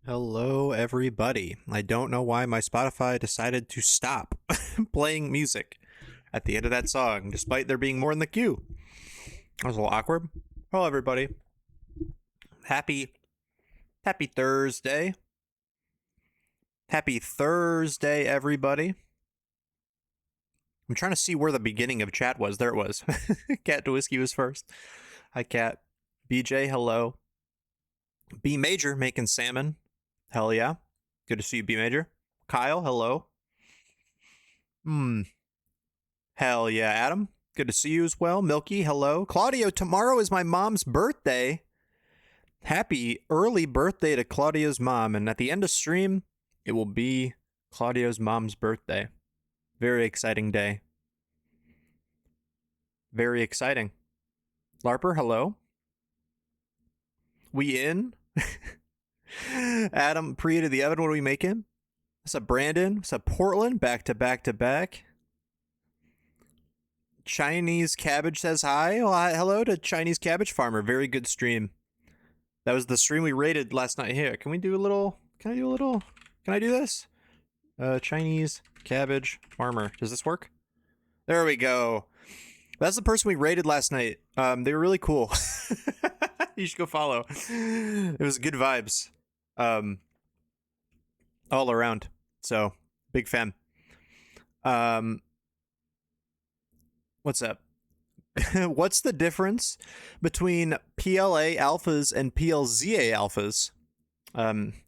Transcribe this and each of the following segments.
Hello, everybody. I don't know why my Spotify decided to stop playing music at the end of that song, despite there being more in the queue. That was a little awkward. Hello, everybody. Happy, happy Thursday. Happy Thursday, everybody. I'm trying to see where the beginning of chat was. There it was. Cat to Whiskey was first. Hi, Cat. BJ, hello. B Major making salmon. Hell yeah. Good to see you, B Major. Kyle, hello. Hell yeah, Adam. Good to see you as well. Milky, hello. Claudio, tomorrow is my mom's birthday. Happy early birthday to Claudio's mom. And at the end of stream, it will be Claudio's mom's birthday. Very exciting day. Very exciting. Larper, hello. We in? Adam, Priya to the oven. What are we making? What's up, Brandon? What's up, Portland? Back to back to back. Chinese Cabbage says hi. Well, hello to Chinese Cabbage Farmer. Very good stream. That was the stream we rated last night. Here, can we do a little? Can I do a little? Can I do this? Chinese Cabbage Farmer. Does this work? There we go. That's the person we rated last night. They were really cool. You should go follow. It was good vibes. All around. So, big fan. What's up? What's the difference between PLA alphas and PLZA alphas?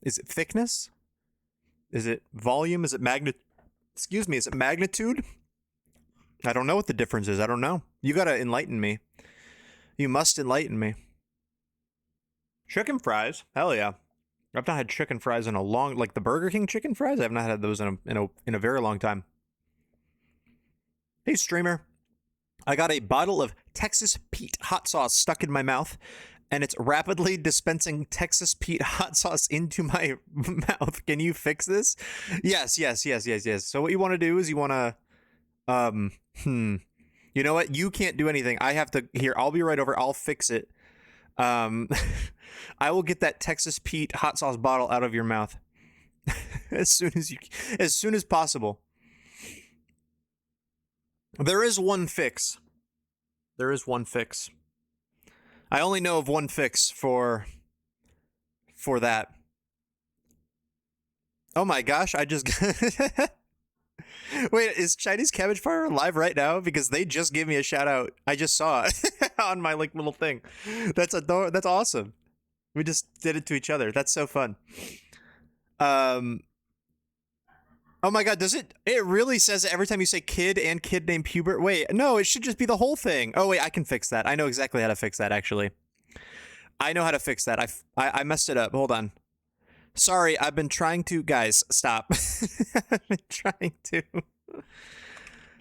Is it thickness? Is it volume? Is it Excuse me, is it magnitude? I don't know what the difference is. I don't know. You gotta enlighten me. You must enlighten me. Chicken fries? Hell yeah. I've not had chicken fries in a long, like the Burger King chicken fries. I've not had those in a very long time. Hey, streamer. I got a bottle of Texas Pete hot sauce stuck in my mouth, and it's rapidly dispensing Texas Pete hot sauce into my mouth. Can you fix this? Yes. So what you want to do is you want to, you know what? You can't do anything. I have to, here, I'll be right over. I'll fix it. I will get that Texas Pete hot sauce bottle out of your mouth as soon as possible. There is one fix. There is one fix. I only know of one fix for that. Oh my gosh, I just Wait, is Chinese Cabbage Farmer live right now? Because they just gave me a shout out. I just saw it on my like little thing. That's awesome. We just did it to each other. That's so fun. Oh my god, does it? It really says it every time you say kid and kid named Hubert. Wait, no, it should just be the whole thing. Oh wait, I can fix that. I know exactly how to fix that, actually. I know how to fix that. I messed it up. Hold on. Sorry, I've been trying to... Guys, stop. I've been trying to...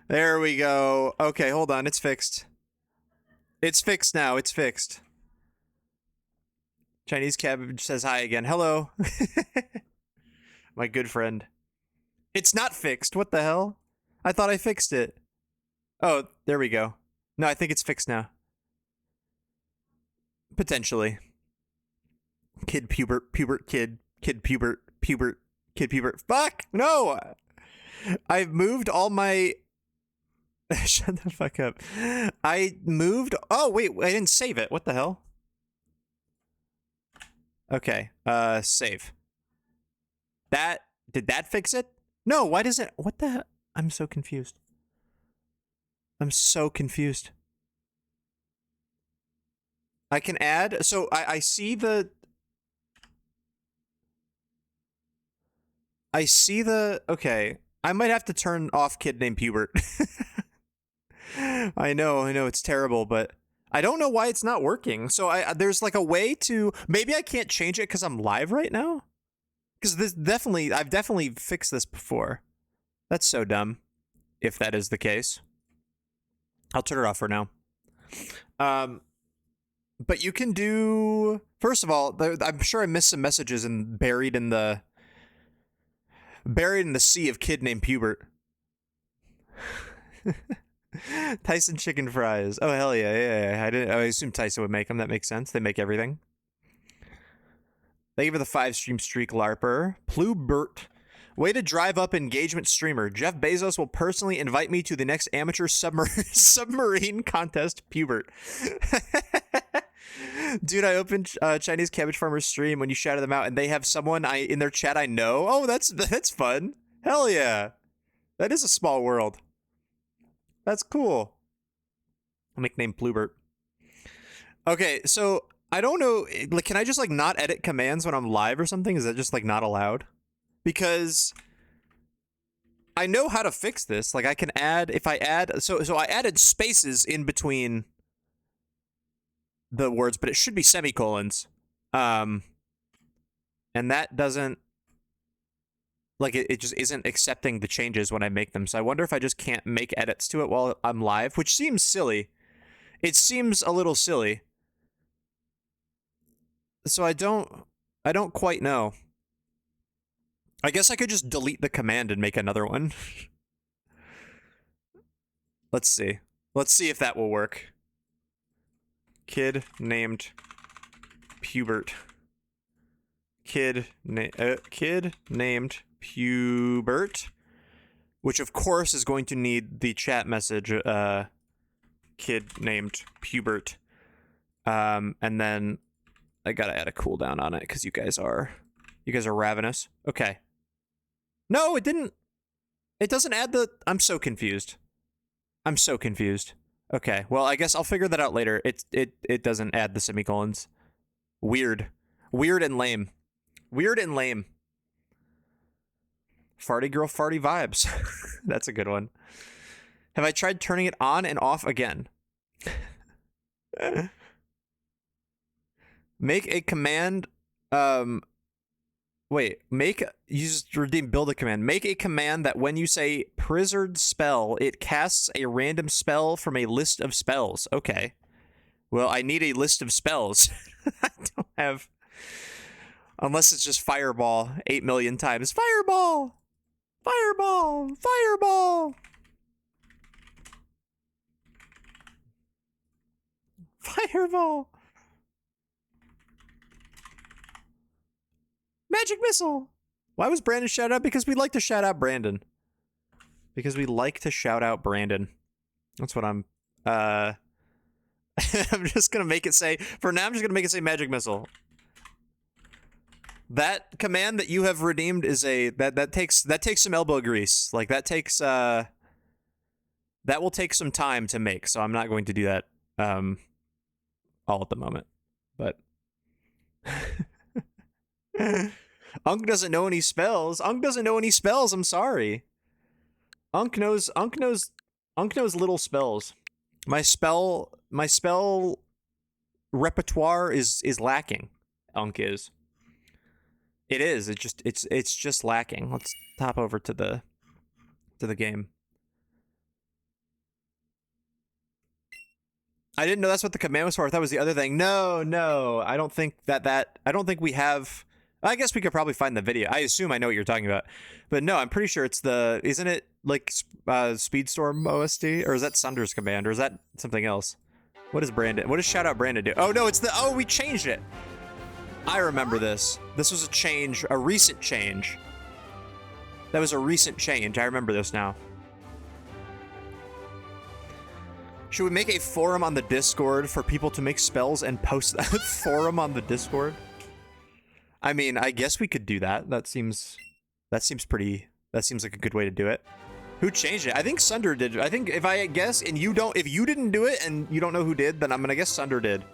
There we go. Okay, hold on. It's fixed. It's fixed now. It's fixed. Chinese Cabbage says hi again. Hello. My good friend. It's not fixed. What the hell? I thought I fixed it. Oh, there we go. No, I think it's fixed now. Potentially. Kid pubert kid. Kid pubert. Fuck! No! I've moved all my... Shut the fuck up. I moved... Oh, wait, I didn't save it. What the hell? Okay, save. Did that fix it? No, why does it... What the hell? I'm so confused. I'm so confused. I can add... So, I see the... Okay. I might have to turn off kid named Hubert. I know, it's terrible, but... I don't know why it's not working. So, there's like a way to... Maybe I can't change it because I'm live right now? Because I've definitely fixed this before. That's so dumb, if that is the case. I'll turn it off for now. But you can do... First of all, I'm sure I missed some messages and buried in the sea of kid named Hubert. Tyson chicken fries. Oh hell yeah. I assumed Tyson would make them. That makes sense. They make everything. Thank you for the 5-stream streak, Larper. Plubert. Way to drive up engagement, streamer. Jeff Bezos will personally invite me to the next amateur submarine contest, Pubert. Dude, I opened Chinese cabbage farmers stream when you shouted them out, and they have someone in their chat I know. Oh, that's fun. Hell yeah. That is a small world. That's cool. Nickname Plubert. Okay, so I don't know. Like, can I just like not edit commands when I'm live or something? Is that just like not allowed? Because I know how to fix this. Like I can add, if I add, so I added spaces in between the words, but it should be semicolons. And that doesn't, like it just isn't accepting the changes when I make them. So I wonder if I just can't make edits to it while I'm live, which seems silly. It seems a little silly. So I don't quite know. I guess I could just delete the command and make another one. Let's see. Let's see if that will work. Kid named Pubert. Kid named Pubert. Which of course is going to need the chat message. Kid named Pubert. And then I gotta add a cooldown on it because you guys are ravenous. Okay. No, it didn't. It doesn't add the. I'm so confused. I'm so confused. Okay, well, I guess I'll figure that out later. It doesn't add the semicolons. Weird. Weird and lame. Weird and lame. Farty girl, farty vibes. That's a good one. Have I tried turning it on and off again? Make a command. Wait, build a command. Make a command that when you say Przzlocke spell, it casts a random spell from a list of spells. Okay. Well, I need a list of spells. I don't have... Unless it's just Fireball 8 million times. Fireball! Fireball! Fireball! Fireball! Magic Missile! Why was Brandon shout out? Because we like to shout out Brandon. Because we like to shout out Brandon. That's what I'm... I'm just gonna make it say... For now, I'm just gonna make it say Magic Missile. That command that you have redeemed is a... That takes some elbow grease. Like, that takes... That will take some time to make, so I'm not going to do that all at the moment. But... Unk doesn't know any spells. Unk doesn't know any spells. I'm sorry. Unk knows little spells. My spell repertoire is lacking. Unk is. It is. It's just lacking. Let's hop over to the game. I didn't know that's what the command was for. I thought it was the other thing. No. I don't think I don't think we have. I guess we could probably find the video. I assume I know what you're talking about. But no, I'm pretty sure it's the... Isn't it, like, Speedstorm OST? Or is that Sunder's command? Or is that something else? What does Shout Out Brandon do? Oh, no, it's the... Oh, we changed it! I remember this. This was a change. A recent change. That was a recent change. I remember this now. Should we make a forum on the Discord for people to make spells and post that? Forum on the Discord? I mean, I guess we could do that. That seems like a good way to do it. Who changed it? I think Sunder did. I think if I guess and if you didn't do it and you don't know who did, then I'm gonna guess Sunder did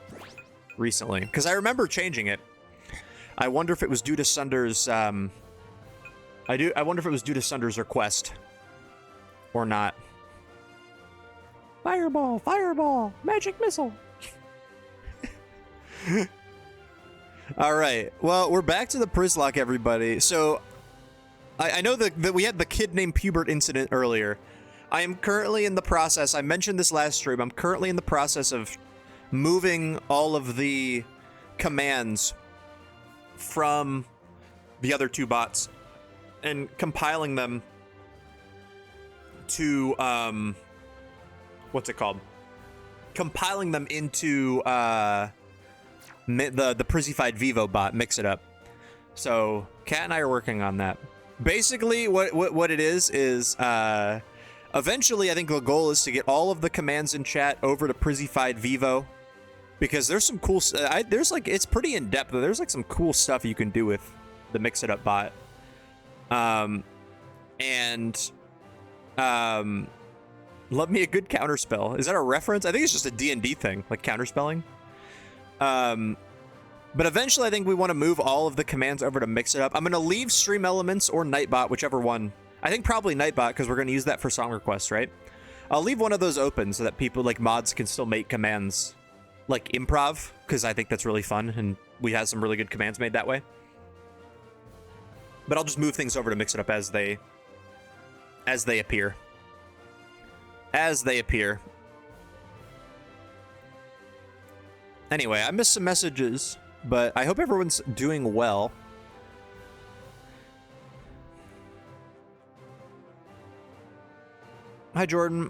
recently. Because I remember changing it. I wonder if it was due to Sunder's I wonder if it was due to Sunder's request. Or not. Fireball, fireball, magic missile. All right. Well, we're back to the Przzlocke, everybody. So, I know that we had the kid named Pubert incident earlier. I am currently in the process. I mentioned this last stream. I'm currently in the process of moving all of the commands from the other two bots and compiling them to what's it called? Compiling them into the Przzyfied Vivo bot, mix it up. So Kat and I are working on that. Basically, what it is eventually I think the goal is to get all of the commands in chat over to Przzyfied Vivo, because there's some cool. There's like, it's pretty in depth. There's like some cool stuff you can do with the Mix It Up bot. Love me a good counterspell. Is that a reference? I think it's just a D&D thing, like counterspelling. But eventually I think we want to move all of the commands over to Mix It Up. I'm going to leave Stream Elements or Nightbot, whichever one. I think probably Nightbot, because we're going to use that for song requests, right? I'll leave one of those open so that people, like mods, can still make commands like improv, because I think that's really fun, and we have some really good commands made that way. But I'll just move things over to Mix It Up as they appear. As they appear. Anyway, I missed some messages, but I hope everyone's doing well. Hi, Jordan.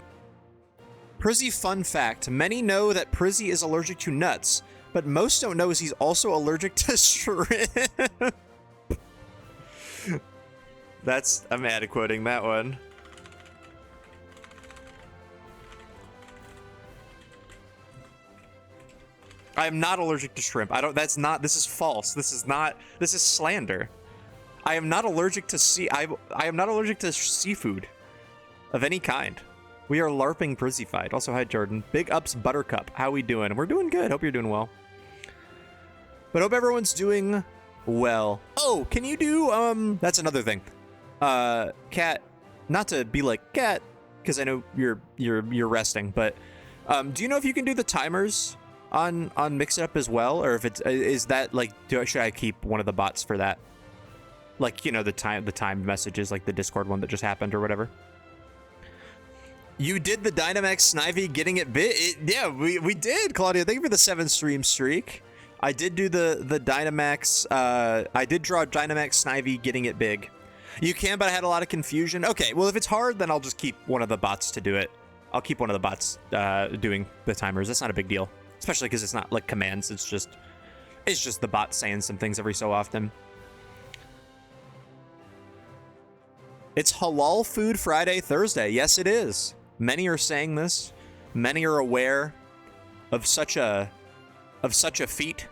Prizzy fun fact. Many know that Prizzy is allergic to nuts, but most don't know he's also allergic to shrimp. I'm mad at quoting that one. I am not allergic to shrimp. This is false. This is slander. I am not allergic to I am not allergic to seafood of any kind. We are LARPing Przzyfied. Also, hi, Jordan. Big ups, Buttercup. How we doing? We're doing good. Hope you're doing well. But hope everyone's doing well. Oh, can you do, that's another thing. Kat, not to be like Kat, because I know you're resting, but, do you know if you can do the timers on Mix It Up as well, or if is that like, should I keep one of the bots for that? Like, you know, the time messages, like the Discord one that just happened or whatever. You did the Dynamax Snivy getting it bit. Yeah, we did, Claudia. Thank you for the 7-stream streak. I did do the Dynamax. I did draw Dynamax Snivy getting it big. You can, but I had a lot of confusion. Okay, well, if it's hard, then I'll just keep one of the bots to do it. I'll keep one of the bots doing the timers. That's not a big deal, especially because it's not like commands. It's just the bot saying some things every so often. It's Halal Food Friday, Thursday. Yes, it is. Many are saying this. Many are aware of such a feat,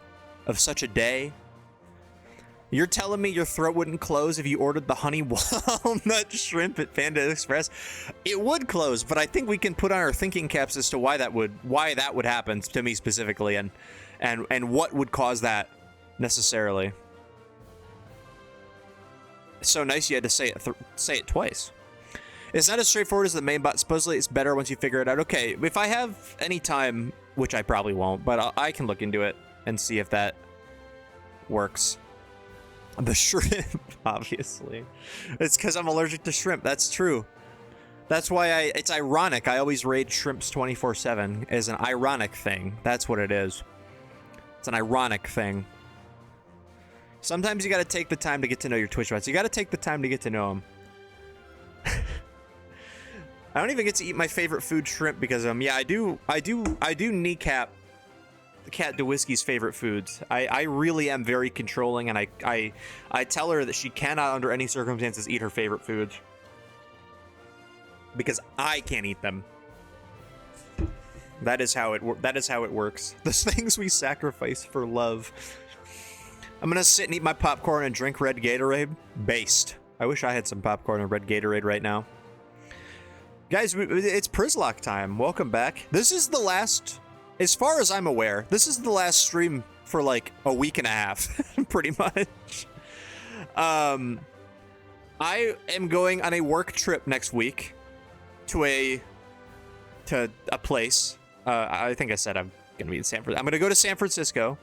of such a day. You're telling me your throat wouldn't close if you ordered the honey walnut shrimp at Panda Express? It would close, but I think we can put on our thinking caps as to why that would happen to me specifically, and what would cause that necessarily. It's so nice you had to say it twice. It's not as straightforward as the main bot. Supposedly it's better once you figure it out. Okay, if I have any time, which I probably won't, but I can look into it and see if that works. The shrimp, obviously. It's because I'm allergic to shrimp. That's true. That's why it's ironic. I always raid shrimps 24/7 as an ironic thing. That's what it is. It's an ironic thing. Sometimes you got to take the time to get to know your Twitch bots. You got to take the time to get to know them. I don't even get to eat my favorite food, shrimp, because yeah, I do kneecap Kat DeWhiskey's favorite foods. I really am very controlling, and I tell her that she cannot under any circumstances eat her favorite foods because I can't eat them. That is how it works. The things we sacrifice for love. I'm gonna sit and eat my popcorn and drink red Gatorade. Based. I wish I had some popcorn and red Gatorade right now. Guys, it's Przzlocke time. Welcome back. This is the last, as far as I'm aware, this is the last stream for like a week and a half, pretty much. I am going on a work trip next week to a place. I think I said I'm gonna be in San Francisco. I'm gonna go to San Francisco.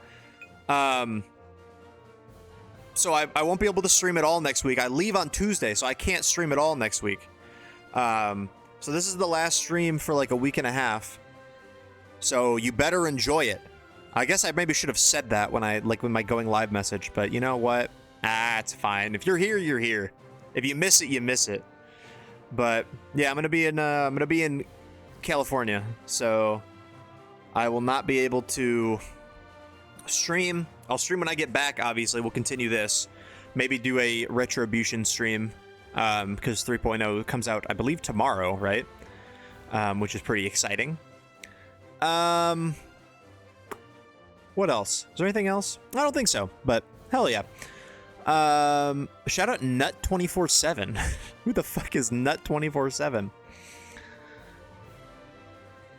So I won't be able to stream it all next week. I leave on Tuesday, so I can't stream it all next week. So this is the last stream for like a week and a half. So you better enjoy it. I guess I maybe should have said that when my going live message, but you know what? It's fine. If you're here, you're here. If you miss it, you miss it. But yeah, I'm gonna be in California, so I will not be able to stream. I'll stream when I get back, obviously. We'll continue this. Maybe do a Retribution stream, because 3.0 comes out, I believe, tomorrow, right? Which is pretty exciting. What else? Is there anything else? I don't think so, but hell yeah. Shout out Nut247. Who the fuck is Nut247?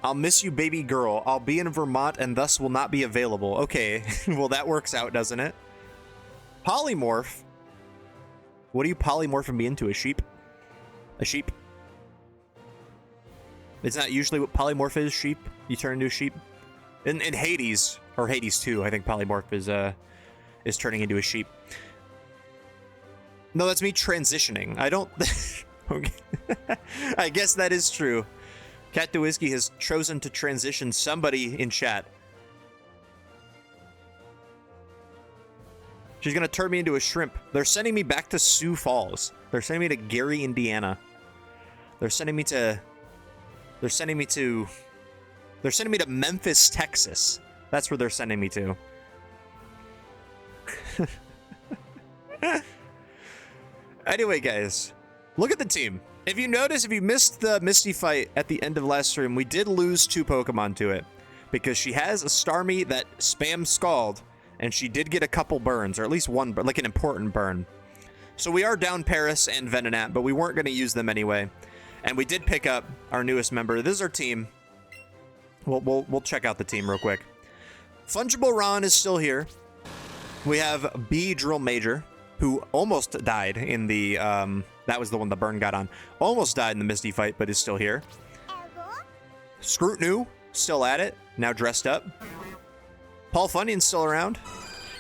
I'll miss you, baby girl. I'll be in Vermont and thus will not be available. Okay, well, that works out, doesn't it? Polymorph. What do you polymorph and be into? A sheep? A sheep? It's not usually what polymorph is, sheep. You turn into a sheep. In Hades, or Hades 2, I think polymorph is turning into a sheep. No, that's me transitioning. I don't... Okay. I guess that is true. Cat DeWhiskey has chosen to transition somebody in chat. She's gonna turn me into a shrimp. They're sending me back to Sioux Falls. They're sending me to Gary, Indiana. They're sending me to Memphis, Texas. That's where they're sending me to. Anyway, guys, look at the team. If you notice, if you missed the Misty fight at the end of last stream, we did lose 2 Pokemon to it. Because she has a Starmie that spams Scald, and she did get a couple burns, or at least one, like an important burn. So we are down Paris and Venonat, but we weren't going to use them anyway. And we did pick up our newest member. This is our team. We'll check out the team real quick. Fungible Ron is still here. We have B Drill Major, who almost died in the, that was the one the burn got on. Almost died in the Misty fight, but is still here. Scrutinu, still at it, now dressed up. Paul Funyun's still around.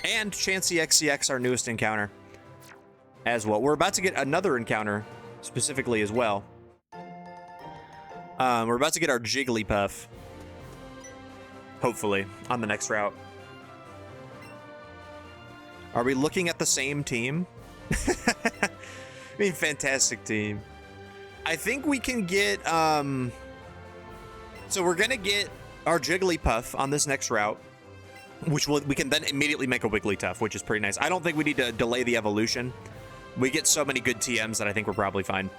And Chansey XCX, our newest encounter, as well. We're about to get another encounter, specifically as well. We're about to get our Jigglypuff, hopefully, on the next route. Are we looking at the same team? I mean, fantastic team. I think we can get, so we're gonna get our Jigglypuff on this next route, which we can then immediately make a Wigglytuff, which is pretty nice. I don't think we need to delay the evolution. We get so many good TMs that I think we're probably fine.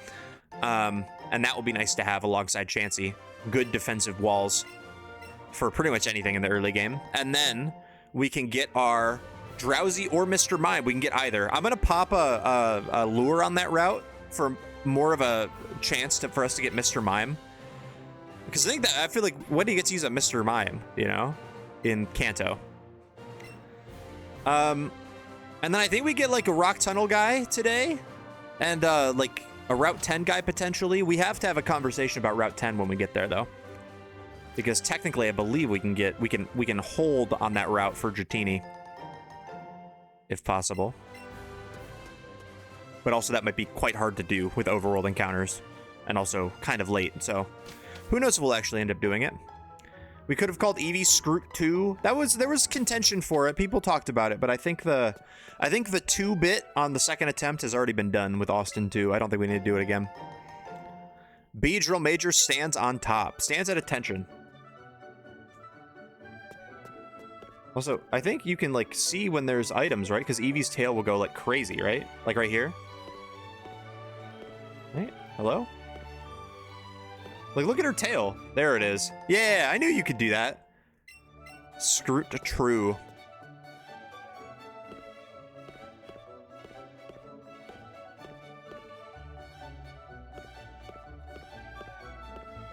And that will be nice to have alongside Chansey. Good defensive walls for pretty much anything in the early game. And then we can get our Drowsy or Mr. Mime. We can get either. I'm going to pop a lure on that route for more of a chance for us to get Mr. Mime. Because I feel like Wendy gets to use a Mr. Mime, you know, in Kanto. And then I think we get like a Rock Tunnel guy today. And like a Route 10 guy potentially. We have to have a conversation about Route 10 when we get there though. Because technically I believe we can hold on that route for Dratini. If possible. But also that might be quite hard to do with overworld encounters. And also kind of late, so who knows if we'll actually end up doing it. We could have called Eevee Scroot 2. There was contention for it. People talked about it, but I think the 2-bit on the second attempt has already been done with Austin 2. I don't think we need to do it again. B Drill Major stands on top. Stands at attention. Also, I think you can, like, see when there's items, right? Because Eevee's tail will go, like, crazy, right? Like, right here. Right? Hello? Like, look at her tail. There it is. Yeah, I knew you could do that. Scroot to true.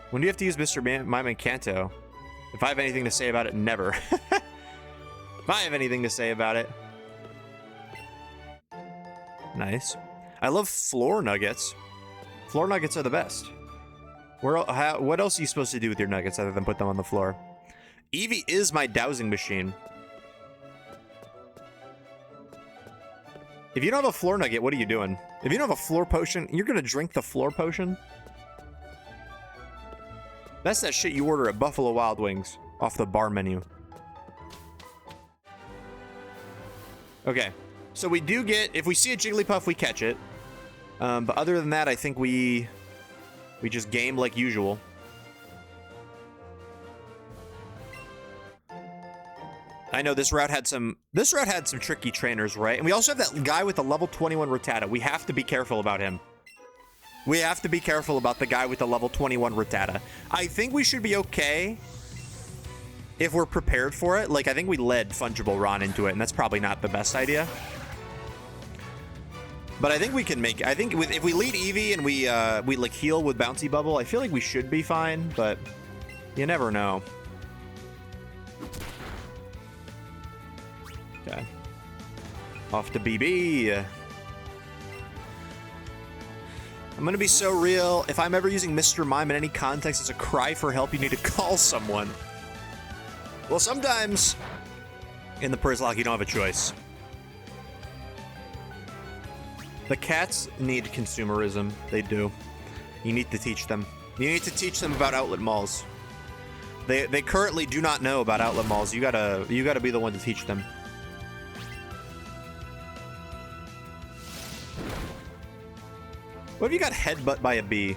When do you have to use Mr. Mime and Kanto? If I have anything to say about it, never. If I have anything to say about it. Nice. I love floor nuggets. Floor nuggets are the best. What else are you supposed to do with your nuggets other than put them on the floor? Eevee is my dowsing machine. If you don't have a floor nugget, what are you doing? If you don't have a floor potion, you're gonna drink the floor potion? That's that shit you order at Buffalo Wild Wings off the bar menu. Okay, so we do get, if we see a Jigglypuff, we catch it. But other than that, I think we just game like usual. I know this route had some tricky trainers, right? And we also have that guy with the level 21 Rattata. We have to be careful about him. We have to be careful about the guy with the level 21 Rattata. I think we should be okay if we're prepared for it. Like, I think we led Fungible Ron into it, and that's probably not the best idea. But I think we can make it. I think if we lead Eevee and we like heal with Bouncy Bubble, I feel like we should be fine, but you never know. Okay. Off to BB. I'm gonna be so real. If I'm ever using Mr. Mime in any context as a cry for help, you need to call someone. Well, sometimes in the Przzlocke, you don't have a choice. The cats need consumerism. They do. You need to teach them. You need to teach them about outlet malls. They currently do not know about outlet malls. You gotta be the one to teach them. What if you got headbutt by a bee?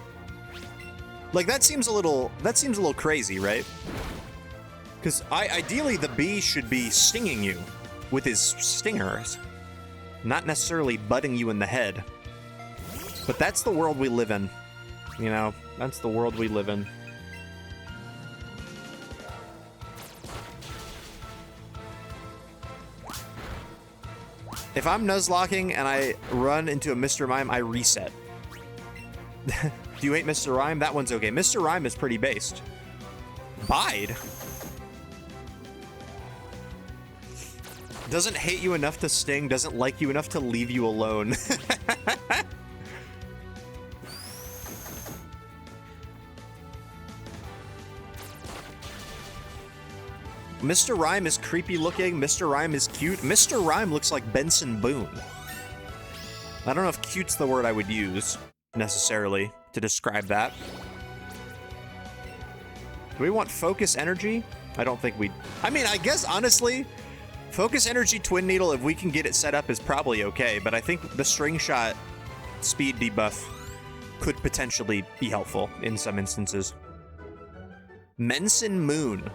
Like, that seems a little crazy, right? Because ideally the bee should be stinging you with his stingers, not necessarily butting you in the head. But that's the world we live in. You know, that's the world we live in. If I'm Nuzlocking and I run into a Mr. Mime, I reset. Do you hate Mr. Rhyme? That one's okay. Mr. Rhyme is pretty based. Bide? Doesn't hate you enough to sting, doesn't like you enough to leave you alone. Mr. Rhyme is creepy looking, Mr. Rhyme is cute. Mr. Rhyme looks like Benson Boone. I don't know if cute's the word I would use, necessarily, to describe that. Do we want focus energy? I don't think we... I mean, I guess, honestly, focus energy Twin Needle, if we can get it set up, is probably okay, but I think the string shot speed debuff could potentially be helpful in some instances. Menson Moon.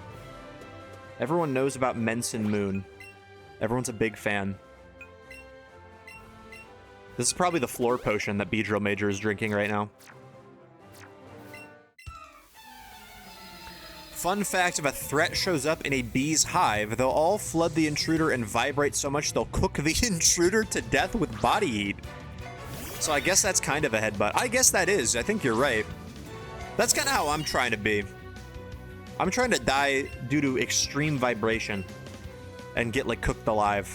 Everyone knows about Menson Moon. Everyone's a big fan. This is probably the floor potion that Beedrill Major is drinking right now. Fun fact, if a threat shows up in a bee's hive, they'll all flood the intruder and vibrate so much they'll cook the intruder to death with body heat. So I guess that's kind of a headbutt. I guess that is. I think you're right. That's kind of how I'm trying to be. I'm trying to die due to extreme vibration and get, like, cooked alive.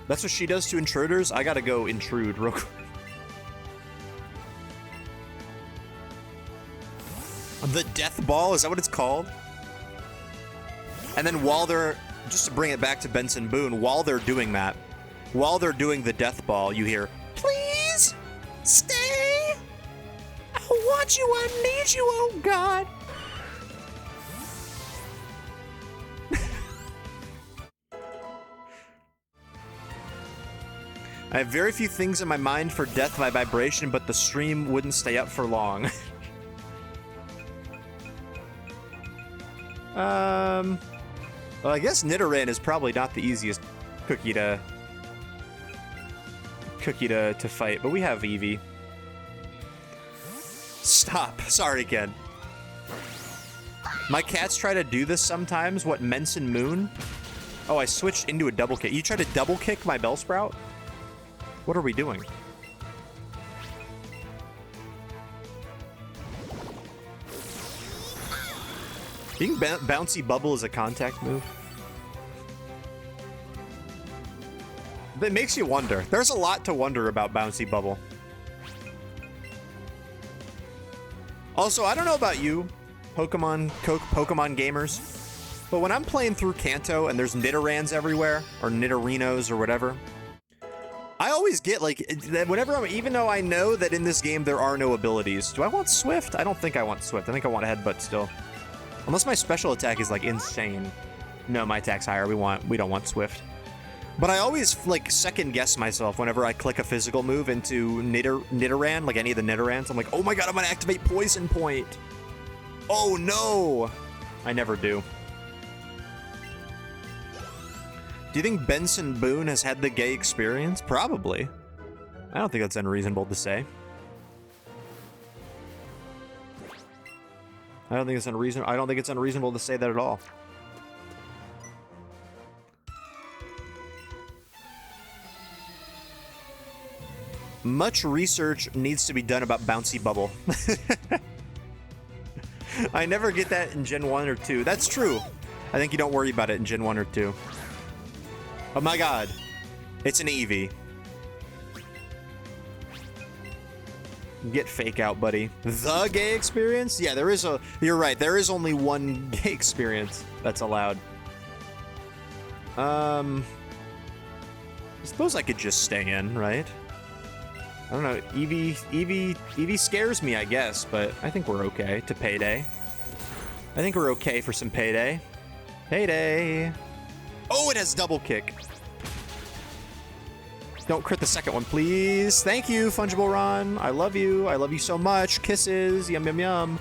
That's what she does to intruders? I gotta go intrude real quick. The Death Ball, is that what it's called? And then while they're, just to bring it back to Benson Boone, while they're doing that, while they're doing the Death Ball, you hear, "Please stay. I want you, I need you, oh God." I have very few things in my mind for death by vibration, but the stream wouldn't stay up for long. Well, I guess Nidoran is probably not the easiest cookie to fight, but we have Eevee. Stop. Sorry, kid. My cats try to do this sometimes. What, Menson Moon? Oh, I switched into a double kick. You try to double kick my Bellsprout? What are we doing? Being Bouncy Bubble is a contact move. That makes you wonder. There's a lot to wonder about Bouncy Bubble. Also, I don't know about you, Pokemon gamers, but when I'm playing through Kanto and there's Nidorans everywhere, or Nidorinos or whatever, I always get, like, whenever even though I know that in this game there are no abilities. Do I want Swift? I don't think I want Swift. I think I want Headbutt still. Unless my special attack is, like, insane. No, my attack's higher. We don't want Swift. But I always, like, second guess myself whenever I click a physical move into Nidoran, like any of the Nidorans. I'm like, oh my god, I'm gonna activate Poison Point. Oh no! I never do. Do you think Benson Boone has had the gay experience? Probably. I don't think that's unreasonable to say. I don't think it's unreasonable to say that at all. Much research needs to be done about Bouncy Bubble. I never get that in Gen 1 or 2. That's true. I think you don't worry about it in Gen 1 or 2. Oh my god. It's an Eevee. Get fake out, buddy. The gay experience? Yeah, there is a... You're right. There is only one gay experience that's allowed. I suppose I could just stay in, right? I don't know. Eevee scares me, I guess, but I think we're okay to Payday. I think we're okay for some Payday. Payday. Oh, it has double kick. Don't crit the second one, please. Thank you, Fungible Ron. I love you. I love you so much. Kisses. Yum, yum, yum.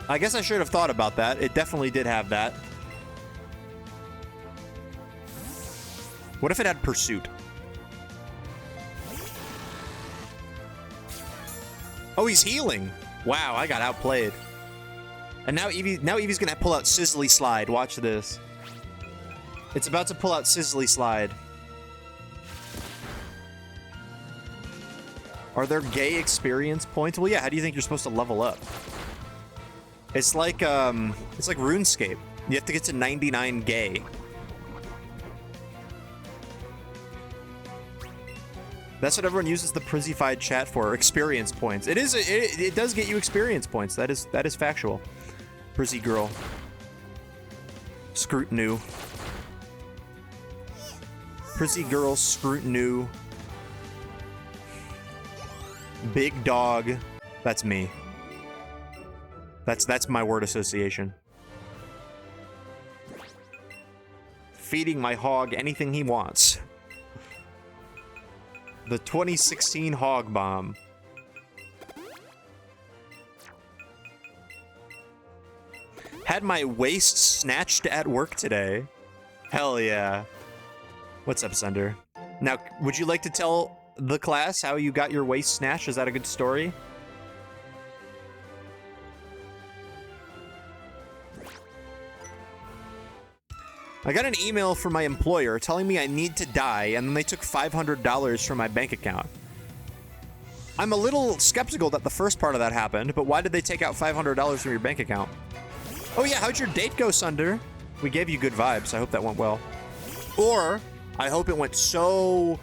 I guess I should have thought about that. It definitely did have that. What if it had Pursuit? Oh, he's healing. Wow, I got outplayed. And now Eevee's gonna pull out Sizzly Slide. Watch this. It's about to pull out Sizzly Slide. Are there gay experience points? Well, yeah. How do you think you're supposed to level up? It's like RuneScape. You have to get to 99 gay. That's what everyone uses the Przzyfied chat for. Experience points. It does get you experience points. That is factual. Prizzy girl. Scrutinu. Prizzy girl, Scrutinu. Big dog. That's me. That's my word association. Feeding my hog anything he wants. The 2016 Hog Bomb. Had my waist snatched at work today. Hell yeah. What's up, Sunder? Now, would you like to tell the class how you got your waist snatched? Is that a good story? I got an email from my employer telling me I need to die, and then they took $500 from my bank account. I'm a little skeptical that the first part of that happened, but why did they take out $500 from your bank account? Oh yeah, how'd your date go, Sunder? We gave you good vibes. I hope that went well. Or, I hope it went so...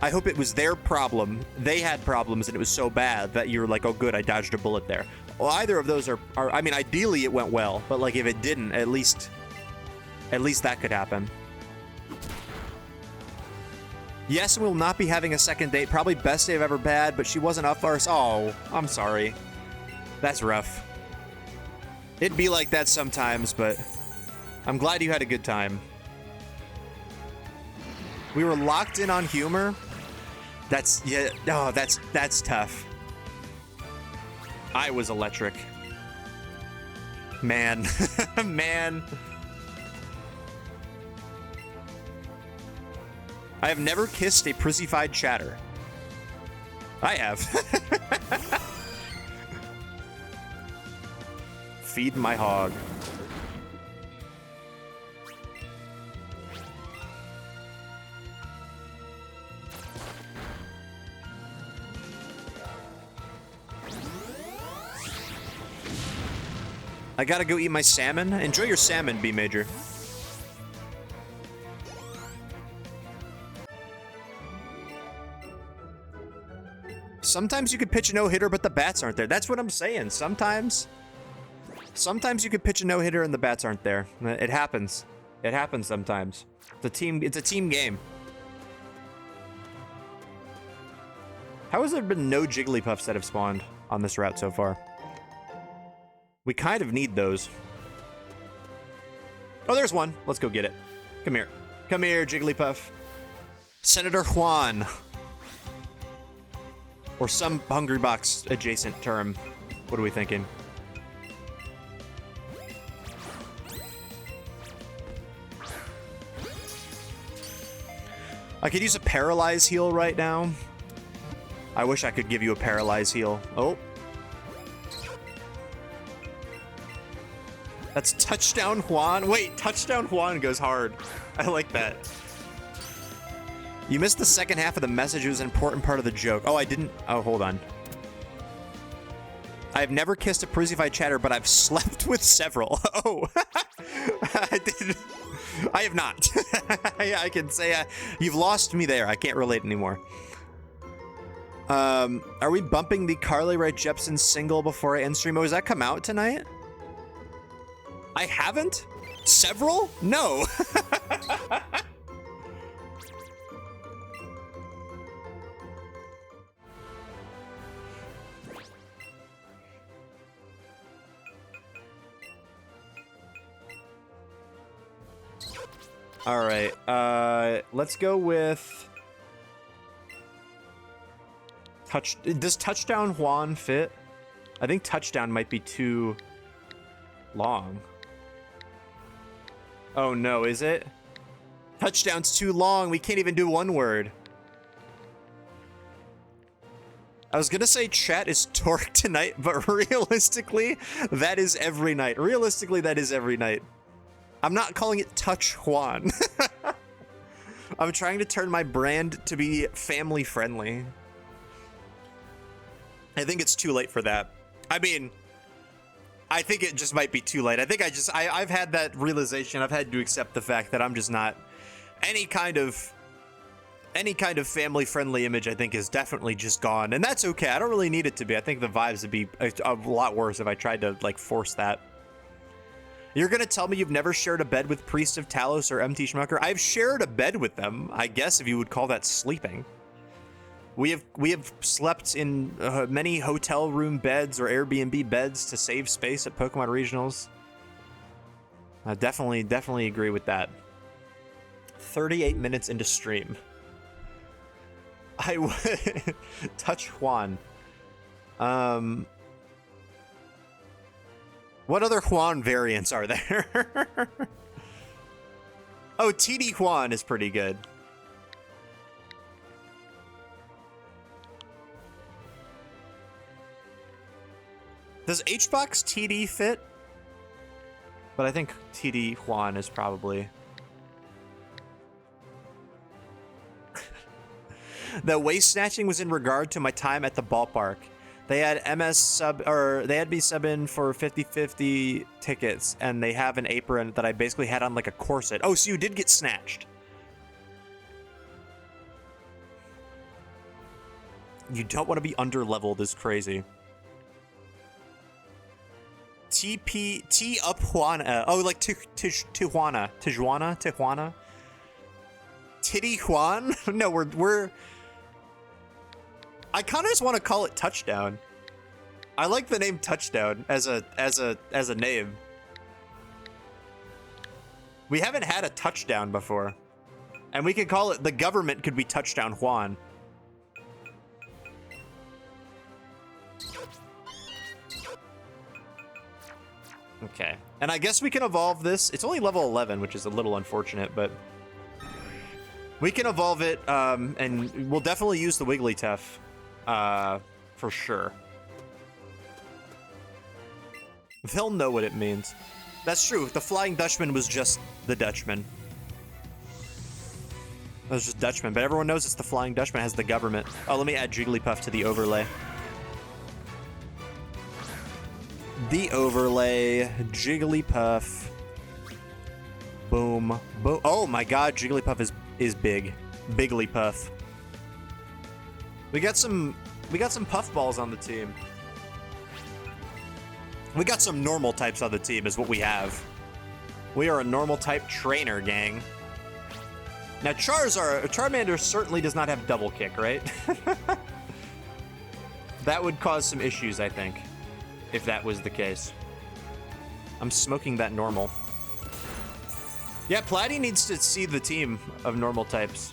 I hope it was their problem. They had problems and it was so bad that you were like, oh good, I dodged a bullet there. Well, either of those are I mean, ideally it went well, but like if it didn't, at least that could happen. Yes, we'll not be having a second date. Probably best day I've ever had, but she wasn't up for us. Oh, I'm sorry. That's rough. It'd be like that sometimes, but I'm glad you had a good time. We were locked in on humor. That's, yeah, oh, that's tough. I was electric. Man. Man. I have never kissed a Przzyfied chatter. I have. Feed my hog. I gotta go eat my salmon. Enjoy your salmon, B Major. Sometimes you could pitch a no-hitter, but the bats aren't there. That's what I'm saying. Sometimes you could pitch a no-hitter and the bats aren't there. It happens. It happens sometimes. It's a team game. How has there been no Jigglypuffs that have spawned on this route so far? We kind of need those. Oh, there's one. Let's go get it. Come here. Come here, Jigglypuff. Senator Juan. Or some Hungry Box adjacent term. What are we thinking? I could use a paralyze heal right now. I wish I could give you a paralyze heal. Oh. That's touchdown Juan. Wait, touchdown Juan goes hard. I like that. You missed the second half of the message. It was an important part of the joke. Oh, I didn't. Oh, hold on. I've never kissed a Przzlocke chatter, but I've slept with several. Oh. I did. I have not. I can say you've lost me there. I can't relate anymore. Are we bumping the Carly Rae Jepsen single before I end stream? Oh, does that come out tonight? I haven't? Several? No. All right. Let's go with Does touchdown Juan fit? I think touchdown might be too long. Oh no, is it? Touchdown's too long. We can't even do one word. I was gonna say chat is torque tonight, but realistically, that is every night. Realistically, that is every night. I'm not calling it Touch Juan. I'm trying to turn my brand to be family friendly. I think it's too late for that. I mean, I think it just might be too late. I think I've had that realization. I've had to accept the fact that I'm just not any kind of family friendly image. I think is definitely just gone, and that's okay. I don't really need it to be. I think the vibes would be a lot worse if I tried to like force that. You're gonna tell me you've never shared a bed with Priest of Talos or MT Schmucker? I've shared a bed with them, I guess, if you would call that sleeping. We have slept in many hotel room beds or Airbnb beds to save space at Pokemon Regionals. I definitely agree with that. 38 minutes into stream. I would touch Juan. What other Juan variants are there? Oh, TD Juan is pretty good. Does HBox TD fit? But I think TD Juan is probably... The waist snatching was in regard to my time at the ballpark. They had MS sub, or they had me sub in for 50-50 tickets, and they have an apron that I basically had on like a corset. Oh, so you did get snatched. You don't want to be under-leveled is crazy. T up Juana. Oh, like Tijuana. Titty Juan? No, we're I kind of just want to call it Touchdown. I like the name Touchdown as a name. We haven't had a touchdown before. And we could call it, the government could be Touchdown Juan. Okay. And I guess we can evolve this. It's only level 11, which is a little unfortunate, but we can evolve it, and we'll definitely use the Wigglytuff, for sure. They'll know what it means. That's true. The Flying Dutchman was just the Dutchman. That was just Dutchman, but everyone knows it's the Flying Dutchman. It has the government. Oh, let me add Jigglypuff to the overlay. The overlay, Jigglypuff. Boom, boom. Oh my God, Jigglypuff is big. Bigglypuff. We got some puffballs on the team. We got some normal types on the team is what we have. We are a normal type trainer, gang. Now Charmander certainly does not have double kick, right? That would cause some issues, I think, if that was the case. I'm smoking that normal. Yeah, Platy needs to see the team of normal types.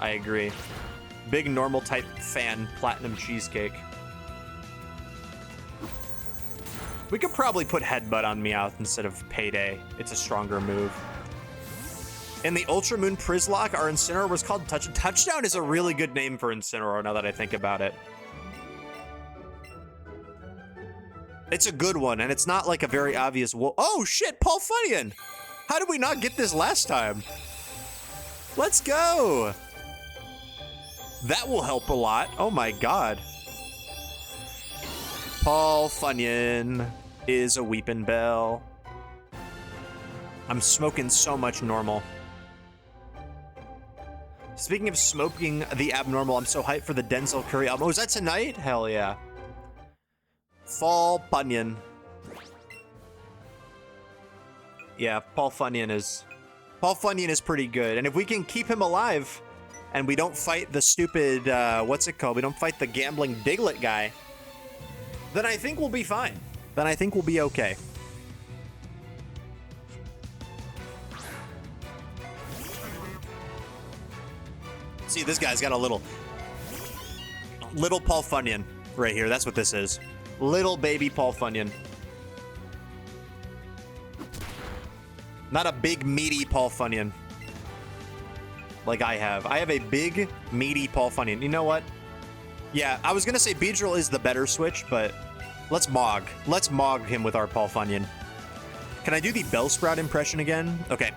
I agree. Big normal type fan, Platinum Cheesecake. We could probably put Headbutt on Meowth instead of Payday. It's a stronger move. And the Ultra Moon Przzlocke, our Incineroar, was called Touchdown is a really good name for Incineroar now that I think about it. It's a good one, and it's not like a very obvious oh shit, Paul Funnian! How did we not get this last time? Let's go! That will help a lot. Oh my god. Paul Funnian is a weepin' bell. I'm smoking so much normal. Speaking of smoking the abnormal, I'm so hyped for the Denzel Curry album. Oh, is that tonight? Hell yeah. Paul Funnian. Yeah, Paul Funnian is pretty good. And if we can keep him alive and we don't fight the stupid, what's it called? We don't fight the gambling Diglett guy, then I think we'll be fine. Then I think we'll be okay. See, this guy's got a little Paul Funnian right here. That's what this is. Little baby Paul Funnian. Not a big, meaty Paul Funnian. Like I have. I have a big, meaty Paul Funnian. You know what? Yeah, I was gonna say Beedrill is the better switch, but let's Mog. Let's Mog him with our Paul Funnian. Can I do the Bellsprout impression again? Okay.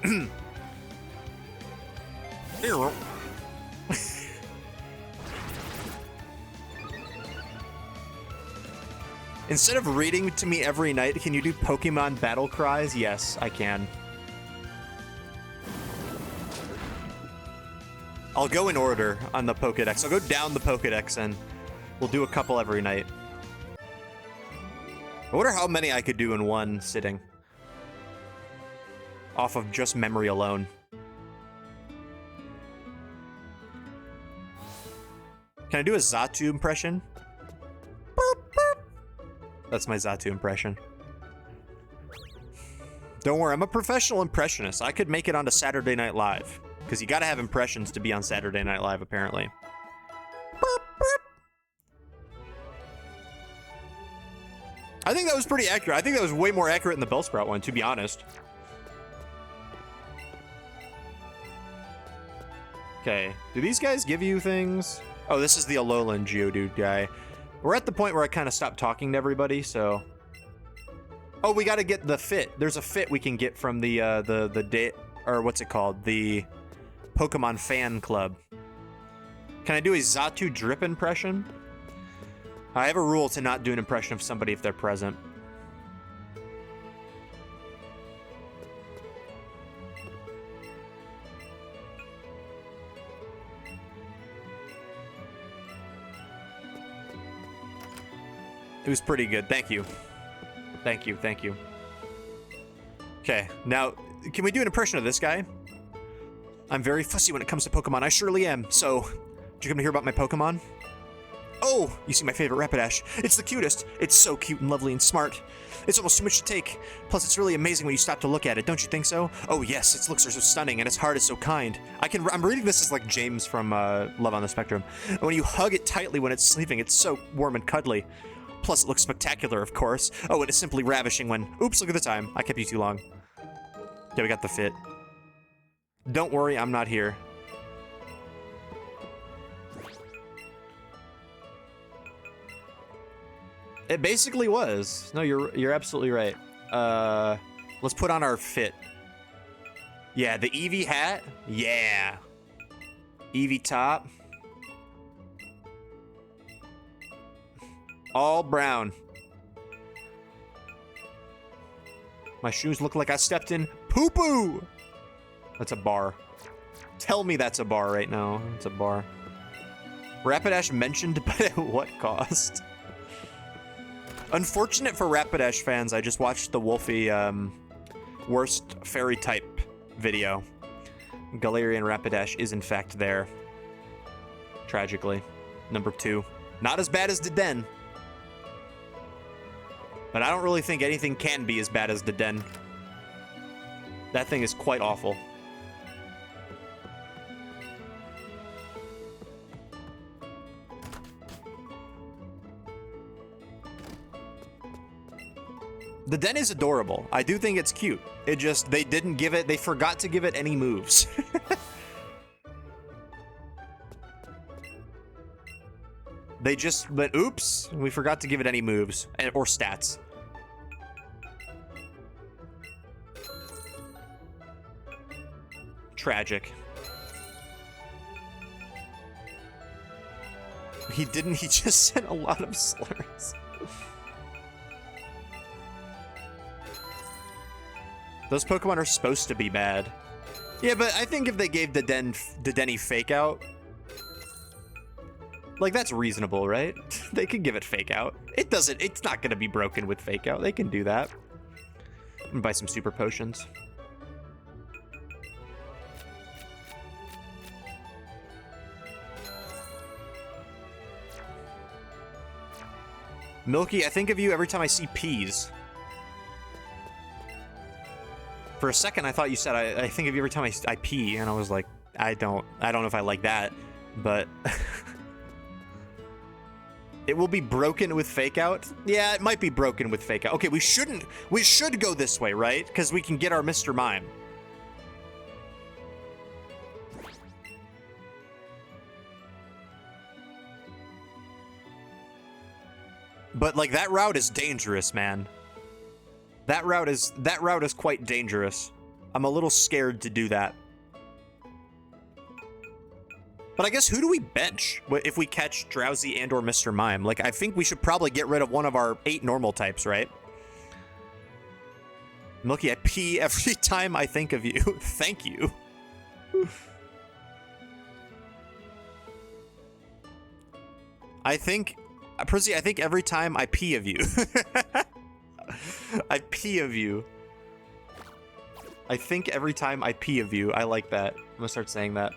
Instead of reading to me every night, can you do Pokemon battle cries? Yes, I can. I'll go in order on the Pokedex. I'll go down the Pokedex and we'll do a couple every night. I wonder how many I could do in one sitting. Off of just memory alone. Can I do a Xatu impression? Burp, burp. That's my Xatu impression. Don't worry, I'm a professional impressionist. I could make it onto Saturday Night Live. Because you gotta have impressions to be on Saturday Night Live, apparently. Burp, burp. I think that was pretty accurate. I think that was way more accurate than the Bellsprout one, to be honest. Okay, do these guys give you things? Oh, this is the Alolan Geodude guy. We're at the point where I kind of stopped talking to everybody, so... Oh, we gotta get the fit. There's a fit we can get from the day, or what's it called? The Pokemon Fan Club. Can I do a Xatu drip impression? I have a rule to not do an impression of somebody if they're present. It was pretty good. Thank you. Thank you. Thank you. Okay, now, can we do an impression of this guy? I'm very fussy when it comes to Pokemon. I surely am. So, did you come to hear about my Pokemon? Oh, you see my favorite Rapidash. It's the cutest. It's so cute and lovely and smart. It's almost too much to take. Plus, it's really amazing when you stop to look at it. Don't you think so? Oh, yes. Its looks are so stunning, and its heart is so kind. I'm reading this as like James from Love on the Spectrum. And when you hug it tightly when it's sleeping, it's so warm and cuddly. Plus, it looks spectacular, of course. Oh, it is simply ravishing when... Oops, look at the time. I kept you too long. Yeah, we got the fit. Don't worry, I'm not here. It basically was. No, you're absolutely right. Let's put on our fit. Yeah, the Eevee hat. Yeah. Eevee top. All brown. My shoes look like I stepped in poo-poo. That's a bar. Tell me that's a bar right now. It's a bar. Rapidash mentioned, but at what cost? Unfortunate for Rapidash fans, I just watched the Wolfie worst fairy type video. Galarian Rapidash is in fact there. Tragically. Number 2. Not as bad as Deden. But I don't really think anything can be as bad as Deden. That thing is quite awful. Deden is adorable. I do think it's cute. It just, they didn't give it, they forgot to give it any moves. They just, but oops, we forgot to give it any moves or stats. Tragic. He didn't, he just sent a lot of slurs. Those Pokemon are supposed to be bad. Yeah, but I think if they gave the Denny fake out, like, that's reasonable, right? They can give it fake out. It's not gonna be broken with fake out. They can do that. I'm gonna buy some super potions. Milky, I think of you every time I see peas. For a second, I thought you said I think of you every time I pee, and I was like, I don't know if I like that, but it will be broken with fake out. Yeah, it might be broken with fake out. Okay, we should go this way, right? Because we can get our Mr. Mime. But like, that route is dangerous, man. That route is quite dangerous. I'm a little scared to do that. But I guess, who do we bench if we catch Drowsy and or Mr. Mime? Like, I think we should probably get rid of one of our 8 normal types, right? Milky, I pee every time I think of you. Thank you. I think, Prissy, I think every time I pee of you. I pee of you. I think every time I pee of you. I like that. I'm gonna start saying that.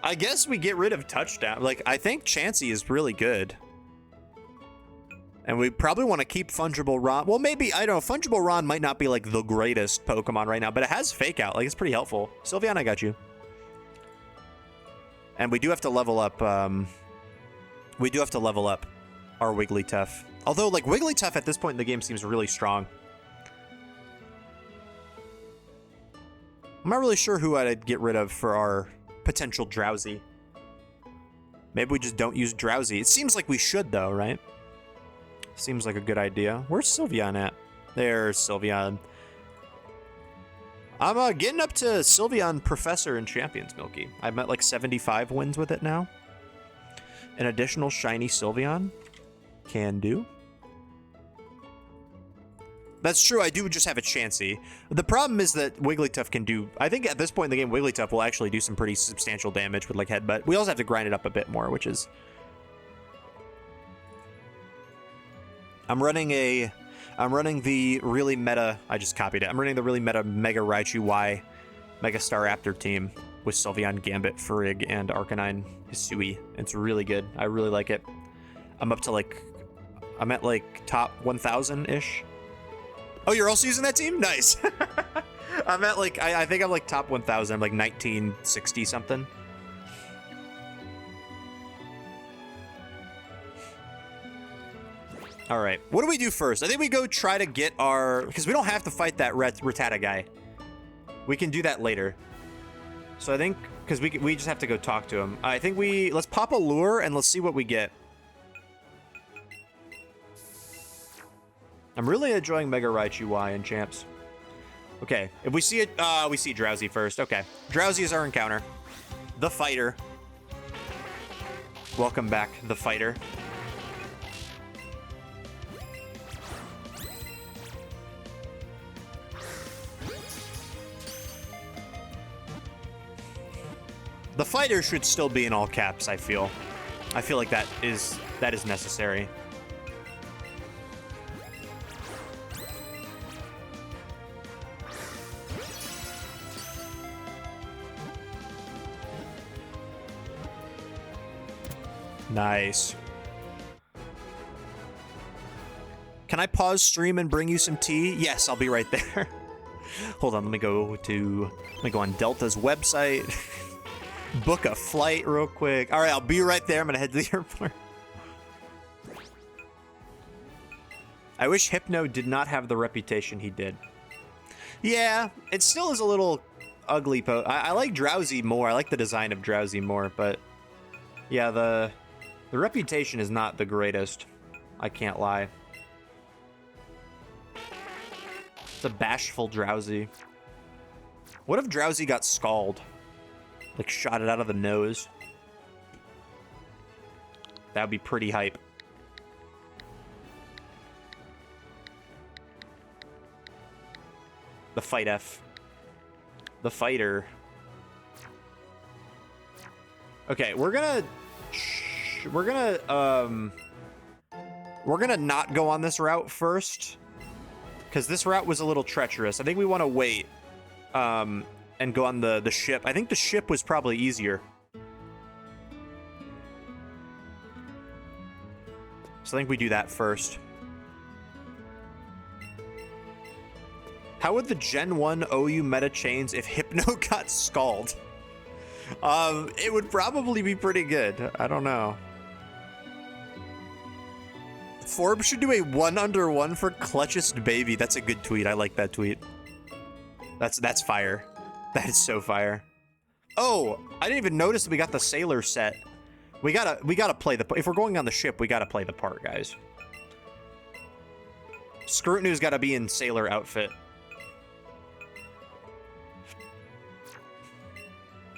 I guess we get rid of touchdown. Like, I think Chansey is really good. And we probably want to keep Fungible Ron. Well, maybe, I don't know. Fungible Ron might not be like the greatest Pokemon right now, but it has Fake Out. Like, it's pretty helpful. Sylveon, I got you. And we do have to level up, our Wigglytuff. Although, like, Wigglytuff at this point in the game seems really strong. I'm not really sure who I'd get rid of for our potential Drowsy. Maybe we just don't use Drowsy. It seems like we should, though, right? Seems like a good idea. Where's Sylveon at? There's Sylveon. I'm getting up to Sylveon Professor and Champions, Milky. I'm at like 75 wins with it now. An additional shiny Sylveon. Can do. That's true, I do just have a Chansey. The problem is that Wigglytuff can do... I think at this point in the game, Wigglytuff will actually do some pretty substantial damage with like Headbutt. We also have to grind it up a bit more, which is... I'm running the really meta... I just copied it. I'm running the really meta Mega Raichu Y Mega Staraptor team with Sylveon, Gambit, Farig, and Arcanine Hisui. It's really good. I really like it. I'm up to like... I'm at like top 1,000-ish. Oh, you're also using that team? Nice. I'm at like... I think I'm like top 1,000. I'm like 1960 something. All right, what do we do first? I think we go try to get our... Because we don't have to fight that Rattata guy. We can do that later. So I think... Because we just have to go talk to him. I think we... Let's pop a lure and let's see what we get. I'm really enjoying Mega Raichu Y and Champs. Okay, if we see it... we see Drowsy first. Okay, Drowsy is our encounter. The fighter. Welcome back, the fighter. The fighter should still be in all caps, I feel. I feel like that is necessary. Nice. Can I pause stream and bring you some tea? Yes, I'll be right there. Hold on, let me go on Delta's website. Book a flight real quick. All right, I'll be right there. I'm gonna head to the airport. I wish Hypno did not have the reputation he did. Yeah, it still is a little ugly. I like Drowsy more. I like the design of Drowsy more, but yeah, the reputation is not the greatest. I can't lie. It's a bashful Drowsy. What if Drowsy got scald? Like shot it out of the nose? That would be pretty hype. The fight F. The fighter. Okay, we're gonna not go on this route first, because this route was a little treacherous. I think we want to wait and go on the ship. I think the ship was probably easier. So I think we do that first. How would the Gen 1 OU meta change if Hypno got scald? It would probably be pretty good. I don't know. Forbes should do a 1-under-1 for clutchest baby. That's a good tweet. I like that tweet. That's fire. That is so fire. Oh, I didn't even notice that we got the sailor set. We gotta play the. If we're going on the ship, we gotta play the part, guys. Scrutiny's gotta be in sailor outfit.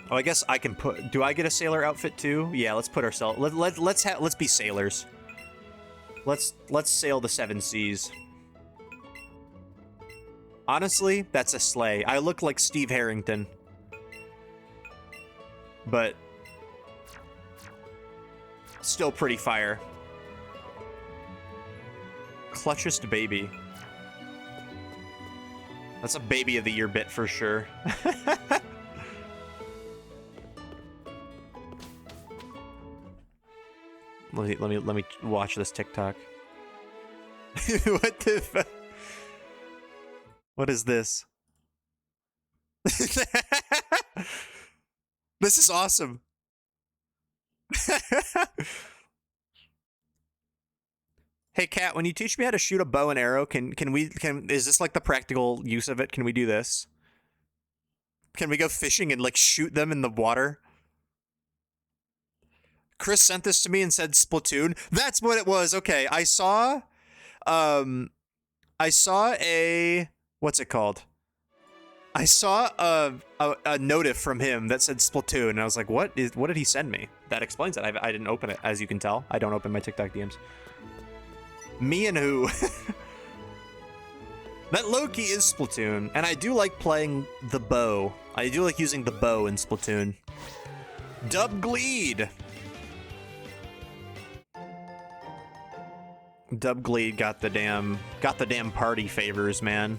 Oh, I guess I can put. Do I get a sailor outfit too? Yeah, let's put ourselves. Let's be sailors. Let's sail the 7 seas. Honestly, that's a sleigh. I look like Steve Harrington. But still pretty fire. Clutchest baby. That's a baby of the year bit for sure. Let me watch this TikTok. What the What is this? This is awesome. Hey Kat, when you teach me how to shoot a bow and arrow, is this like the practical use of it? Can we do this? Can we go fishing and like shoot them in the water? Chris sent this to me and said Splatoon. That's what it was. Okay, I saw a, what's it called? I saw a notif from him that said Splatoon, and I was like, what did he send me? That explains it. I didn't open it, as you can tell. I don't open my TikTok DMs. Me and who? That low-key is Splatoon, and I do like playing the bow. I do like using the bow in Splatoon. Dub Gleed! Dub Gleed got the damn party favors, man.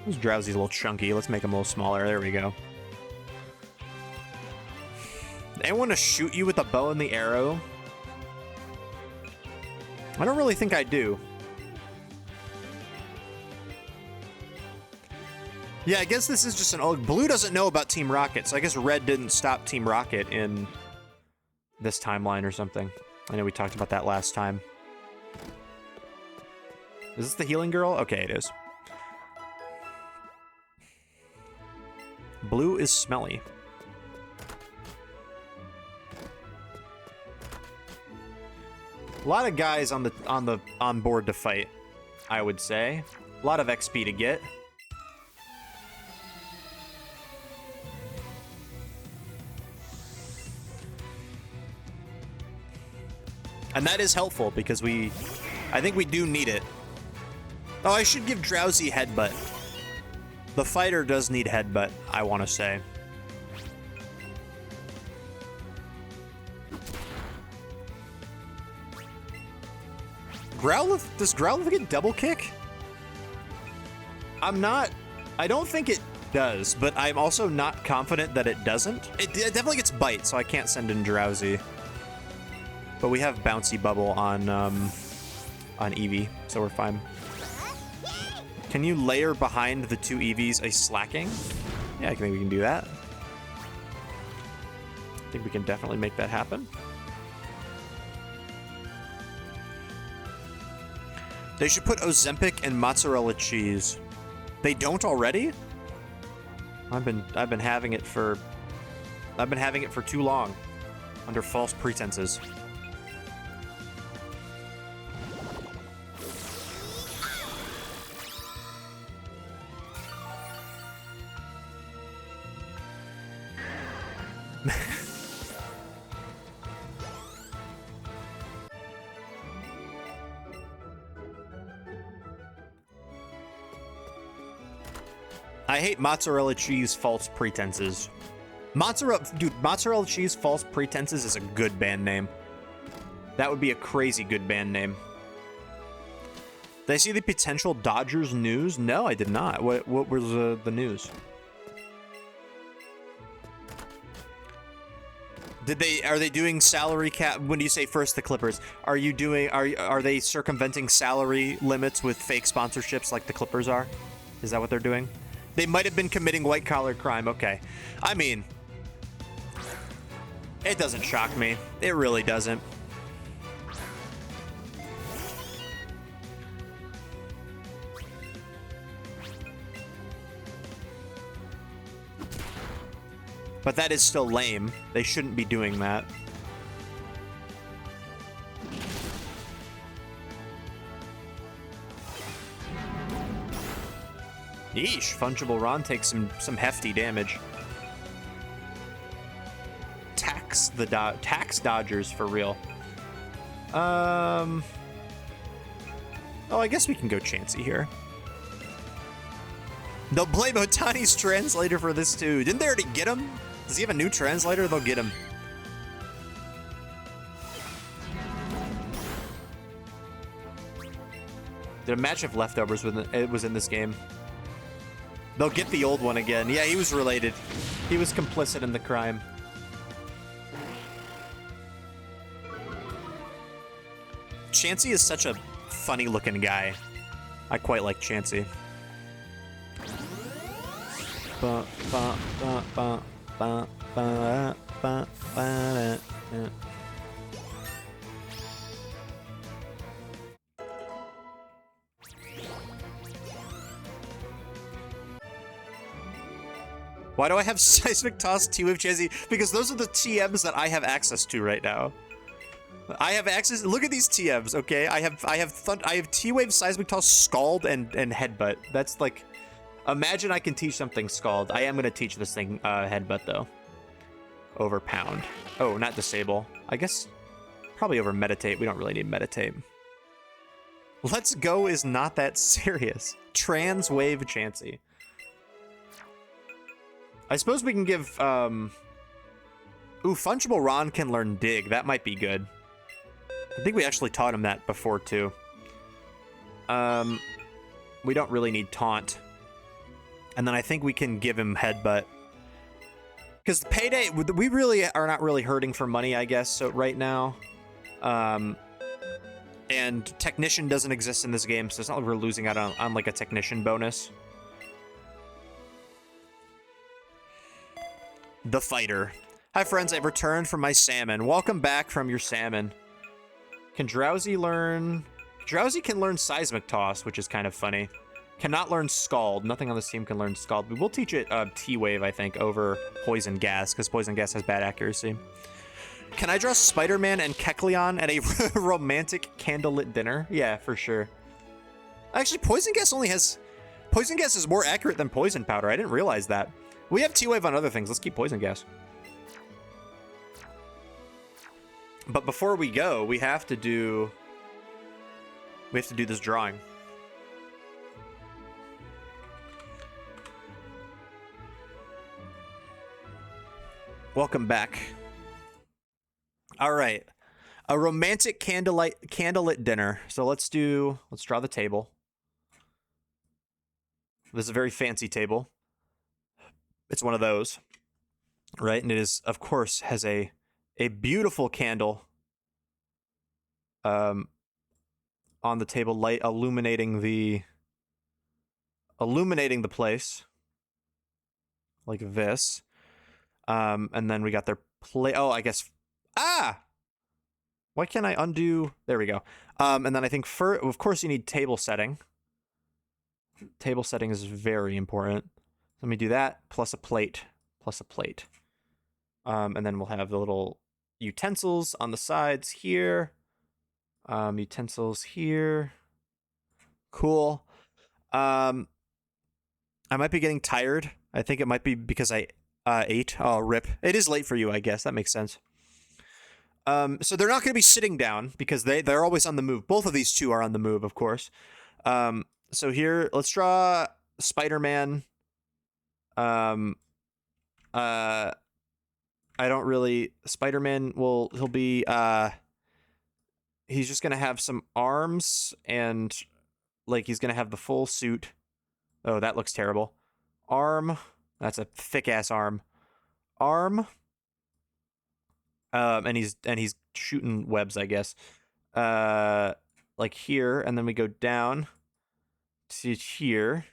This Drowsy's a little chunky. Let's make him a little smaller. There we go. Anyone to shoot you with a bow and the arrow? I don't really think I do. Yeah, I guess this is just an old... Blue doesn't know about Team Rocket, so I guess Red didn't stop Team Rocket in this timeline or something. I know we talked about that last time. Is this the healing girl? Okay, it is. Blue is smelly. A lot of guys on board to fight, I would say. A lot of XP to get. And that is helpful because I think we do need it. Oh, I should give Drowsy headbutt. The fighter does need headbutt, I want to say. Growlithe, does Growlithe get double kick? I don't think it does, but I'm also not confident that it doesn't. It definitely gets bite, so I can't send in Drowsy. But we have Bouncy Bubble on on Eevee, so we're fine. Can you layer behind the two Eevees a slacking? Yeah, I think we can do that. I think we can definitely make that happen. They should put Ozempic and mozzarella cheese. They don't already? I've been having it for too long under false pretenses. I hate mozzarella cheese false pretenses. Mozzarella cheese false pretenses is a good band name. That would be a crazy good band name. Did I see the potential Dodgers news? No, I did not. What was the news? Are they doing salary cap? When you say first the Clippers, are they circumventing salary limits with fake sponsorships like the Clippers are? Is that what they're doing? They might have been committing white-collar crime. Okay. I mean, it doesn't shock me. It really doesn't. But that is still lame. They shouldn't be doing that. Yeesh, Fungible Ron takes some hefty damage. Tax Dodgers for real. Oh, I guess we can go Chansey here. They'll blame Otani's translator for this too. Didn't they already get him? Does he have a new translator? They'll get him. Did a match of leftovers was in this game? They'll get the old one again. Yeah, he was related. He was complicit in the crime. Chansey is such a funny-looking guy. I quite like Chansey. Why do I have Seismic Toss, T-Wave, Chansey? Because those are the TMs that I have access to right now. I have access. Look at these TMs, okay? I have T-Wave, Seismic Toss, Scald, and Headbutt. That's like, imagine I can teach something Scald. I am gonna teach this thing Headbutt though. Over Pound. Oh, not Disable. I guess probably over Meditate. We don't really need Meditate. Let's Go is not that serious. Trans Wave Chansey. I suppose we can give, ooh, Fungible Ron can learn Dig. That might be good. I think we actually taught him that before, too. We don't really need Taunt. And then I think we can give him Headbutt. Because Payday, we really are not really hurting for money, I guess, so right now. And Technician doesn't exist in this game, so it's not like we're losing out on like, a Technician bonus. The Fighter. Hi friends, I've returned from my salmon. Welcome back from your salmon. Can Drowsy learn... Drowsy can learn Seismic Toss, which is kind of funny. Cannot learn Scald. Nothing on this team can learn Scald. We will teach it T-Wave, I think, over Poison Gas, because Poison Gas has bad accuracy. Can I draw Spider-Man and Kecleon at a romantic candlelit dinner? Yeah, for sure. Actually, Poison Gas only has... Poison Gas is more accurate than Poison Powder. I didn't realize that. We have T-Wave on other things. Let's keep Poison Gas. But before we go, we have to do this drawing. Welcome back. All right. A romantic candlelit dinner. So let's draw the table. This is a very fancy table. It's one of those, right? And it is, of course, has a beautiful candle on the table, light illuminating the place like this. And then we got their play. Oh, I guess. Ah! Why can't I undo? There we go. And then I think of course you need table setting. Table setting is very important. Let me do that plus a plate. And then we'll have the little utensils on the sides here. Utensils here. Cool. I might be getting tired. I think it might be because I ate. Oh, rip. It is late for you, I guess. That makes sense. So they're not going to be sitting down because they're always on the move. Both of these two are on the move, of course. So here, let's draw Spider-Man. I don't really... Spider-Man he'll be... he's just going to have some arms and, like, he's going to have the full suit. Oh, that looks terrible. Arm. That's a thick-ass arm. Arm. And he's shooting webs, I guess. Like here, and then we go down to here.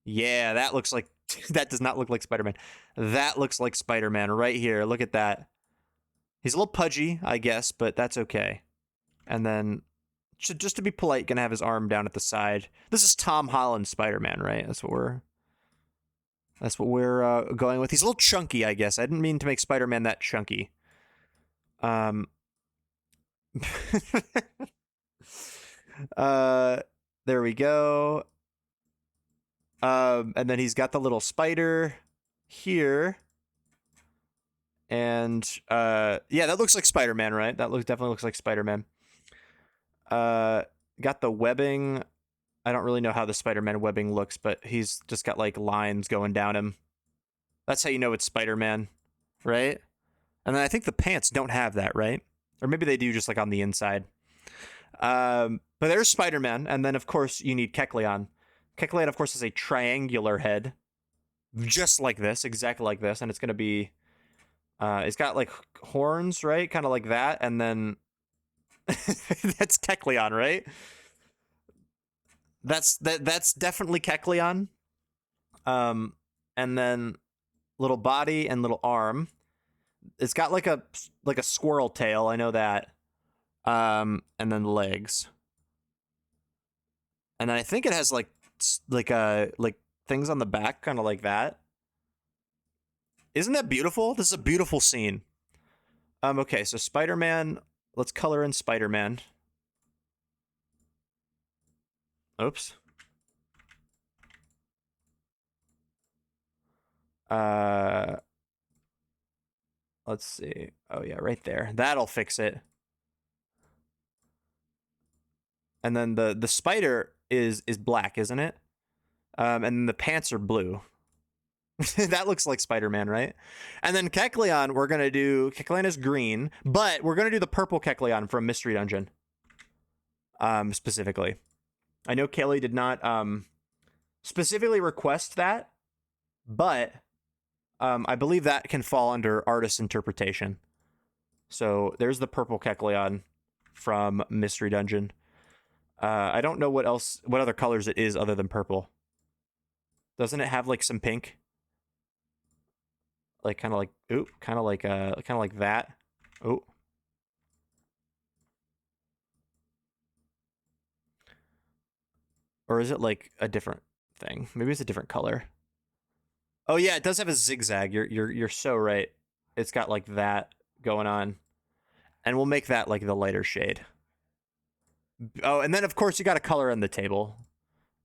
Yeah, that looks like... that does not look like Spider-Man. That looks like Spider-Man right here. Look at that. He's a little pudgy, I guess, but that's okay. And then, just to be polite, gonna have his arm down at the side. This is Tom Holland Spider-Man, right? That's what we're going with. He's a little chunky, I guess. I didn't mean to make Spider-Man that chunky. There we go. And then he's got the little spider here. And yeah, that looks like Spider-Man, right? That definitely looks like Spider-Man. Got the webbing. I don't really know how the Spider-Man webbing looks, but he's just got like lines going down him. That's how you know it's Spider-Man, right? And then I think the pants don't have that, right? Or maybe they do just like on the inside. But there's Spider-Man, and then of course you need Kecleon. Kecleon, of course, has a triangular head. Just like this, exactly like this, and it's gonna be it's got like horns, right? Kind of like that, and then that's Kecleon, right? That's definitely Kecleon. And then little body and little arm. It's got like a squirrel tail, I know that. And then legs. And then I think it has like things on the back, kind of like that. Isn't that beautiful? This is a beautiful scene. Okay, so Spider-Man. Let's color in Spider-Man. Oops. Let's see. Oh yeah, right there. That'll fix it. And then the spider is black, isn't it? And the pants are blue. That looks like Spider-Man, right? And then Kecleon, we're gonna do... Kecleon is green, but we're gonna do the purple Kecleon from Mystery Dungeon. Specifically. I know Kelly did not specifically request that, but I believe that can fall under artist interpretation. So there's the purple Kecleon from Mystery Dungeon. I don't know what other colors it is other than purple. Doesn't it have like some pink? Like kind of like that. Oh. Or is it like a different thing? Maybe it's a different color. Oh yeah, it does have a zigzag. You're so right. It's got like that going on. And we'll make that like the lighter shade. Oh, and then of course you got to color in the table.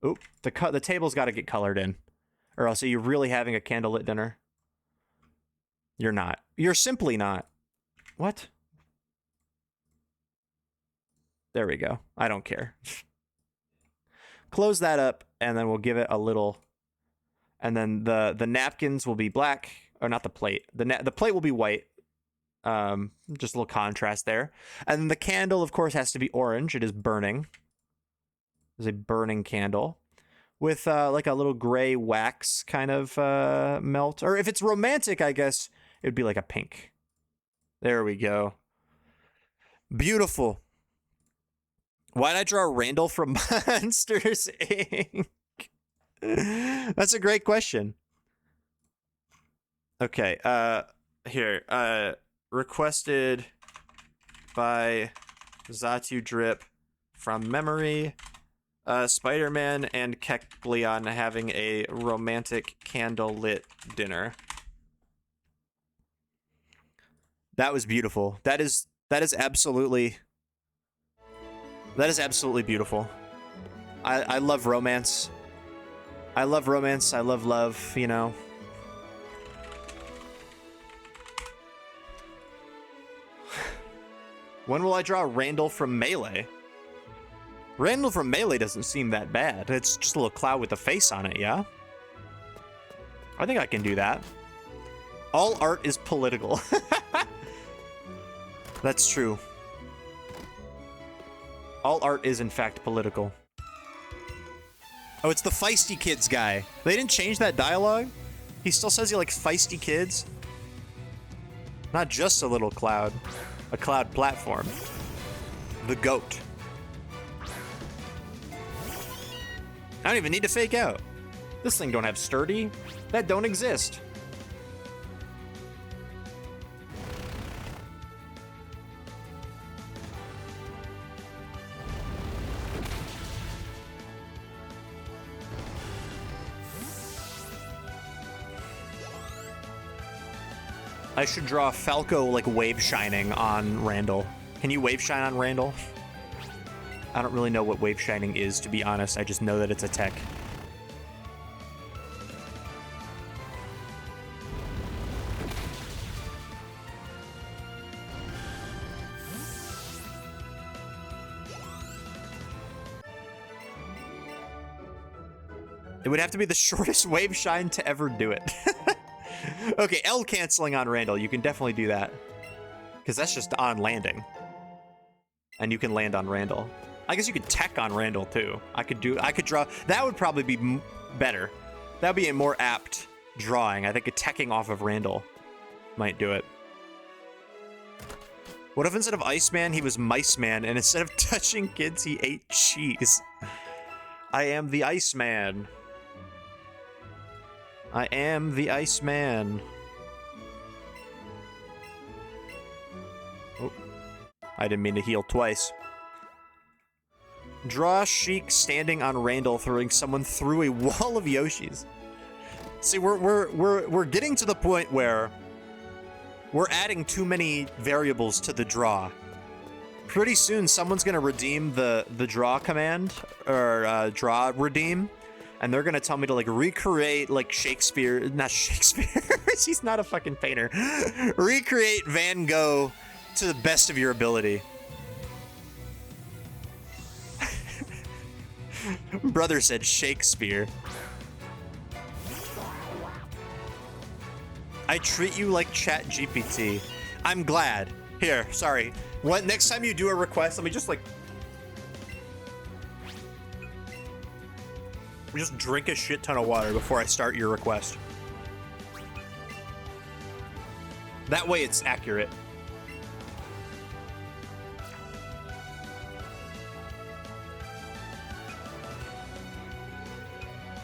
Oop, the table's got to get colored in. Or else are you really having a candlelit dinner? You're not. You're simply not. What? There we go. I don't care. Close that up, and then we'll give it a little... And then the napkins will be black. Or not the plate. The plate will be white. Just a little contrast there. And then the candle, of course, has to be orange. It is burning. It's a burning candle. With like a little gray wax kind of melt. Or if it's romantic, I guess it would be like a pink. There we go. Beautiful. Why'd I draw Randall from Monsters Inc? That's a great question. Okay, here, requested by Zatu Drip from memory, Spider-Man and Kekleon having a romantic candlelit dinner. That was beautiful. That is absolutely beautiful. I love romance. I love romance. I love love, you know. When will I draw Randall from Melee? Randall from Melee doesn't seem that bad. It's just a little cloud with a face on it, yeah? I think I can do that. All art is political. That's true. All art is, in fact, political. Oh, it's the feisty kids guy. They didn't change that dialogue? He still says he likes feisty kids? Not just a little cloud. A cloud platform. The goat. I don't even need to fake out. This thing don't have sturdy. That don't exist. I should draw Falco like wave shining on Randall. Can you wave shine on Randall? I don't really know what wave shining is, to be honest. I just know that it's a tech. It would have to be the shortest wave shine to ever do it. Okay, L canceling on Randall. You can definitely do that. Because that's just on landing. And you can land on Randall. I guess you could tech on Randall too. I could draw. That would probably be better. That would be a more apt drawing. I think a teching off of Randall might do it. What if instead of Iceman, he was Mice Man, and instead of touching kids, he ate cheese? I am the Iceman. I am the Iceman. Oh, I didn't mean to heal twice. Draw Sheik standing on Randall, throwing someone through a wall of Yoshis. See, we're getting to the point where we're adding too many variables to the draw. Pretty soon, someone's gonna redeem the draw command, or draw redeem, and they're gonna tell me to like recreate like Shakespeare, not Shakespeare. He's not a fucking painter. Recreate Van Gogh to the best of your ability. Brother said Shakespeare. I treat you like ChatGPT. I'm glad. Here, sorry. What next time you do a request, let me just like just drink a shit ton of water before I start your request. That way it's accurate.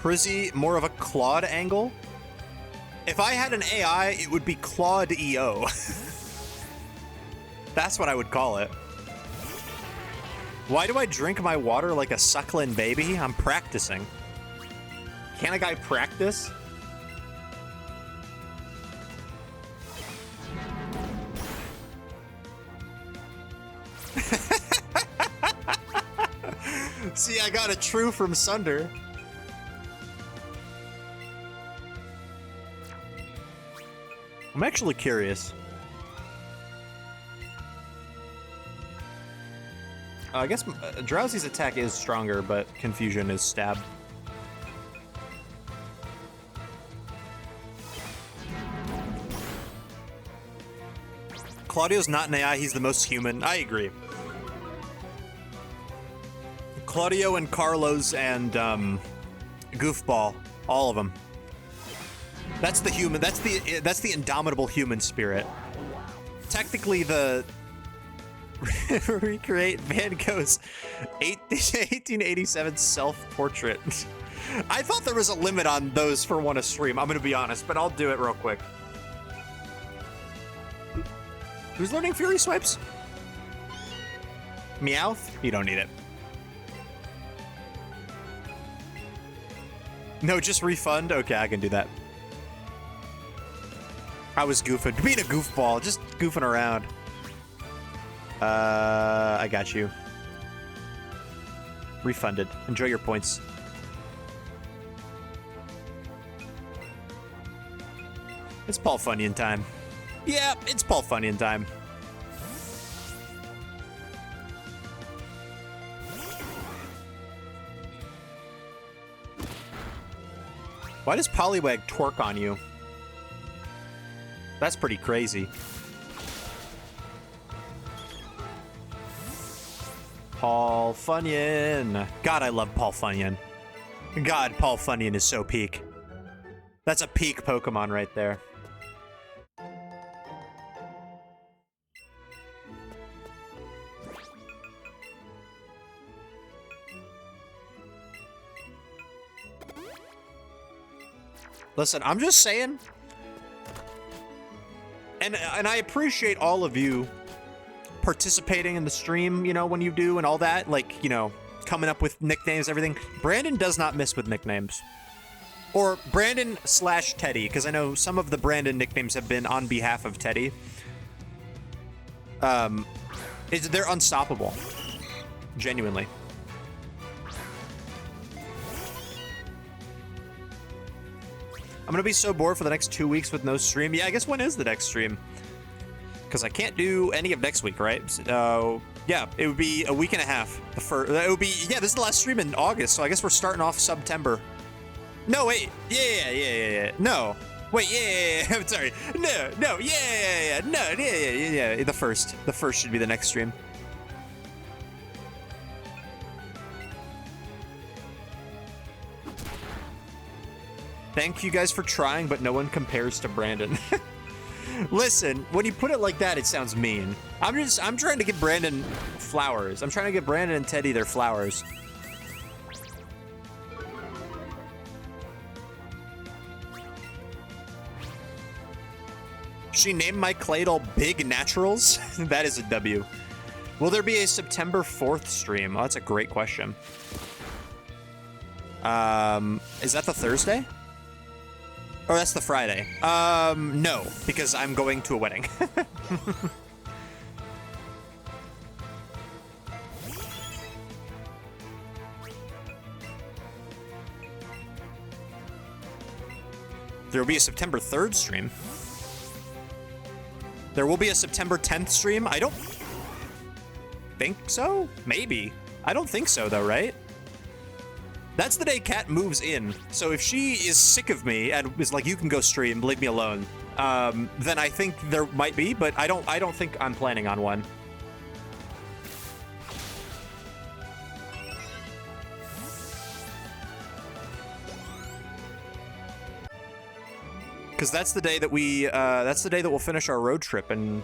Prizzy, more of a Claude angle? If I had an AI, it would be Claude EO. That's what I would call it. Why do I drink my water like a suckling baby? I'm practicing. Can a guy practice? See, I got a true from Sunder. I'm actually curious. I guess Drowsy's attack is stronger, but Confusion is stab. Claudio's not an AI, he's the most human. I agree. Claudio and Carlos and Goofball, all of them. That's the human. That's the indomitable human spirit. Technically, the Recreate Van Gogh's 1887 self-portrait. I thought there was a limit on those for one a stream, I'm gonna be honest, but I'll do it real quick. Who's learning Fury Swipes? Meowth? You don't need it. No, just refund? Okay, I can do that. I was goofing. Being a goofball, just goofing around. I got you. Refunded. Enjoy your points. It's Paul Funyan time. Yeah, it's Paul Funyan time. Why does Poliwag twerk on you? That's pretty crazy. Paul Funyan. God, I love Paul Funyan. God, Paul Funyan is so peak. That's a peak Pokemon right there. Listen, I'm just saying, and I appreciate all of you participating in the stream, you know, when you do and all that, like, you know, coming up with nicknames, everything. Brandon does not miss with nicknames. Or Brandon / Teddy, because I know some of the Brandon nicknames have been on behalf of Teddy. They're unstoppable. Genuinely. I'm gonna be so bored for the next 2 weeks with no stream. Yeah, I guess when is the next stream? Because I can't do any of next week, right? So, yeah, it would be a week and a half. It would be, yeah, this is the last stream in August, so I guess we're starting off September. No, wait, yeah. No, wait, yeah. I'm sorry. No, yeah. No, yeah. The first should be the next stream. Thank you guys for trying, but no one compares to Brandon. Listen, when you put it like that, it sounds mean. I'm trying to give Brandon flowers. I'm trying to give Brandon and Teddy their flowers. She named my Claydol Big Naturals? That is a W. Will there be a September 4th stream? Oh, that's a great question. Is that the Thursday? Or that's the Friday. No, because I'm going to a wedding. There will be a September 3rd stream. There will be a September 10th stream. I don't think so. Maybe. I don't think so, though, right? That's the day Kat moves in. So if she is sick of me and is like, you can go stream, leave me alone, then I think there might be, but I don't think I'm planning on one. Because that's the day that we'll finish our road trip and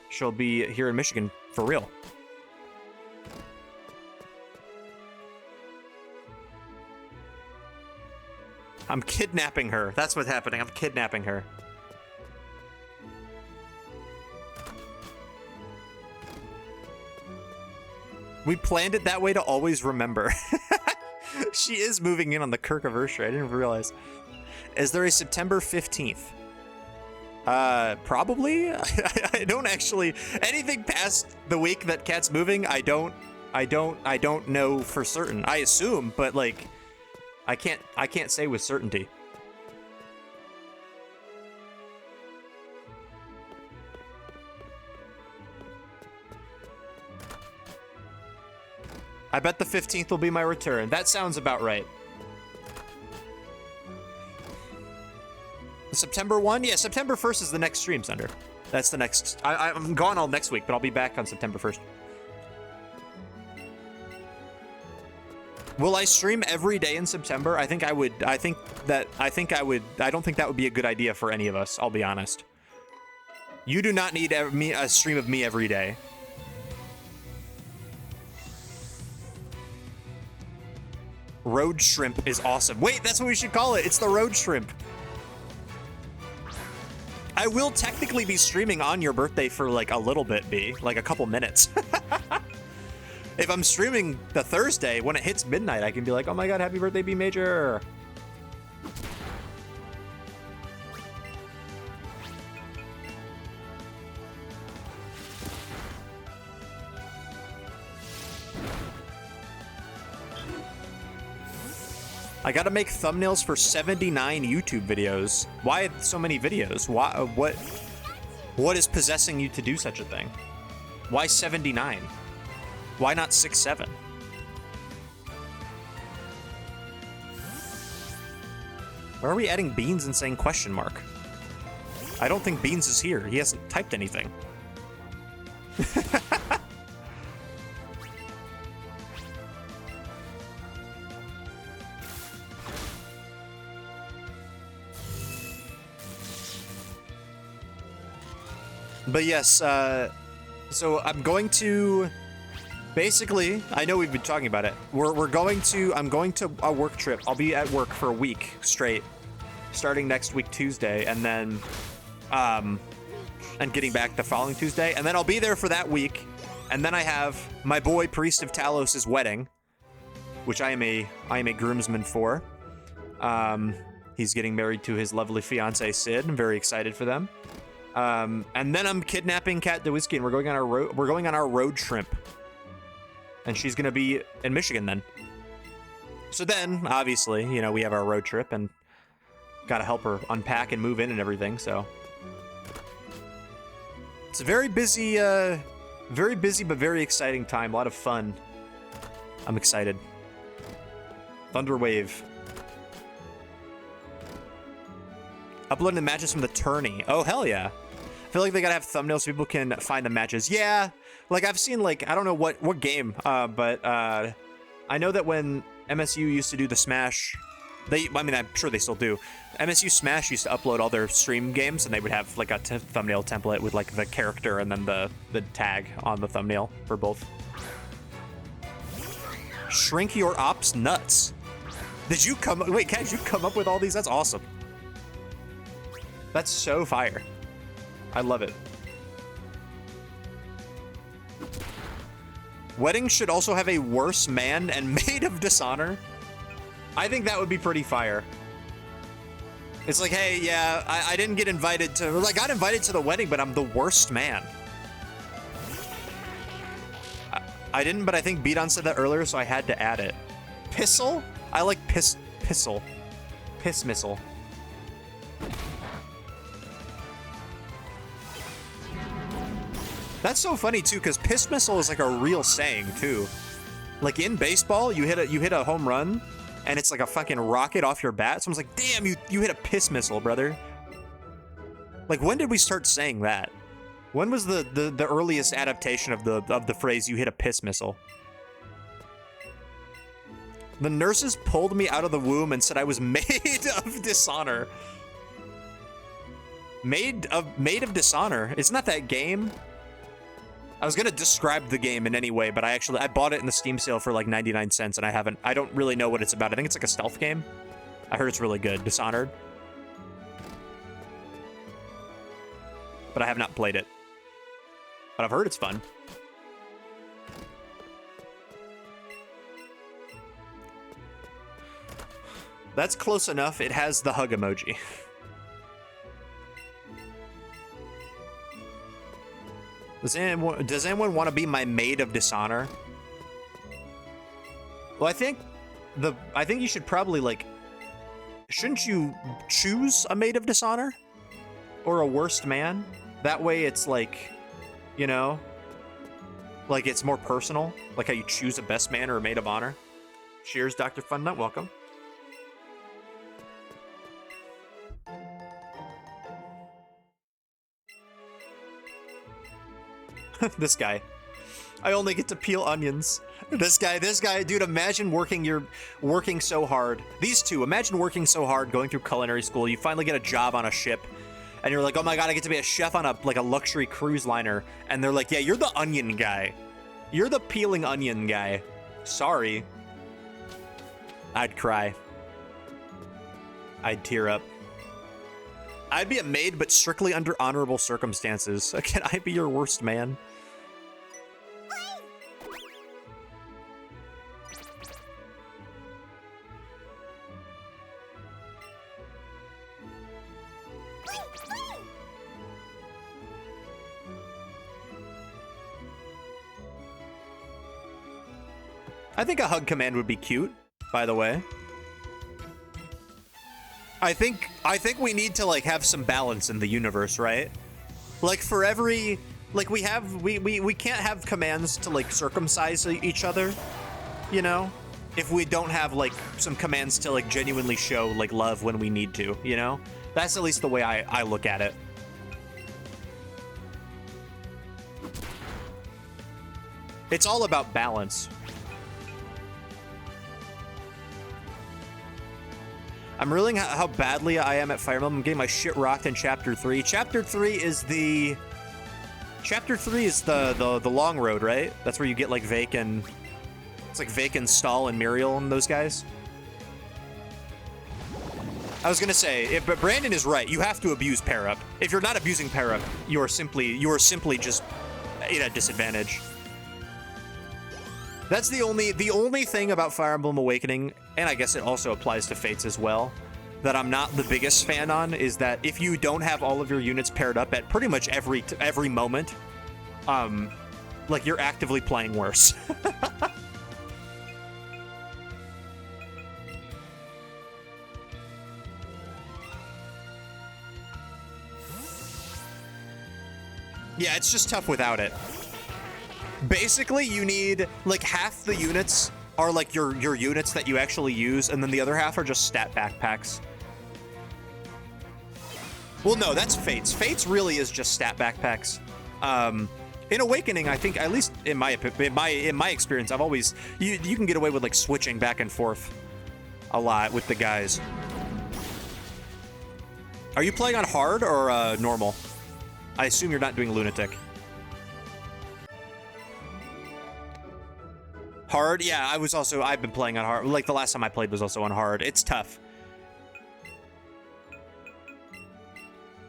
she'll be here in Michigan for real. I'm kidnapping her. That's what's happening. I'm kidnapping her. We planned it that way to always remember. She is moving in on the Kirk-anniversary. I didn't realize. Is there a September 15th? Probably. I don't actually. Anything past the week that Kat's moving, I don't know for certain. I assume, but like, I can't say with certainty. I bet the 15th will be my return. That sounds about right. The September 1? Yeah, September 1st is the next stream, Sunder. That's the next. I'm gone all next week, but I'll be back on September 1st. Will I stream every day in September? I think I would. I don't think that would be a good idea for any of us, I'll be honest. You do not need a stream of me every day. Road shrimp is awesome. Wait, that's what we should call it. It's the road shrimp. I will technically be streaming on your birthday for like a little bit, B, like a couple minutes. If I'm streaming the Thursday, when it hits midnight, I can be like, oh my god, happy birthday, B Major. I gotta make thumbnails for 79 YouTube videos. Why so many videos? Why? What is possessing you to do such a thing? Why 79? Why not 6, 7? Why are we adding Beans and saying question mark? I don't think Beans is here. He hasn't typed anything. But yes, so I'm going to, basically, I know we've been talking about it. I'm going to a work trip. I'll be at work for a week straight, starting next week Tuesday, and then, and getting back the following Tuesday, and then I'll be there for that week, and then I have my boy Priest of Talos' wedding, which I am a groomsman for. He's getting married to his lovely fiance Sid. I'm very excited for them. And then I'm kidnapping Kat DeWhiskey, and we're going on our road shrimp. And she's gonna be in Michigan then. So then, obviously, you know, we have our road trip and gotta help her unpack and move in and everything, so. It's a very busy but very exciting time. A lot of fun. I'm excited. Thunderwave. Uploading the matches from the tourney. Oh, hell yeah. I feel like they gotta have thumbnails so people can find the matches. Yeah, like I've seen, like, I don't know what game, but I know that when MSU used to do the Smash, I mean, I'm sure they still do. MSU Smash used to upload all their stream games, and they would have like a thumbnail template with like the character and then the tag on the thumbnail for both. Shrink your ops nuts. Did you wait, Kat, did you come up with all these? That's awesome. That's so fire. I love it. Wedding should also have a worse man and maid of dishonor. I think that would be pretty fire. It's like, hey, yeah, I didn't get invited to, like, I got invited to the wedding, but I'm the worst man. I didn't, but I think Beaton said that earlier, so I had to add it. Pissle? I like pissle. Piss missile. That's so funny too, because piss missile is like a real saying too. Like in baseball, you hit a home run, and it's like a fucking rocket off your bat. Someone's like, "Damn, you hit a piss missile, brother." Like, when did we start saying that? When was the earliest adaptation of the phrase "you hit a piss missile"? The nurses pulled me out of the womb and said I was made of dishonor. Made of dishonor. Isn't that game? I was gonna describe the game in any way, but I bought it in the Steam sale for like 99 cents, and I don't really know what it's about. I think it's like a stealth game. I heard it's really good, Dishonored. But I have not played it. But I've heard it's fun. That's close enough. It has the hug emoji. Does anyone want to be my maid of dishonor? Well, I think you should probably, like, shouldn't you choose a maid of dishonor? Or a worst man? That way it's like, you know, like it's more personal, like how you choose a best man or a maid of honor. Cheers, Dr. Funnut, welcome. This guy. I only get to peel onions. This guy, dude, imagine working so hard. These two, imagine working so hard, going through culinary school, you finally get a job on a ship, and you're like, oh my god, I get to be a chef on a luxury cruise liner, and they're like, yeah, you're the onion guy. You're the peeling onion guy. Sorry. I'd cry. I'd tear up. I'd be a maid, but strictly under honorable circumstances. Can I be your worst man? I think a hug command would be cute, by the way. I think we need to like have some balance in the universe, right? Like for every like we can't have commands to like circumcise each other, you know? If we don't have like some commands to like genuinely show like love when we need to, you know? That's at least the way I look at it. It's all about balance. I'm realizing how badly I am at Fire Emblem. I'm getting my shit rocked in Chapter 3. Chapter 3 is the long road, right? That's where you get like Vake and... It's like Vake and Stahl and Muriel and those guys. I was gonna say, but Brandon is right. You have to abuse pair up. If you're not abusing pair up, you are simply just at a disadvantage. That's the only thing about Fire Emblem Awakening, and I guess it also applies to Fates as well, that I'm not the biggest fan on, is that if you don't have all of your units paired up at pretty much every moment, like you're actively playing worse. Yeah, it's just tough without it. Basically, you need, like, half the units are, like, your units that you actually use, and then the other half are just stat backpacks. Well, no, that's Fates. Fates really is just stat backpacks. In Awakening, I think, at least in my experience, I've always... You can get away with, like, switching back and forth a lot with the guys. Are you playing on hard or normal? I assume you're not doing Lunatic. Hard? Yeah, I've been playing on hard. Like, the last time I played was also on hard. It's tough.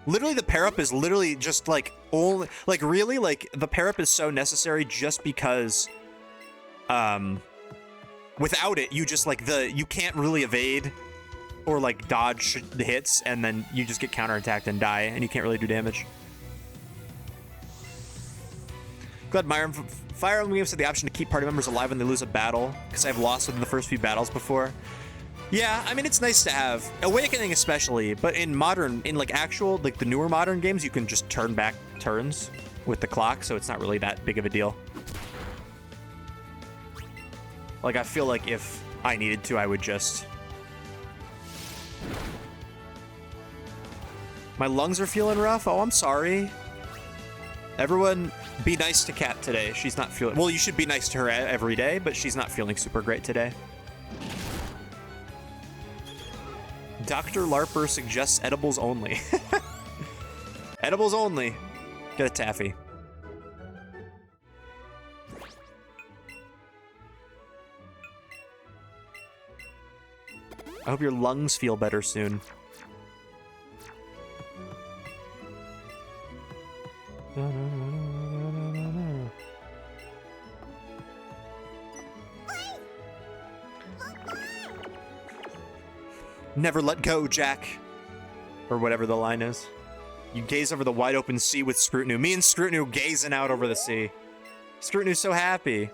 Literally, the pair-up is literally just, like, only... Like, really, like, the pair-up is so necessary just because... Without it, you just, like, you can't really evade or, like, dodge the hits, and then you just get counterattacked and die, and you can't really do damage. Glad Fire Emblem games had the option to keep party members alive when they lose a battle, because I've lost within the first few battles before. Yeah, I mean, it's nice to have. Awakening especially, but in like actual, like the newer modern games, you can just turn back turns with the clock, so it's not really that big of a deal. Like, I feel like if I needed to, I would just... My lungs are feeling rough? Oh, I'm sorry. Everyone, be nice to Kat today. She's not feeling... Well, you should be nice to her every day, but she's not feeling super great today. Dr. Larper suggests edibles only. Edibles only. Get a taffy. I hope your lungs feel better soon. Never let go, Jack. Or whatever the line is. You gaze over the wide open sea with Scrutinu. Me and Scrutinu gazing out over the sea. Scrutinu's so happy.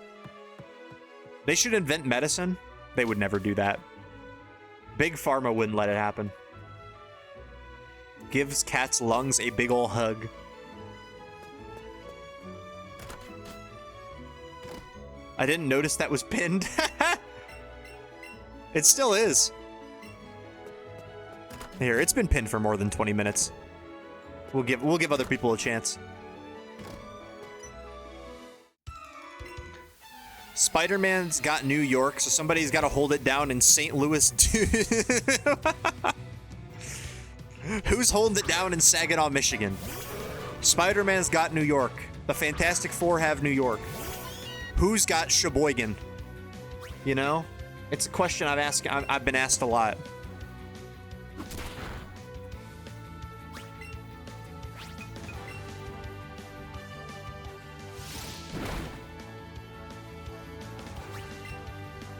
They should invent medicine. They would never do that. Big Pharma wouldn't let it happen. Gives Cat's lungs a big ol' hug. I didn't notice that was pinned. It still is. Here, it's been pinned for more than 20 minutes. We'll give other people a chance. Spider-Man's got New York, so somebody's got to hold it down in St. Louis. Who's holding it down in Saginaw, Michigan? Spider-Man's got New York. The Fantastic Four have New York. Who's got Sheboygan? You know? It's a question I've been asked a lot.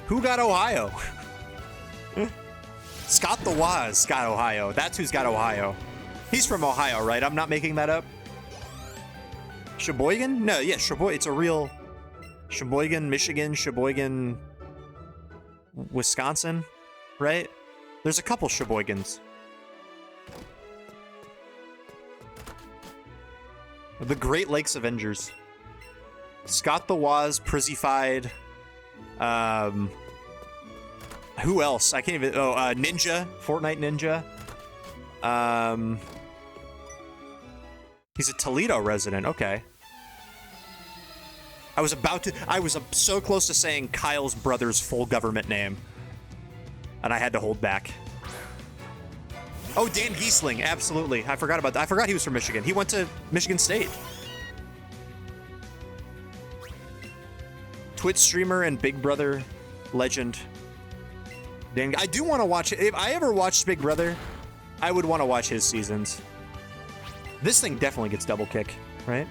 Who got Ohio? Scott the Waz got Ohio. That's who's got Ohio. He's from Ohio, right? I'm not making that up. Sheboygan? No, yeah, Sheboygan. It's a real Sheboygan, Michigan, Sheboygan, Wisconsin, right? There's a couple Sheboygans. The Great Lakes Avengers. Scott the Waz, przzyfied. Who else? I can't even. Oh, Ninja, Fortnite Ninja. He's a Toledo resident. Okay. I was so close to saying Kyle's brother's full government name, and I had to hold back. Oh, Dan Giesling, absolutely. I forgot he was from Michigan. He went to Michigan State. Twitch streamer and Big Brother legend. Dan, I do want to watch it. If I ever watched Big Brother, I would want to watch his seasons. This thing definitely gets double kick, right?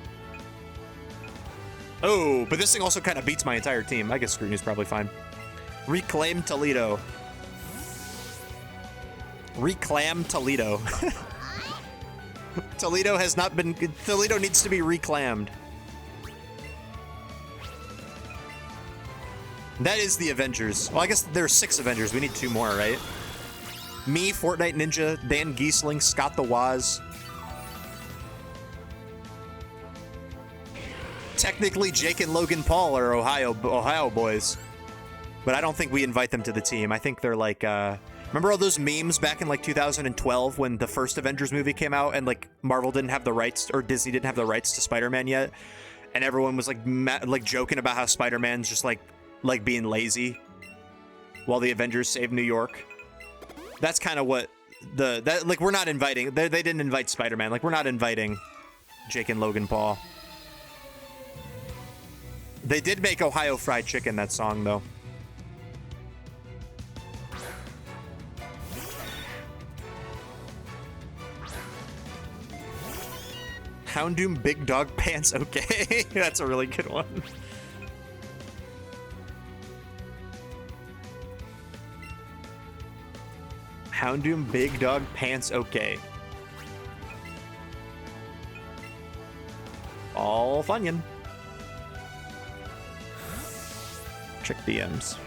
Oh, but this thing also kind of beats my entire team. I guess Scrutiny's probably fine. Reclaim Toledo. Reclaim Toledo. Toledo has not been... Toledo needs to be reclaimed. That is the Avengers. Well, I guess there are 6 Avengers. We need 2 more, right? Me, Fortnite Ninja, Dan Giesling, Scott the Waz. Technically, Jake and Logan Paul are Ohio boys. But I don't think we invite them to the team. I think they're like, remember all those memes back in like 2012 when the first Avengers movie came out and like Marvel didn't have the rights, or Disney didn't have the rights to Spider-Man yet? And everyone was like joking about how Spider-Man's just like being lazy while the Avengers save New York. That's kind of what like we're not inviting. They didn't invite Spider-Man. Like we're not inviting Jake and Logan Paul. They did make Ohio Fried Chicken, that song, though. Houndoom Big Dog Pants, okay. That's a really good one. Houndoom Big Dog Pants, okay. All Funyun. Check DMs.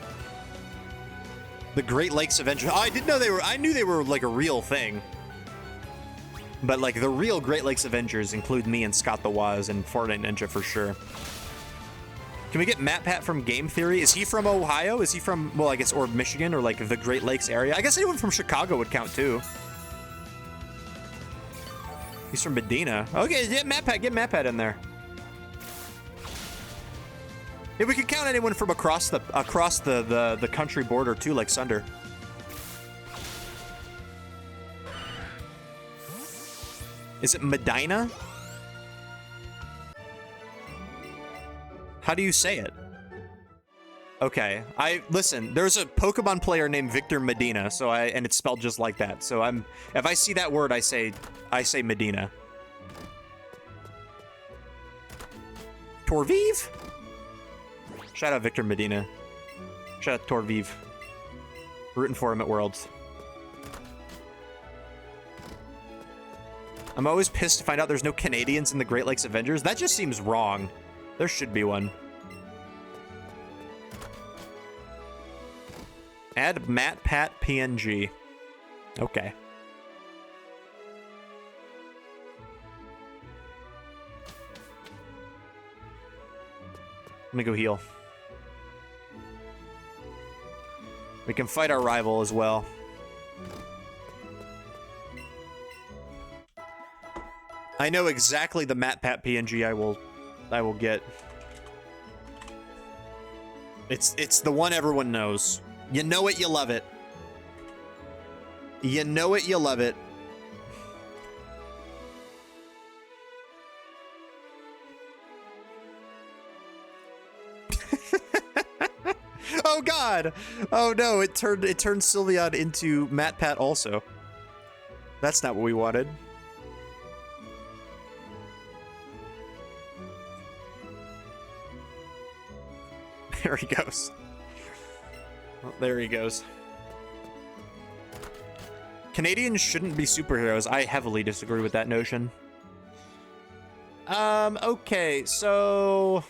The Great Lakes Avengers. Oh, I didn't know they were. I knew they were like a real thing. But like the real Great Lakes Avengers include me and Scott the Waz and Fortnite Ninja for sure. Can we get Matt Pat from Game Theory? Is he from Ohio? Is he from, well, I guess, or Michigan, or like the Great Lakes area? I guess anyone from Chicago would count too. He's from Medina. Okay, get Matt Pat in there. If we could count anyone from across the country border too, like Sunder. Is it Medina? How do you say it? Okay, listen. There's a Pokemon player named Victor Medina, and it's spelled just like that. So if I see that word, I say Medina. Torviv? Shout out Victor Medina. Shout out Torviv. Rooting for him at Worlds. I'm always pissed to find out there's no Canadians in the Great Lakes Avengers. That just seems wrong. There should be one. Add Matt Pat PNG. Okay. Let me go heal. We can fight our rival as well. I know exactly the Matt Pat PNG I will get. It's the one everyone knows. You know it, you love it. You know it, you love it. Oh God! Oh no, it turned Sylveon into MatPat also. That's not what we wanted. There he goes. Well, there he goes. Canadians shouldn't be superheroes. I heavily disagree with that notion. Okay, so...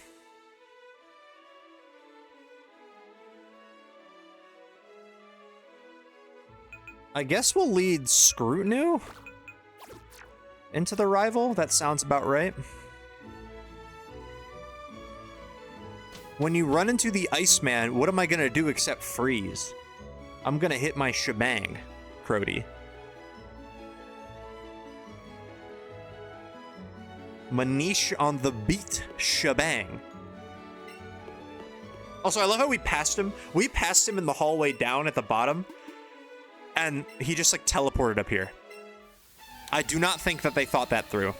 I guess we'll lead Scrutinu into the rival. That sounds about right. When you run into the Iceman, what am I gonna do except freeze? I'm gonna hit my shebang, Crody. Manish on the beat, shebang. Also, I love how we passed him. We passed him in the hallway down at the bottom, and he just, like, teleported up here. I do not think that they thought that through.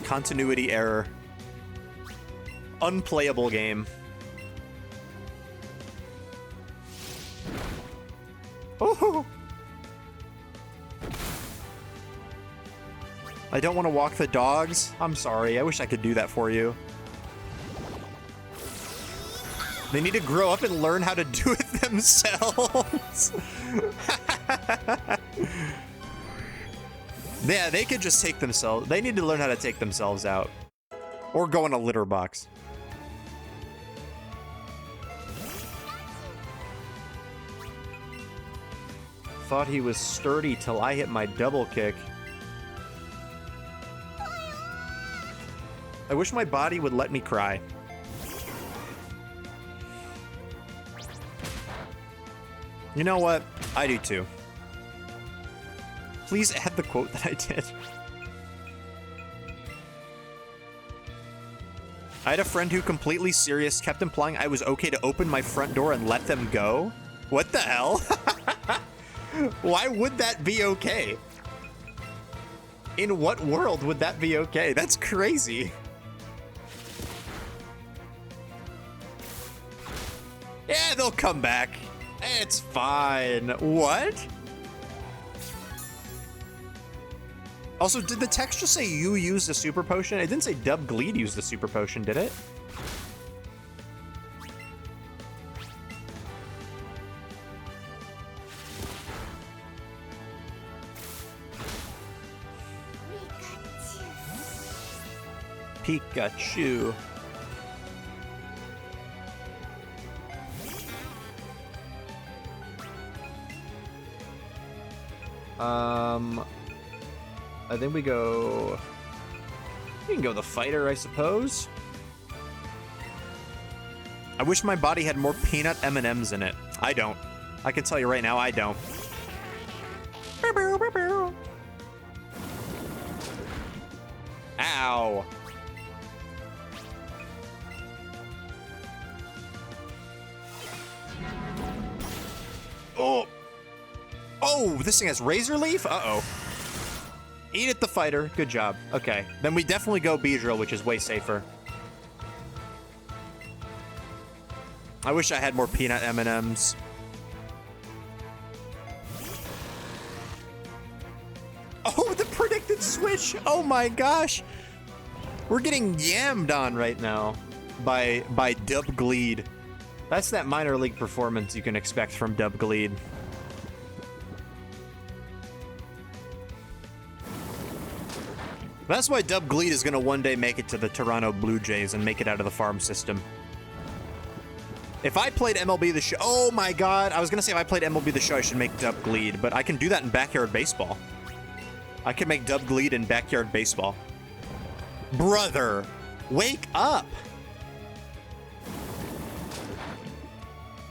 Continuity error. Unplayable game. Oh! I don't want to walk the dogs. I'm sorry. I wish I could do that for you. They need to grow up and learn how to do it themselves. Yeah, they could just take themselves. They need to learn how to take themselves out. Or go in a litter box. Thought he was sturdy till I hit my double kick. I wish my body would let me cry. You know what? I do too. Please add the quote that I did. I had a friend who, completely serious, kept implying I was okay to open my front door and let them go. What the hell? Why would that be okay? In what world would that be okay? That's crazy. Yeah, they'll come back. It's fine. What? Also, did the text just say you used a super potion? It didn't say Dubgleed used the super potion, did it? Pikachu. I think we can go the fighter, I suppose. I wish my body had more peanut M&Ms in it. I don't. I can tell you right now, I don't. Ow. Oh. Oh, this thing has Razor Leaf? Uh-oh. Eat it, the fighter. Good job. Okay. Then we definitely go Beedrill, which is way safer. I wish I had more peanut M&Ms. Oh, the predicted switch! Oh my gosh! We're getting yammed on right now by Dubgleed. That's that minor league performance you can expect from Dubgleed. That's why Dubgleed is going to one day make it to the Toronto Blue Jays and make it out of the farm system. If I played MLB The Show... Oh my god, I was going to say if I played MLB The Show, I should make Dubgleed, but I can do that in Backyard Baseball. I can make Dubgleed in Backyard Baseball. Brother, wake up!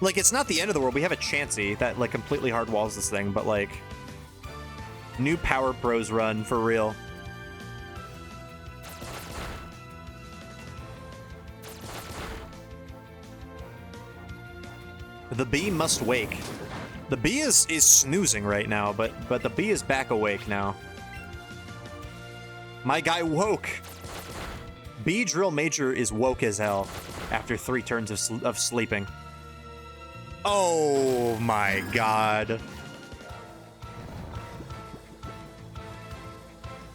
Like, it's not the end of the world. We have a Chansey that, like, completely hard walls this thing, but, like... New Power Pros run, for real. The bee must wake. The bee is snoozing right now, but the bee is back awake now. My guy woke. Bee Drill Major is woke as hell after 3 turns of sleeping. Oh my god.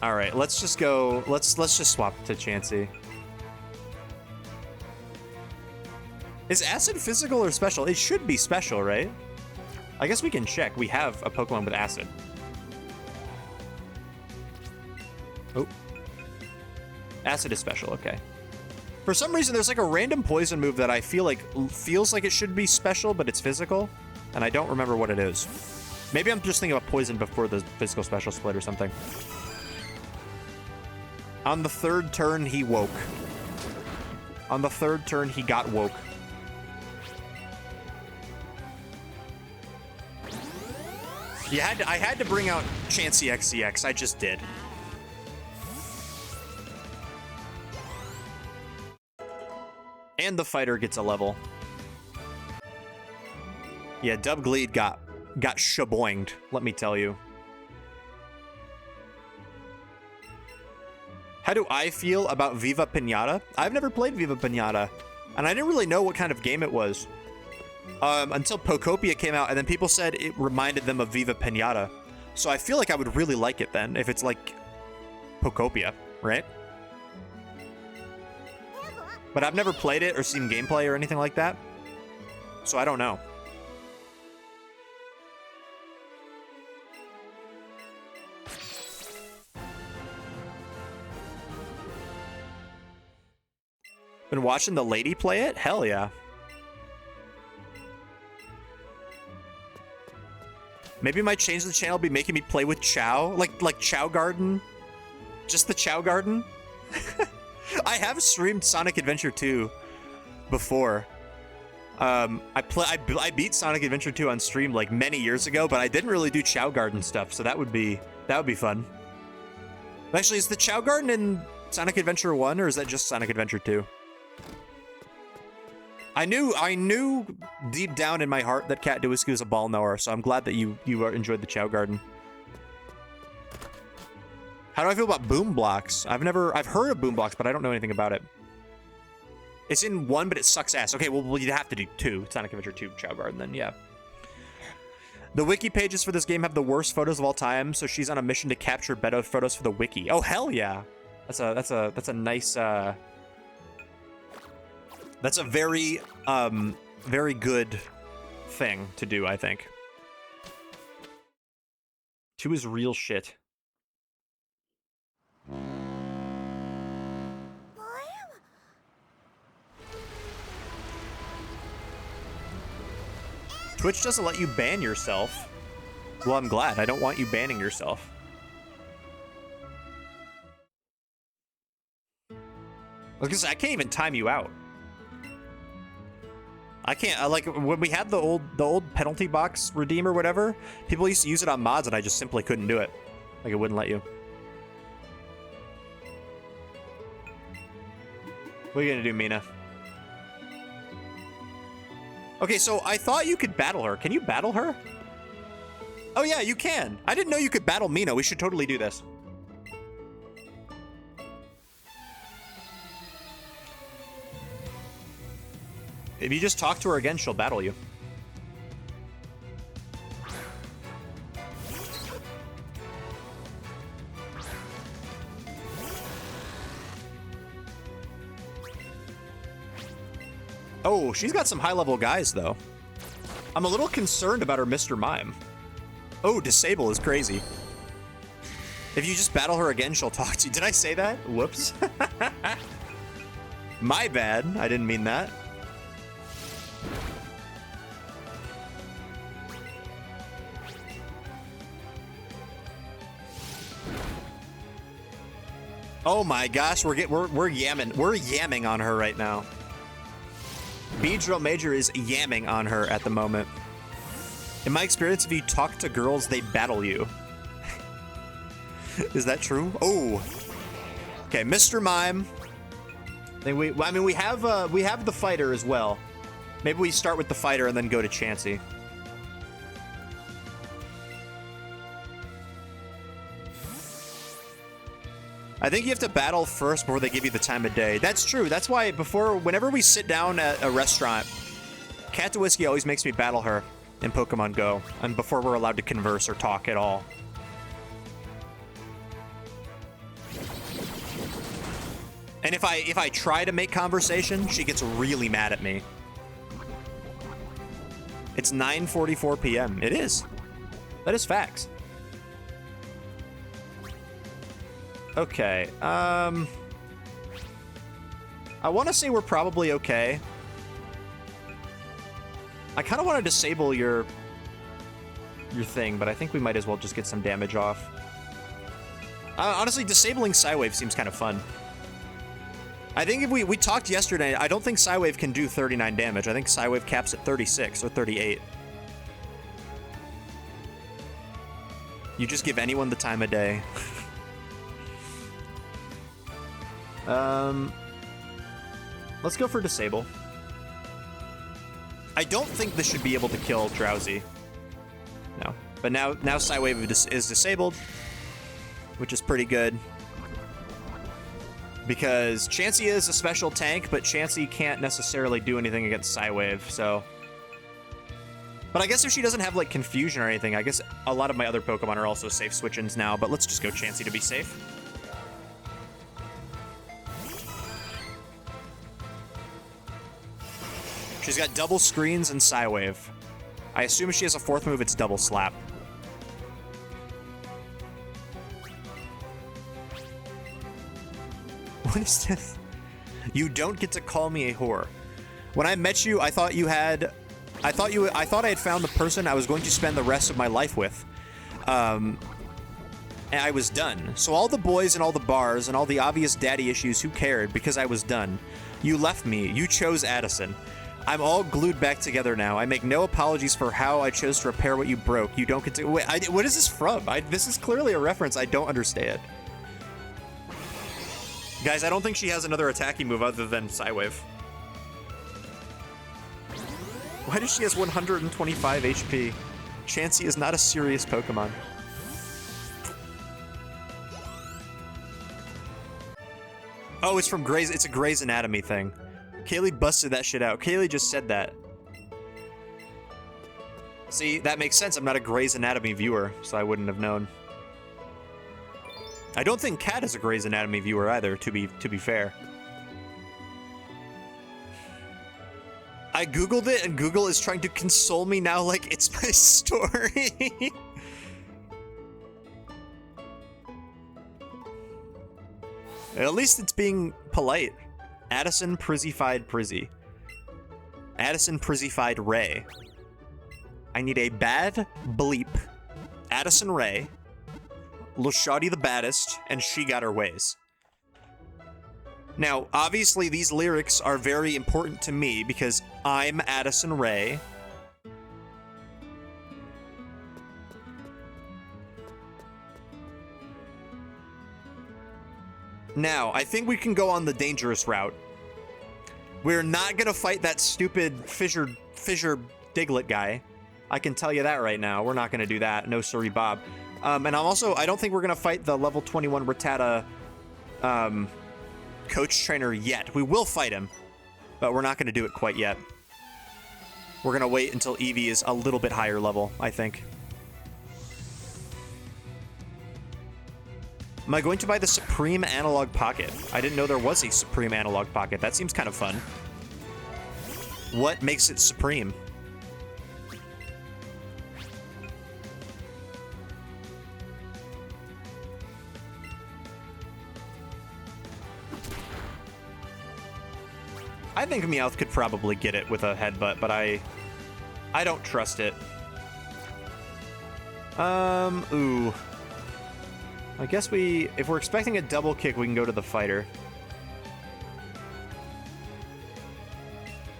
All right, let's just go. Let's just swap to Chansey. Is Acid physical or special? It should be special, right? I guess we can check. We have a Pokemon with Acid. Oh. Acid is special, okay. For some reason, there's like a random poison move that I feel like feels like it should be special, but it's physical, and I don't remember what it is. Maybe I'm just thinking about poison before the physical special split or something. On the 3rd turn, he woke. On the 3rd turn, he got woke. I had to bring out Chansey XCX. I just did. And the fighter gets a level. Yeah, Dubgleed got shaboinged, let me tell you. How do I feel about Viva Pinata? I've never played Viva Pinata, and I didn't really know what kind of game it was. Until Pokopia came out, and then people said it reminded them of Viva Pinata. So I feel like I would really like it then, if it's like Pokopia, right? But I've never played it or seen gameplay or anything like that, so I don't know. Been watching the lady play it? Hell yeah. Maybe my change the channel be making me play with Chow, like Chow Garden, just the Chow Garden. I have streamed Sonic Adventure 2 before. I beat Sonic Adventure 2 on stream like many years ago, but I didn't really do Chow Garden stuff, so that would be fun. Actually, is the Chow Garden in Sonic Adventure 1 or is that just Sonic Adventure 2? I knew deep down in my heart that Cat Dewisky was a ball knower, so I'm glad that you enjoyed the Chow Garden. How do I feel about boom blocks? I've heard of boom blocks, but I don't know anything about it. It's in 1, but it sucks ass. Okay, well you'd have to do 2. Sonic Adventure 2 Chow Garden then, yeah. The wiki pages for this game have the worst photos of all time, so she's on a mission to capture better photos for the wiki. Oh hell yeah. That's a nice that's a very very good thing to do, I think. 2 is real shit. Twitch doesn't let you ban yourself. Well, I'm glad. I don't want you banning yourself. I was gonna say, I can't even time you out. I can't, like, when we had the old penalty box redeem or whatever, people used to use it on mods and I just simply couldn't do it. Like, it wouldn't let you. What are you gonna do, Mina? Okay, so I thought you could battle her. Can you battle her? Oh yeah, you can. I didn't know you could battle Mina. We should totally do this. If you just talk to her again, she'll battle you. Oh, she's got some high-level guys, though. I'm a little concerned about her Mr. Mime. Oh, disable is crazy. If you just battle her again, she'll talk to you. Did I say that? Whoops. My bad. I didn't mean that. Oh my gosh, we're yamming on her right now. Beedrill Major is yamming on her at the moment. In my experience, if you talk to girls, they battle you. Is that true? Oh. Okay, Mr. Mime. I mean, we have the fighter as well. Maybe we start with the fighter and then go to Chansey. I think you have to battle first before they give you the time of day. That's true. That's why whenever we sit down at a restaurant, Cat to Whiskey always makes me battle her in Pokemon Go, and before we're allowed to converse or talk at all. And if I try to make conversation, she gets really mad at me. It's 9:44 p.m. It is. That is facts. Okay, I want to say we're probably okay. I kind of want to disable your thing, but I think we might as well just get some damage off. Honestly, disabling Psywave seems kind of fun. I think if we talked yesterday, I don't think Psywave can do 39 damage. I think Psywave caps at 36 or 38. You just give anyone the time of day. Let's go for disable. I don't think this should be able to kill Drowsy. No. But now Psywave is disabled, which is pretty good. Because Chansey is a special tank, but Chansey can't necessarily do anything against Psywave, so... But I guess if she doesn't have, like, Confusion or anything, I guess a lot of my other Pokemon are also safe switch-ins now, but let's just go Chansey to be safe. She's got double screens and Psywave. I assume if she has a fourth move, it's double slap. What is this? You don't get to call me a whore. When I met you, I thought I thought I had found the person I was going to spend the rest of my life with. And I was done. So all the boys and all the bars and all the obvious daddy issues, who cared? Because I was done. You left me. You chose Addison. I'm all glued back together now. I make no apologies for how I chose to repair what you broke. You don't get to... Wait, what is this from? This is clearly a reference I don't understand. Guys, I don't think she has another attacking move other than Psywave. Why does she has 125 HP? Chansey is not a serious Pokemon. Oh, it's from Grey's... It's a Grey's Anatomy thing. Kaylee busted that shit out. Kaylee just said that. See, that makes sense. I'm not a Grey's Anatomy viewer, so I wouldn't have known. I don't think Kat is a Grey's Anatomy viewer either, to be fair. I googled it, and Google is trying to console me now like it's my story. At least it's being polite. Addison Przzyfied Prizzy. Addison Przzyfied Ray. I need a bad bleep. Addison Ray. Lil Shawty the baddest, and she got her ways. Now, obviously these lyrics are very important to me because I'm Addison Ray. Now, I think we can go on the dangerous route. We're not gonna fight that stupid Fissure Diglett guy. I can tell you that right now. We're not gonna do that. No sorry, Bob. And I don't think we're gonna fight the level 21 Rattata coach trainer yet. We will fight him, but we're not gonna do it quite yet. We're gonna wait until Eevee is a little bit higher level, I think. Am I going to buy the Supreme Analog Pocket? I didn't know there was a Supreme Analog Pocket. That seems kind of fun. What makes it supreme? I think Meowth could probably get it with a headbutt, but I don't trust it. Ooh. I guess if we're expecting a double kick, we can go to the fighter.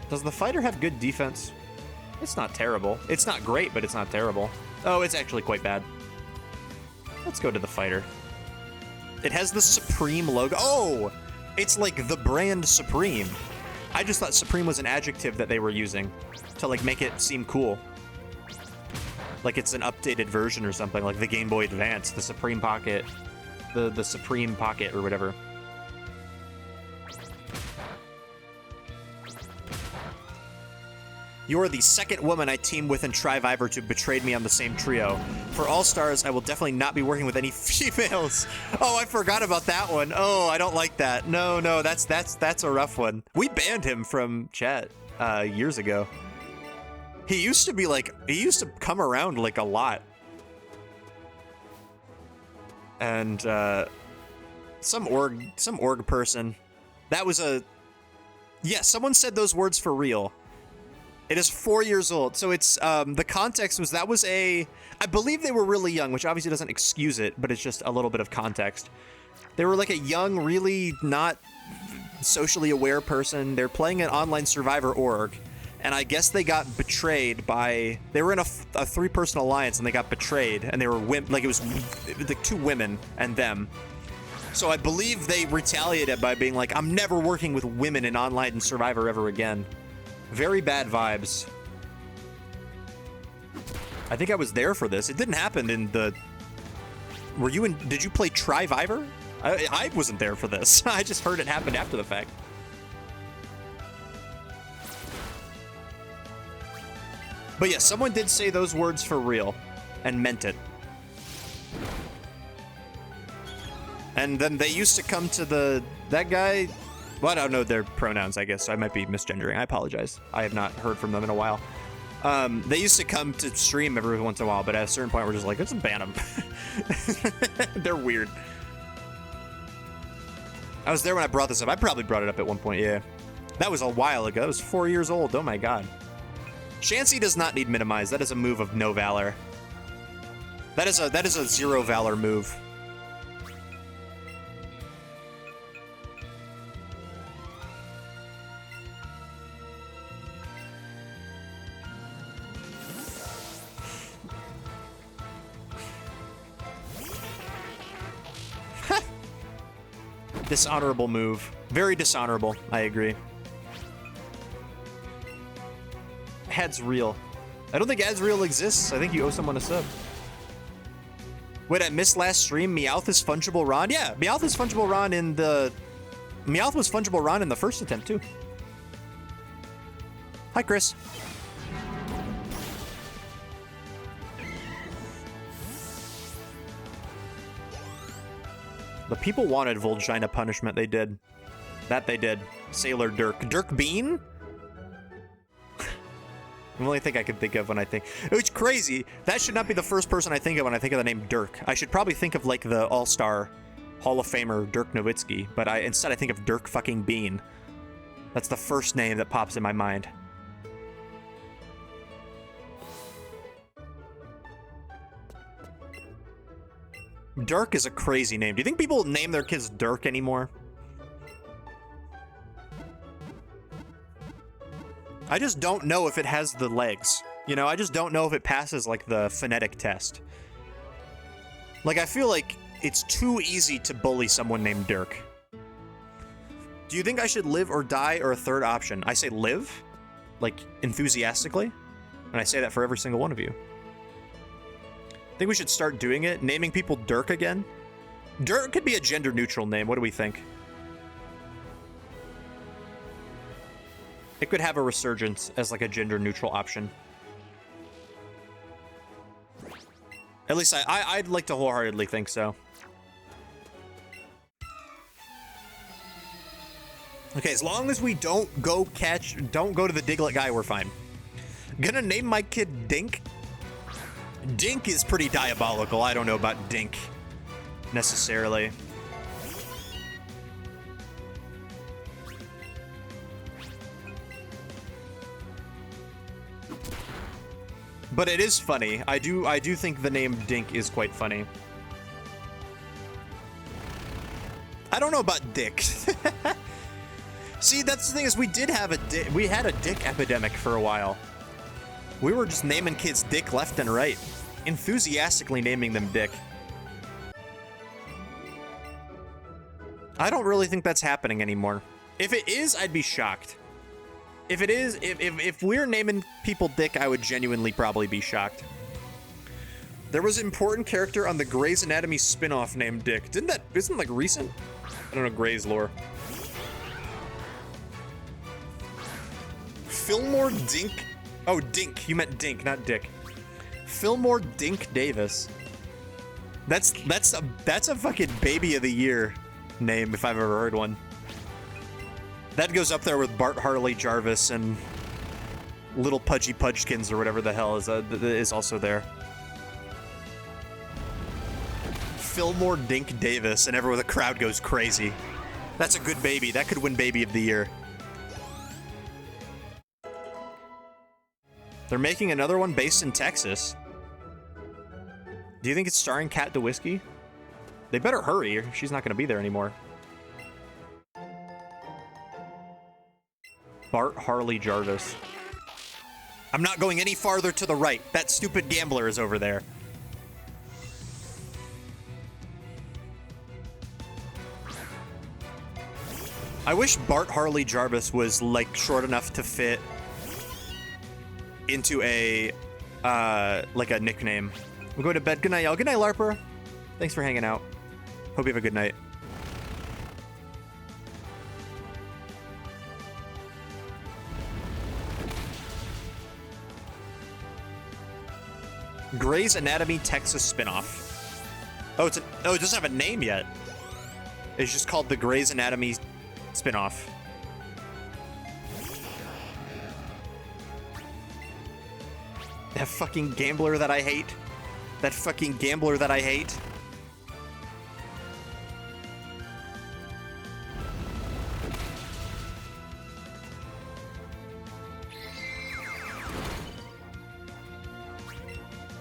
Does the fighter have good defense? It's not terrible. It's not great, but it's not terrible. Oh, it's actually quite bad. Let's go to the fighter. It has the Supreme logo. Oh! It's like the brand Supreme. I just thought Supreme was an adjective that they were using to, like, make it seem cool. Like it's an updated version or something, like the Game Boy Advance, the Supreme Pocket. the supreme pocket or whatever. You're the second woman I team with in Tri-Viver to betrayed me on the same trio. For All-Stars, I will definitely not be working with any females. Oh, I forgot about that one. Oh, I don't like that. No, that's a rough one. We banned him from chat years ago. He used to come around like a lot. And some org person. That was a... Yeah, someone said those words for real. It is 4 years old, so it's, the context was, that was I believe they were really young, which obviously doesn't excuse it, but it's just a little bit of context. They were like a young, really not socially aware person. They're playing an online Survivor org, and I guess they got betrayed by, they were in a three-person alliance, and they got betrayed, and they were, like, it was like 2 women and them. So I believe they retaliated by being like, I'm never working with women in online Survivor ever again. Very bad vibes. I think I was there for this. It didn't happen in the... Were you in... Did you play Tri-Viver? I wasn't there for this. I just heard it happened after the fact. But yeah, someone did say those words for real. And meant it. And then they used to come to the... That guy... Well, I don't know their pronouns, I guess, so I might be misgendering. I apologize. I have not heard from them in a while. They used to come to stream every once in a while, but at a certain point, we're just like, let's ban them. They're weird. I was there when I brought this up. I probably brought it up at one point, yeah. That was a while ago. That was 4 years old. Oh my god. Shancy does not need minimized. That is a move of no valor. That is a 0 valor move. Dishonorable move. Very dishonorable. I agree. Ad's real. I don't think Ad's real exists. I think you owe someone a sub. Wait, I missed last stream. Meowth is fungible Ron? Yeah, Meowth is fungible Ron in the... Meowth was fungible Ron in the first attempt, too. Hi, Chris. The people wanted Volgina punishment. They did. That they did. Sailor Dirk. Dirk Bean? The only thing I can think of when I think... It's crazy. That should not be the first person I think of when I think of the name Dirk. I should probably think of, like, the All-Star Hall of Famer Dirk Nowitzki. But instead I think of Dirk fucking Bean. That's the first name that pops in my mind. Dirk is a crazy name. Do you think people name their kids Dirk anymore? I just don't know if it has the legs. You know, I just don't know if it passes, like, the phonetic test. Like, I feel like it's too easy to bully someone named Dirk. Do you think I should live or die or a third option? I say live, like, enthusiastically. And I say that for every single one of you. I think we should start doing it, naming people Dirk again. Dirk could be a gender-neutral name. What do we think? It could have a resurgence as like a gender-neutral option. At least I'd like to wholeheartedly think so. Okay, as long as we don't go to the Diglett guy, we're fine. Gonna name my kid Dink. Dink is pretty diabolical. I don't know about Dink necessarily. But it is funny. I do think the name Dink is quite funny. I don't know about Dick. See, that's the thing is we had a Dick epidemic for a while. We were just naming kids Dick left and right. Enthusiastically naming them Dick. I don't really think that's happening anymore. If it is, I'd be shocked. If it is, if we're naming people Dick, I would genuinely probably be shocked. There was an important character on the Grey's Anatomy spin-off named Dick. Isn't like recent? I don't know Grey's lore. Fillmore Dink. Oh, Dink. You meant Dink, not Dick. Fillmore Dink Davis. That's a fucking baby of the year name if I've ever heard one. That goes up there with Bart Harley Jarvis and Little Pudgy Pudgekins or whatever the hell is also there. Fillmore Dink Davis, and everyone, the crowd goes crazy. That's a good baby. That could win baby of the year. They're making another one based in Texas. Do you think it's starring Kat DeWhiskey? They better hurry, or she's not going to be there anymore. Bart Harley Jarvis. I'm not going any farther to the right. That stupid gambler is over there. I wish Bart Harley Jarvis was, like, short enough to fit into a, like a nickname. We'll go to bed. Good night, y'all. Good night, LARPer. Thanks for hanging out. Hope you have a good night. Grey's Anatomy Texas spinoff. Oh, it doesn't have a name yet. It's just called the Grey's Anatomy spinoff. That fucking gambler that I hate. That fucking gambler that I hate.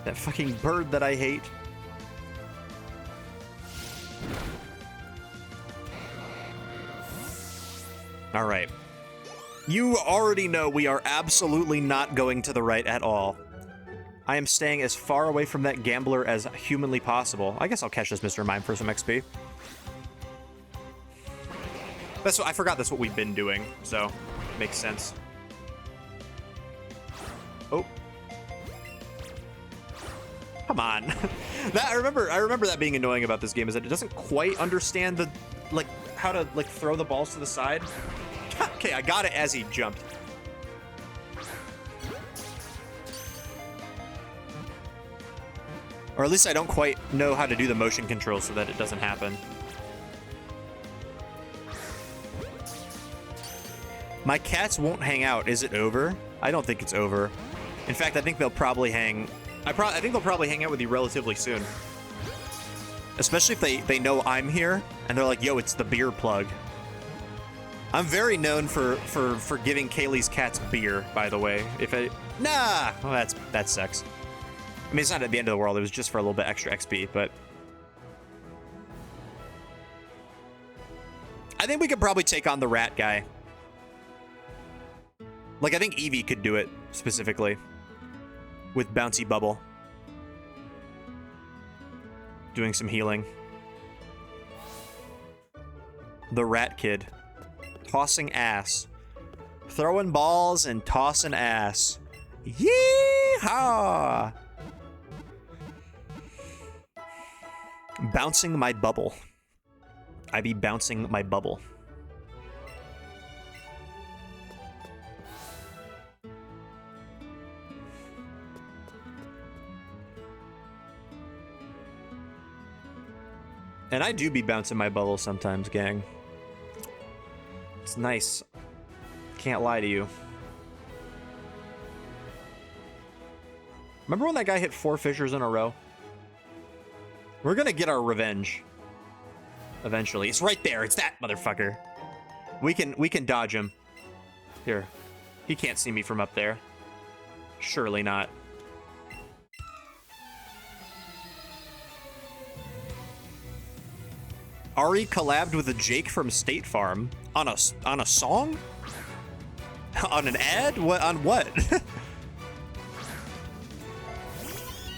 That fucking bird that I hate. All right. You already know we are absolutely not going to the right at all. I am staying as far away from that gambler as humanly possible. I guess I'll catch this Mr. Mime for some XP. That's what I forgot. That's what we've been doing, so makes sense. Oh, come on! I remember that being annoying about this game is that it doesn't quite understand the how to throw the balls to the side. Okay, I got it as he jumped. Or at least I don't quite know how to do the motion control so that it doesn't happen. My cats won't hang out. Is it over? I don't think it's over. In fact, I think they'll probably hang... I think they'll probably hang out with you relatively soon. Especially if they know I'm here and they're like, yo, it's the beer plug. I'm very known for giving Kaylee's cats beer, by the way. Nah! Well, that sucks. I mean, it's not at the end of the world. It was just for a little bit extra XP, but... I think we could probably take on the rat guy. Like, I think Eevee could do it, specifically. With Bouncy Bubble. Doing some healing. The rat kid. Tossing ass. Throwing balls and tossing ass. Yeehaw! Bouncing my bubble. I be bouncing my bubble. And I do be bouncing my bubble sometimes, gang. It's nice. Can't lie to you. Remember when that guy hit 4 fissures in a row? We're gonna get our revenge. Eventually. It's right there. It's that motherfucker. We can dodge him. Here. He can't see me from up there. Surely not. Ari collabed with a Jake from State Farm on a song? On an ad? What on what?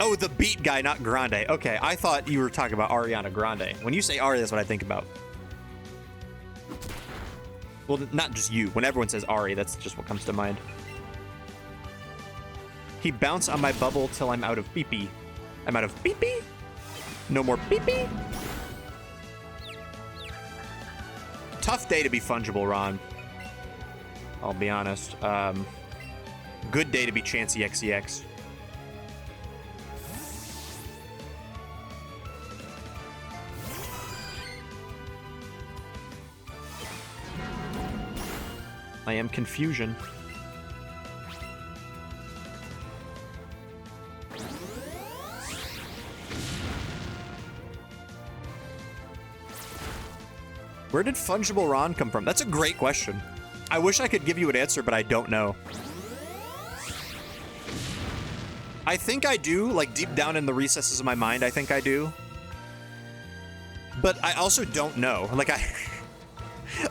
Oh, the beat guy, not Grande. Okay, I thought you were talking about Ariana Grande. When you say Ari, that's what I think about. Well, not just you. When everyone says Ari, that's just what comes to mind. He bounced on my bubble till I'm out of pee-pee. I'm out of beep beep. No more beep beep. Tough day to be fungible, Ron. I'll be honest. Good day to be Chansey XEX. I am confusion. Where did Fungible Ron come from? That's a great question. I wish I could give you an answer, but I don't know. I think I do, like deep down in the recesses of my mind, I think I do. But I also don't know. Like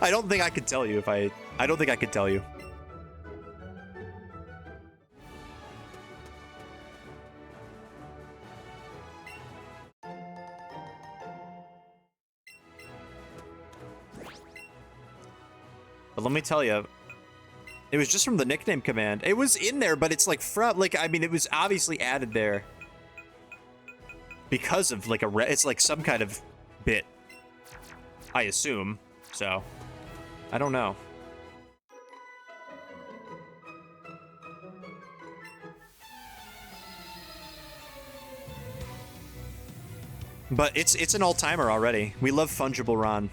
I don't think I could tell you if I don't think I could tell you. But let me tell you, it was just from the nickname command. It was in there, but it's like from, like, I mean, it was obviously added there because of like it's like some kind of bit, I assume. So, I don't know. But it's an all-timer already. We love Fungible Ron.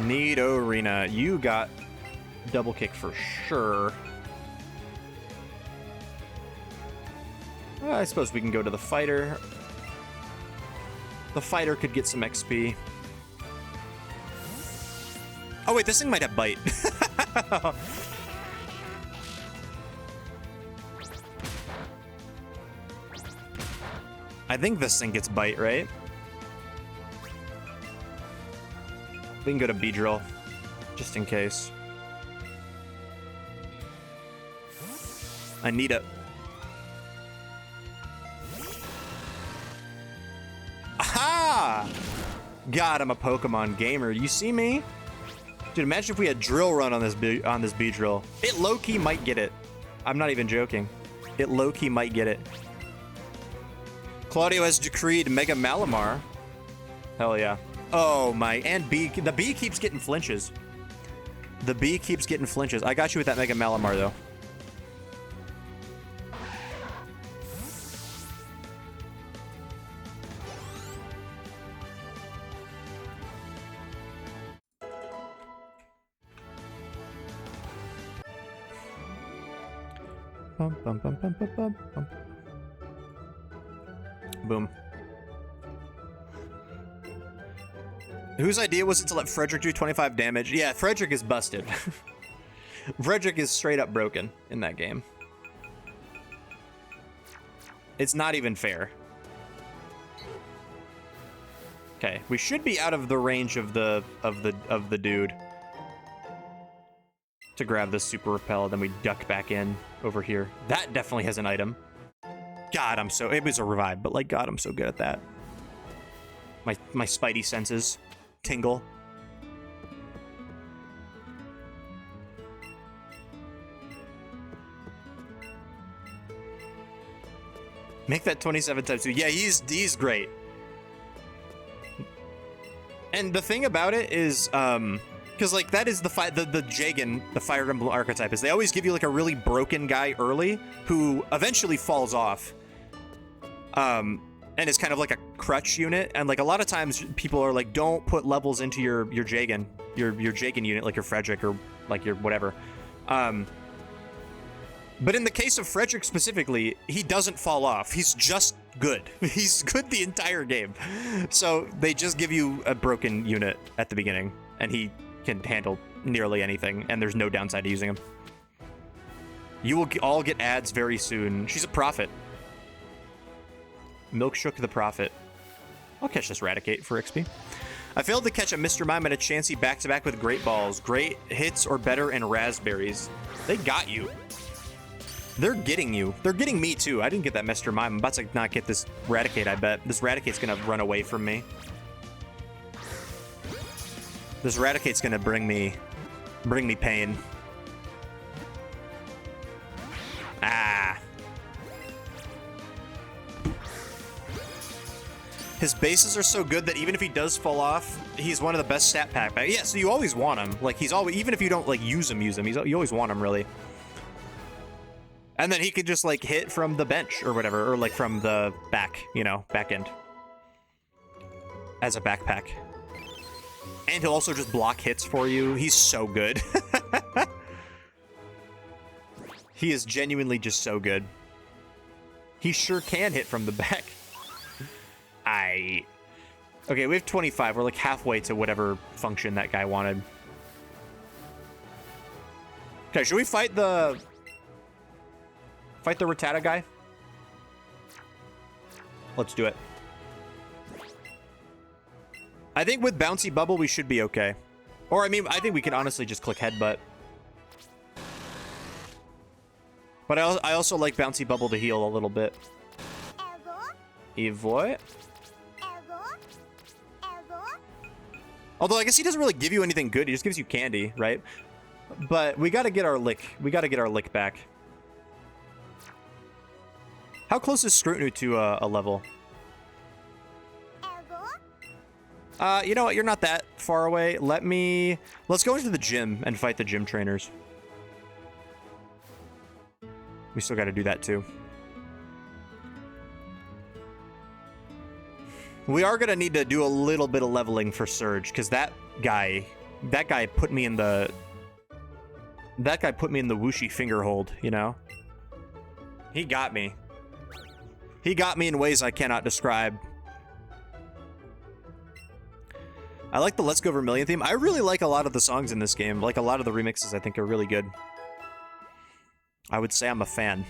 Neat Arena. You got double kick for sure. Well, I suppose we can go to the fighter. The fighter could get some XP. Oh wait, this thing might have bite. I think this thing gets bite, right? We can go to Beedrill, just in case. I need a... Aha! God, I'm a Pokemon gamer. You see me? Dude, imagine if we had Drill Run on this Beedrill. It low-key might get it. I'm not even joking. It low-key might get it. Claudio has decreed Mega Malamar. Hell yeah. Oh my, and the bee keeps getting flinches. The bee keeps getting flinches. I got you with that Mega Malamar though. Bum, bum, bum, bum, bum, bum, bum. Boom. Whose idea was it to let Frederick do 25 damage? Yeah, Frederick is busted. Frederick is straight up broken in that game. It's not even fair. Okay, we should be out of the range of the dude to grab this super repel. Then we duck back in over here. That definitely has an item. God, it was a revive, but like, God, I'm so good at that. My spidey senses tingle. Make that 27 times 2. Yeah, he's great. And the thing about it is, because like that is the Jagan, the Fire Emblem archetype, is they always give you like a really broken guy early who eventually falls off. And it's kind of like a crutch unit, and like a lot of times people are like, don't put levels into your Jagan, your Jagan unit, like your Frederick or like your whatever. But in the case of Frederick specifically, he doesn't fall off. He's just good. He's good the entire game. So they just give you a broken unit at the beginning, and he can handle nearly anything, and there's no downside to using him. You will all get ads very soon. She's a prophet. Milk shook the prophet. I'll catch this Raticate for XP. I failed to catch a Mr. Mime and a Chansey back-to-back with Great Balls. Great hits or better and raspberries. They got you. They're getting you. They're getting me, too. I didn't get that Mr. Mime. I'm about to not get this Raticate, I bet. This Raticate's gonna run away from me. This Raticate's gonna bring me pain. Ah. His bases are so good that even if he does fall off, he's one of the best stat pack. Yeah, so you always want him. Like, he's always, even if you don't, like, use him. You always want him, really. And then he could just, like, hit from the bench or whatever, or, like, from the back, you know, back end. As a backpack. And he'll also just block hits for you. He's so good. He is genuinely just so good. He sure can hit from the back. Okay, we have 25. We're like halfway to whatever function that guy wanted. Okay, should we fight the Rattata guy? Let's do it. I think with Bouncy Bubble, we should be okay. Or, I mean, I think we can honestly just click Headbutt. But I also like Bouncy Bubble to heal a little bit. Eevee. Although I guess he doesn't really give you anything good. He just gives you candy, right? But we got to get our lick. We got to get our lick back. How close is Scrutiny to a level? You know what? You're not that far away. Let's go into the gym and fight the gym trainers. We still got to do that too. We are gonna need to do a little bit of leveling for Surge, because that guy put me in the whooshy finger hold, you know? He got me. He got me in ways I cannot describe. I like the Let's Go Vermilion theme. I really like a lot of the songs in this game. Like, a lot of the remixes I think are really good. I would say I'm a fan.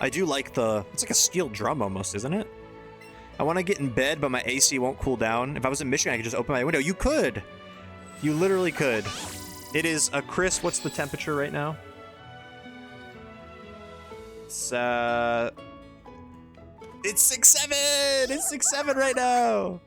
I do like it's like a steel drum almost, isn't it? I want to get in bed, but my AC won't cool down. If I was in Michigan, I could just open my window. You could! You literally could. It is a crisp, what's the temperature right now? It's 6-7! It's 6-7 right now!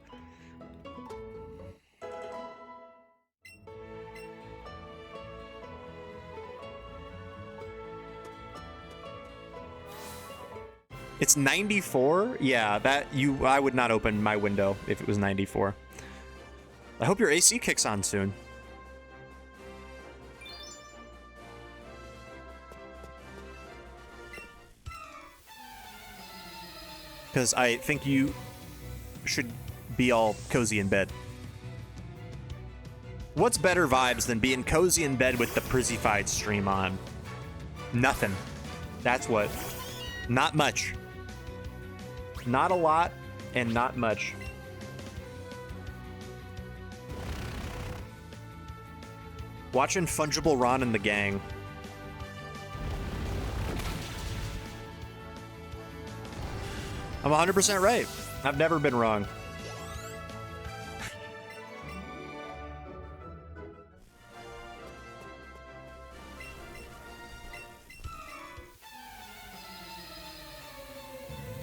It's 94? Yeah, I would not open my window if it was 94. I hope your AC kicks on soon. Because I think you should be all cozy in bed. What's better vibes than being cozy in bed with the Przzyfied stream on? Nothing. That's what. Not much. Not a lot, and not much. Watching Fungible Ron and the gang. I'm 100% right. I've never been wrong.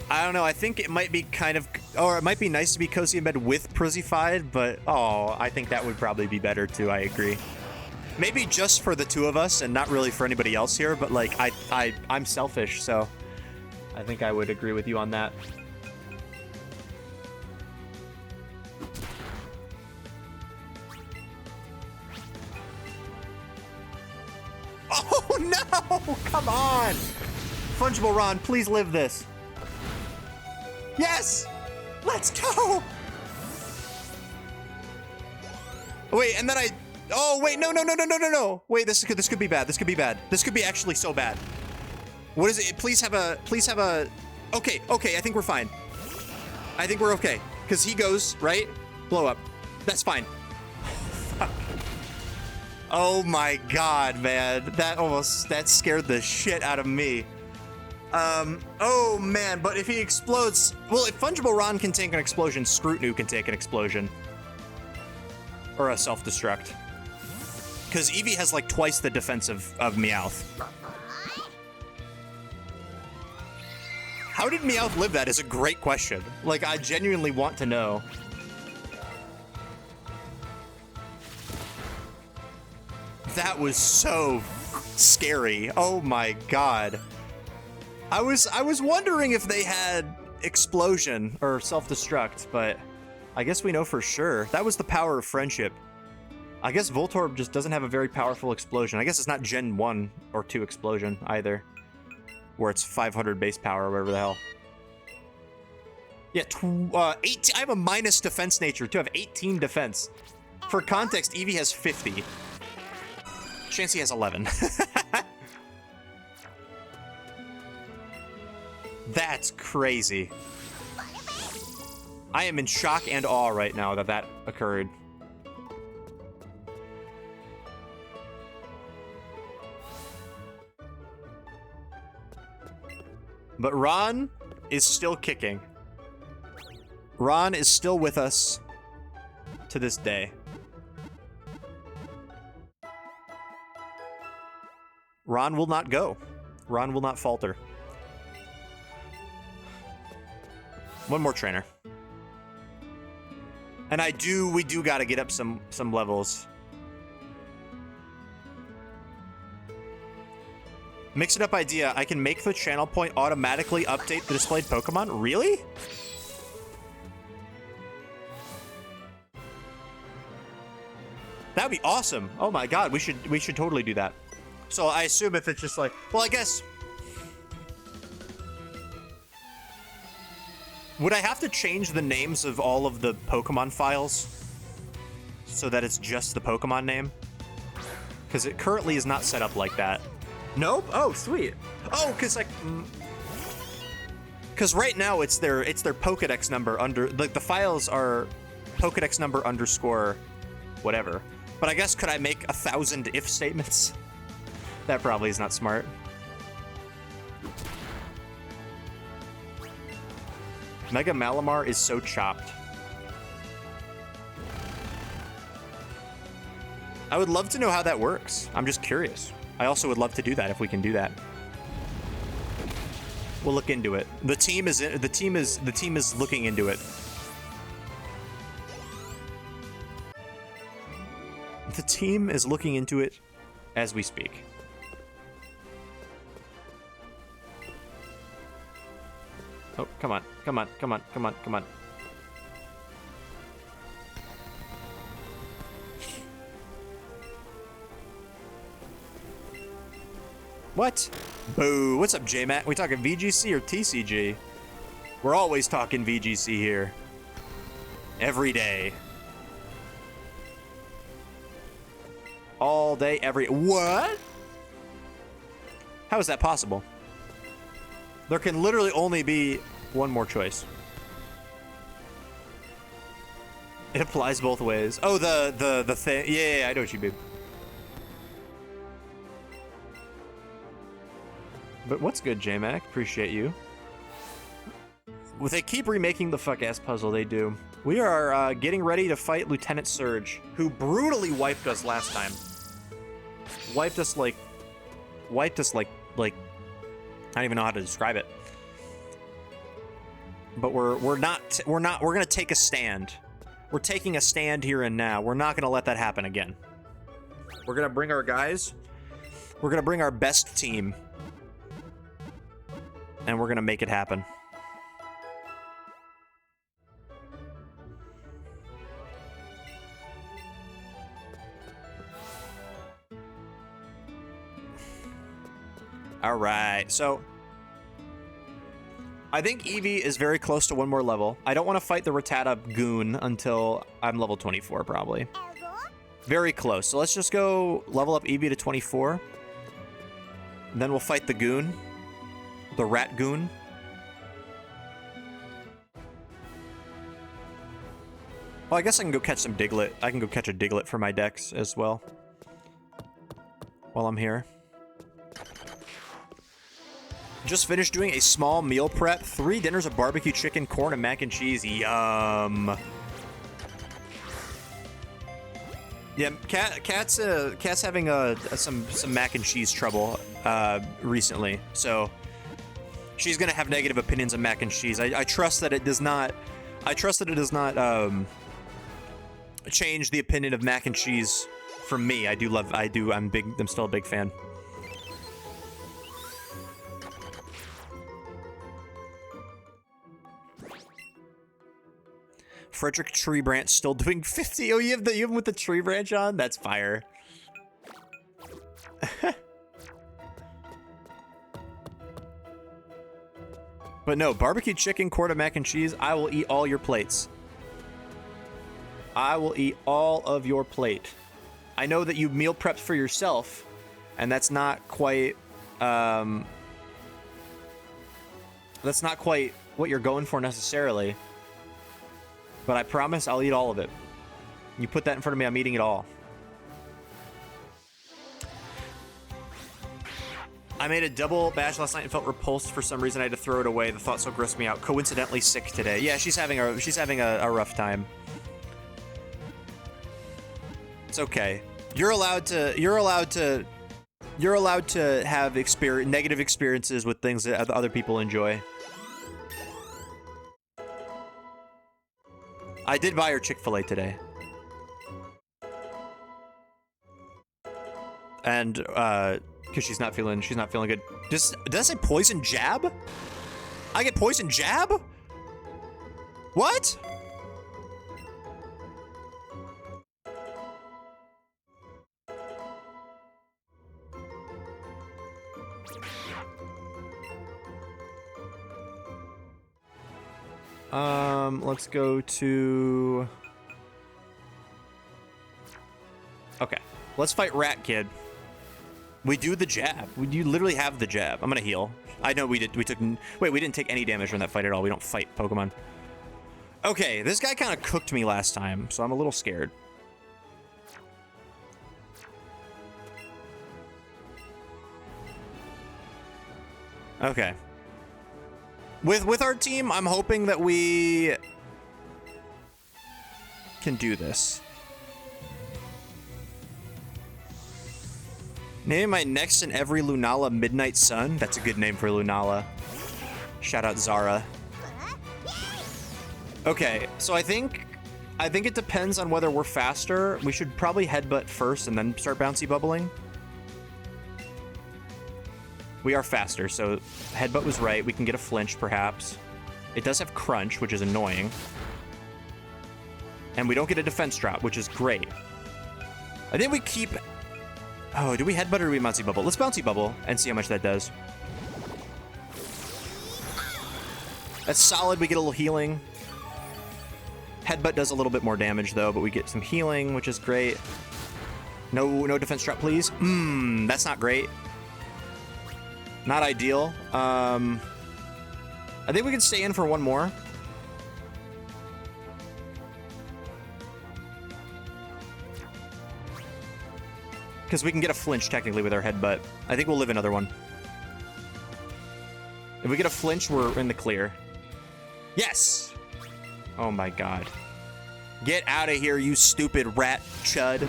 I don't know, I think it might be kind of, or it might be nice to be cozy in bed with Przzyfied, but I think that would probably be better too, I agree. Maybe just for the two of us and not really for anybody else here, but like, I'm selfish, so I think I would agree with you on that. Oh no! Come on! Fungible Ron, please live this. Yes! Let's go! Wait, and then oh, wait, no. Wait, this could be bad. This could be bad. This could be actually so bad. What is it? Please have a, okay, I think we're fine. I think we're okay. Because he goes, right? Blow up. That's fine. Fuck. Oh my god, man. That scared the shit out of me. Oh man, but if he explodes, well, if Fungible Ron can take an explosion, Scrutinu can take an explosion. Or a self-destruct. Because Eevee has like twice the defense of Meowth. How did Meowth live that is a great question. Like, I genuinely want to know. That was so scary. Oh my god. I was wondering if they had explosion or self-destruct, but I guess we know for sure. That was the power of friendship. I guess Voltorb just doesn't have a very powerful explosion. I guess it's not Gen 1 or 2 explosion either. Where it's 500 base power or whatever the hell. Yeah, 18. I have a minus defense nature too. I have 18 defense. For context, Eevee has 50. Chansey has 11. That's crazy. I am in shock and awe right now that that occurred. But Ron is still kicking. Ron is still with us to this day. Ron will not go. Ron will not falter. One more trainer. And we do gotta get up some levels. Mix it up idea. I can make the channel point automatically update the displayed Pokemon? Really? That'd be awesome. Oh my god, we should totally do that. So I assume if it's just like, well, I guess, would I have to change the names of all of the Pokemon files so that it's just the Pokemon name? Because it currently is not set up like that. Nope. Oh, sweet. Oh, because like, because right now it's their Pokedex number under, like the files are Pokedex number underscore whatever. But I guess could I make 1,000 if statements? That probably is not smart. Mega Malamar is so chopped. I would love to know how that works. I'm just curious. I also would love to do that if we can do that. We'll look into it. The team is looking into it. The team is looking into it as we speak. Oh, come on, come on, come on, come on, come on. What? Boo. What's up, J-Matt? We talking VGC or TCG? We're always talking VGC here. Every day. All day, what? How is that possible? There can literally only be one more choice. It applies both ways. Oh, the thing. Yeah, I know what you mean. But what's good, J-Mac? Appreciate you. Well, they keep remaking the fuck-ass puzzle, they do. We are getting ready to fight Lieutenant Surge, who brutally wiped us last time. Wiped us like, I don't even know how to describe it. But we're gonna take a stand. We're taking a stand here and now. We're not gonna let that happen again. We're gonna bring our guys. We're gonna bring our best team. And we're gonna make it happen. All right, so I think Eevee is very close to one more level. I don't want to fight the Rattata goon until I'm level 24, probably. Very close. So let's just go level up Eevee to 24. And then we'll fight the goon. The rat goon. Well, I guess I can go catch some Diglett. I can go catch a Diglett for my decks as well. While I'm here. Just finished doing a small meal prep. 3 dinners of barbecue chicken, corn, and mac and cheese. Yum. Yeah, Cat's having some mac and cheese trouble recently, so she's gonna have negative opinions of mac and cheese. I trust that it does not. I trust that it does not change the opinion of mac and cheese from me. I'm still a big fan. Frederick Tree Branch still doing 50. Oh, you have him with the tree branch on? That's fire. But no, barbecue chicken, quart of mac and cheese. I will eat all your plates. I will eat all of your plate. I know that you meal prepped for yourself, and that's not quite what you're going for necessarily. But I promise I'll eat all of it. You put that in front of me, I'm eating it all. I made a double batch last night and felt repulsed for some reason. I had to throw it away. The thought so grossed me out. Coincidentally sick today. Yeah, she's having a rough time. It's okay. You're allowed to have negative experiences with things that other people enjoy. I did buy her Chick-fil-A today. And because she's not feeling good. Did I say poison jab? I get poison jab? What? Let's go to... Okay. Let's fight Rat Kid. We do the jab. You literally have the jab. I'm gonna heal. I know we did. We didn't take any damage from that fight at all. We don't fight Pokemon. Okay, this guy kind of cooked me last time, so I'm a little scared. Okay. With our team, I'm hoping that we can do this. Name my next and every Lunala Midnight Sun. That's a good name for Lunala. Shout out Zara. Okay, so I think it depends on whether we're faster. We should probably headbutt first and then start bouncy bubbling. We are faster, so headbutt was right. We can get a flinch, perhaps. It does have crunch, which is annoying. And we don't get a defense drop, which is great. I think we keep... Oh, do we headbutt or do we bouncy bubble? Let's bouncy bubble and see how much that does. That's solid. We get a little healing. Headbutt does a little bit more damage, though, but we get some healing, which is great. No defense drop, please. That's not great. Not ideal. I think we can stay in for one more. Because we can get a flinch, technically, with our headbutt. I think we'll live another one. If we get a flinch, we're in the clear. Yes! Oh my god. Get out of here, you stupid rat chud.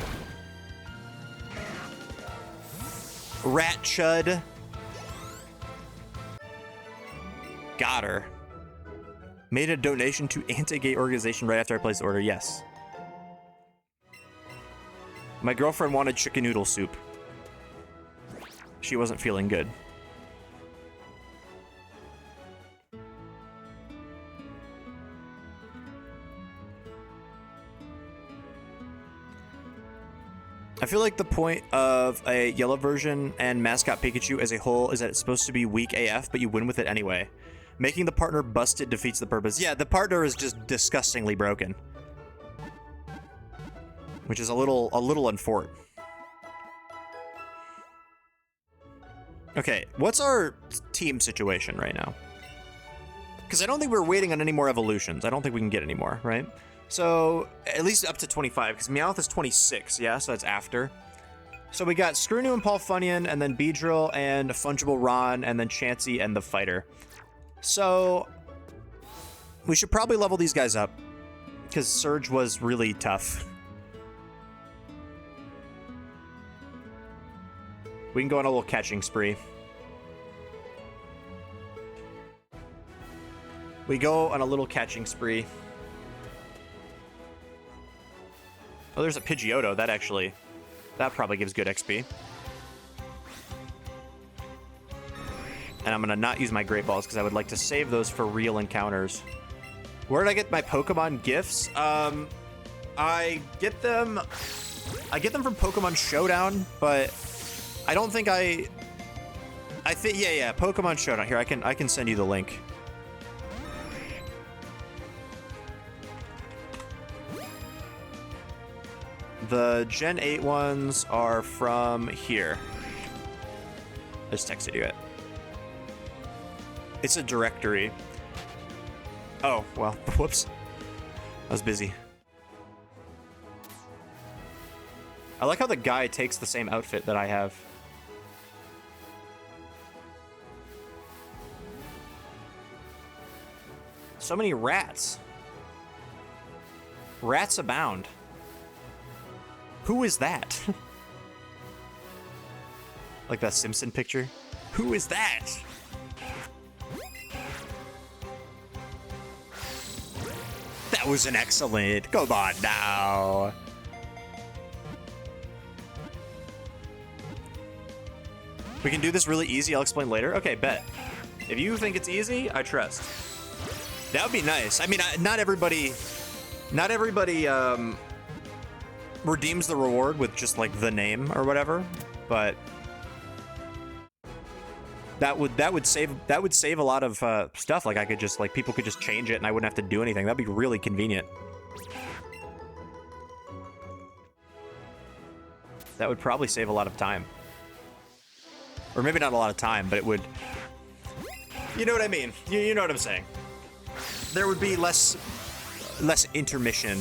Rat chud. Got her. Made a donation to anti-gay organization right after I placed the order. Yes. My girlfriend wanted chicken noodle soup. She wasn't feeling good. I feel like the point of a yellow version and mascot Pikachu as a whole is that it's supposed to be weak AF, but you win with it anyway. Making the partner busted defeats the purpose. Yeah, the partner is just disgustingly broken. Which is a little unfortunate. Okay, what's our team situation right now? Because I don't think we're waiting on any more evolutions. I don't think we can get any more, right? So, at least up to 25, because Meowth is 26, yeah? So that's after. So we got Screw and Paul Funyun, and then Beedrill, and Fungible Ron, and then Chansey, and the Fighter. So, we should probably level these guys up, because Surge was really tough. We can go on a little catching spree. We go on a little catching spree. Oh, there's a Pidgeotto. That probably gives good XP. And I'm going to not use my Great Balls because I would like to save those for real encounters. Where did I get my Pokemon gifts? I get them from Pokemon Showdown, but I don't think I think yeah, Pokemon Showdown. Here, I can send you the link. The Gen 8 ones are from here. I just texted you it. It's a directory. Oh, well, whoops. I was busy. I like how the guy takes the same outfit that I have. So many rats. Rats abound. Who is that? Like that Simpson picture? Who is that? That was an excellent. Come on now. We can do this really easy. I'll explain later. Okay, bet. If you think it's easy, I trust. That would be nice. I mean, not everybody redeems the reward with just like the name or whatever, but that would save a lot of stuff. Like I could just people could just change it and I wouldn't have to do anything. That'd be really convenient. That would probably save a lot of time. Or maybe not a lot of time, but it would. You know what I mean? You know what I'm saying? There would be less intermission.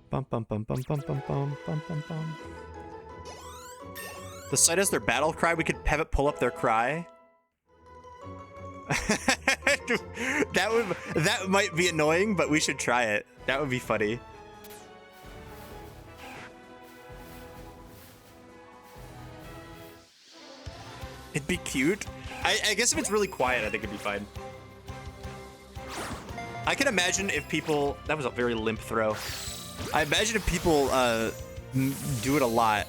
Bum, bum, bum, bum, bum, bum, bum, bum, bum, bum. The site has their battle cry. We could have it pull up their cry. That might be annoying, but we should try it. That would be funny. It'd be cute. I guess if it's really quiet, I think it'd be fine. I can imagine if people... That was a very limp throw. I imagine if people do it a lot.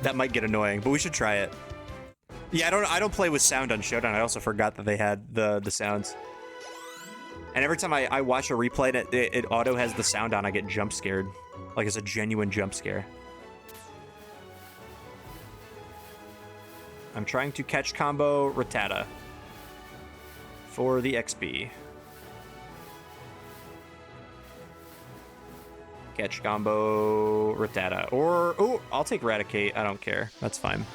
That might get annoying, but we should try it. Yeah, I don't play with sound on Showdown. I also forgot that they had the sounds. And every time I watch a replay and it auto has the sound on, I get jump scared. Like it's a genuine jump scare. I'm trying to catch combo Rattata for the XP. Catch combo Rattata. Or, oh, I'll take Raticate. I don't care. That's fine.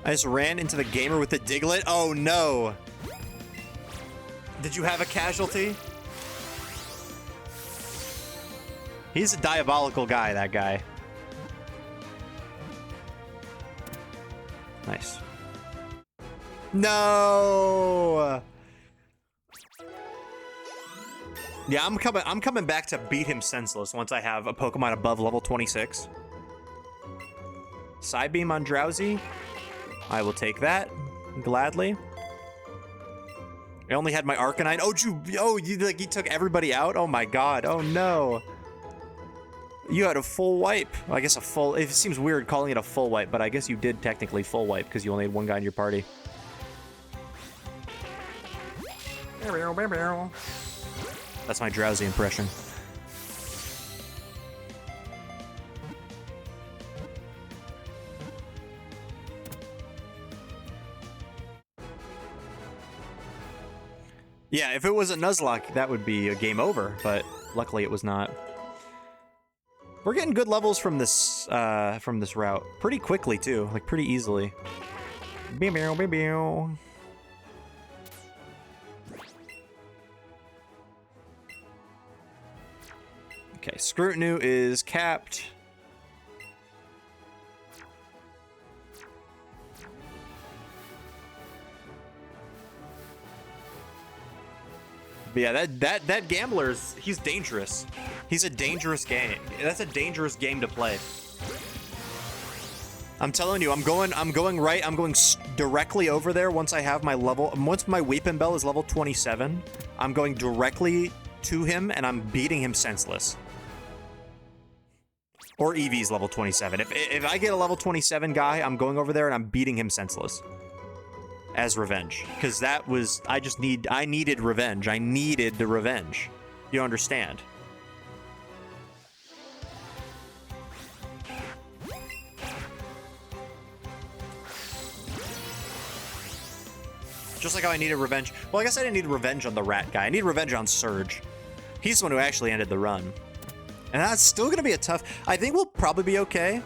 I just ran into the gamer with the Diglett. Oh no. Did you have a casualty? He's a diabolical guy, that guy. Nice. No. Yeah, I'm coming back to beat him senseless once I have a Pokemon above level 26. Psybeam on Drowsy. I will take that gladly. I only had my Arcanine. You took everybody out? Oh my god. Oh no. You had a full wipe. Well, I guess a full... It seems weird calling it a full wipe, but I guess you did technically full wipe because you only had one guy in your party. That's my drowsy impression. Yeah, if it was a Nuzlocke, that would be a game over, but luckily it was not. We're getting good levels from this route. Pretty quickly, too. Like, pretty easily. Okay, Scrutinu is capped. But yeah, that gambler's, he's dangerous. He's a dangerous game. That's a dangerous game to play. I'm telling you, I'm going right. I'm going directly over there once I have my level. Once my Weepin' Bell is level 27, I'm going directly to him and I'm beating him senseless. Or Eevee's level 27. If I get a level 27 guy, I'm going over there and I'm beating him senseless. As revenge. Because that was... I needed revenge. I needed the revenge. You understand? Just like how I needed revenge. Well, I guess I didn't need revenge on the rat guy. I need revenge on Surge. He's the one who actually ended the run. And that's still going to be a tough... I think we'll probably be okay.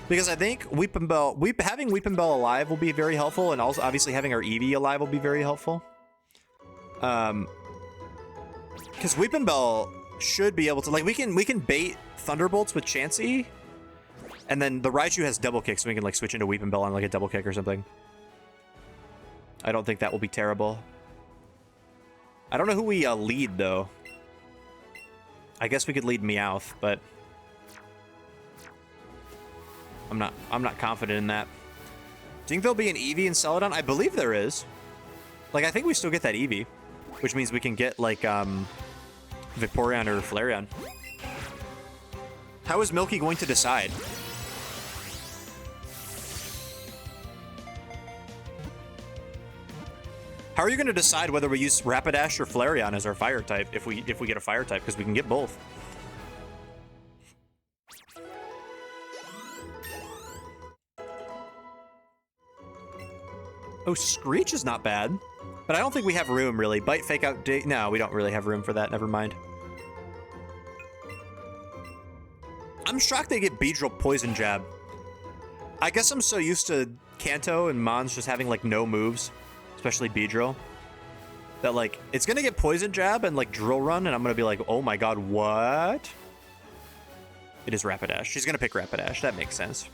Because I think Weepin' Bell... having Weepin' Bell alive will be very helpful. And also, obviously, having our Eevee alive will be very helpful. Because Weepin' Bell should be able to... Like, we can bait Thunderbolts with Chansey. And then the Raichu has double kick, so we can, like, switch into Weepin' Bell on, like, a double kick or something. I don't think that will be terrible. I don't know who we lead, though. I guess we could lead Meowth, but... I'm not confident in that. Do you think there'll be an Eevee in Celadon? I believe there is. Like, I think we still get that Eevee. Which means we can get, like, Vaporeon or Flareon. How is Milky going to decide? How are you going to decide whether we use Rapidash or Flareon as our fire type if we get a fire type? Because we can get both. Oh, Screech is not bad. But I don't think we have room, really. Bite, Fake Out, no, we don't really have room for that. Never mind. I'm shocked they get Beedrill Poison Jab. I guess I'm so used to Kanto and Mons just having, like, no moves. Especially Beedrill. That, like, it's gonna get Poison Jab and, like, Drill Run, and I'm gonna be like, oh my god, what? It is Rapidash. She's gonna pick Rapidash. That makes sense.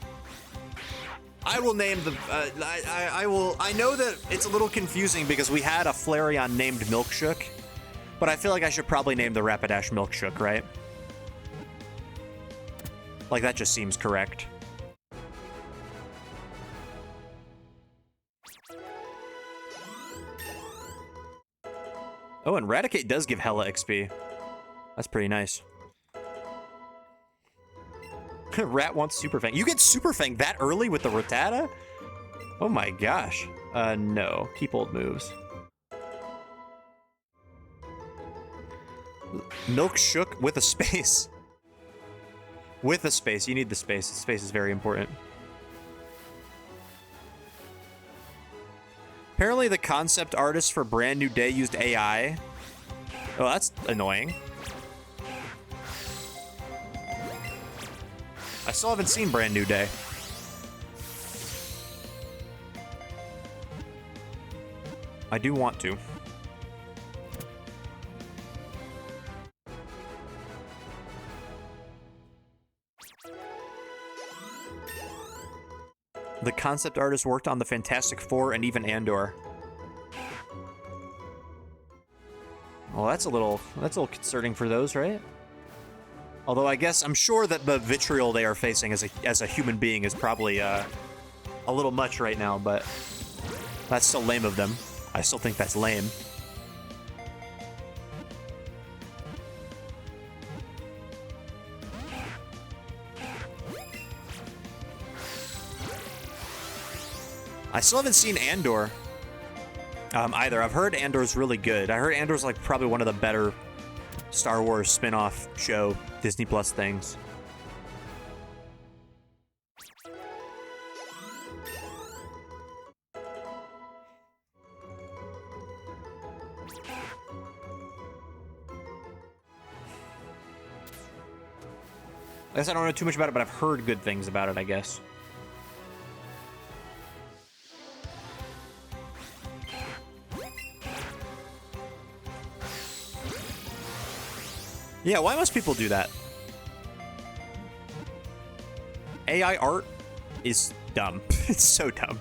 I will name the... I know that it's a little confusing because we had a Flareon named Milkshook, but I feel like I should probably name the Rapidash Milkshook, right? Like, that just seems correct. Oh, and Raticate does give hella XP. That's pretty nice. Rat wants Super Fang. You get Super Fang that early with the Rattata? Oh my gosh. No. Keep old moves. Milkshook with a space. With a space. You need the space. The space is very important. Apparently the concept artist for Brand New Day used AI. Oh, that's annoying. I still haven't seen Brand New Day. I do want to. The concept artist worked on the Fantastic Four and even Andor. Well, that's a little concerning for those, right? Although I guess I'm sure that the vitriol they are facing as a human being is probably a little much right now, but that's still lame of them. I still think that's lame. I still haven't seen Andor either. I've heard Andor's really good. I heard Andor's like probably one of the better Star Wars spin-off show Disney Plus things. I guess I don't know too much about it, but I've heard good things about it, I guess. Yeah, why must people do that? AI art is dumb. It's so dumb.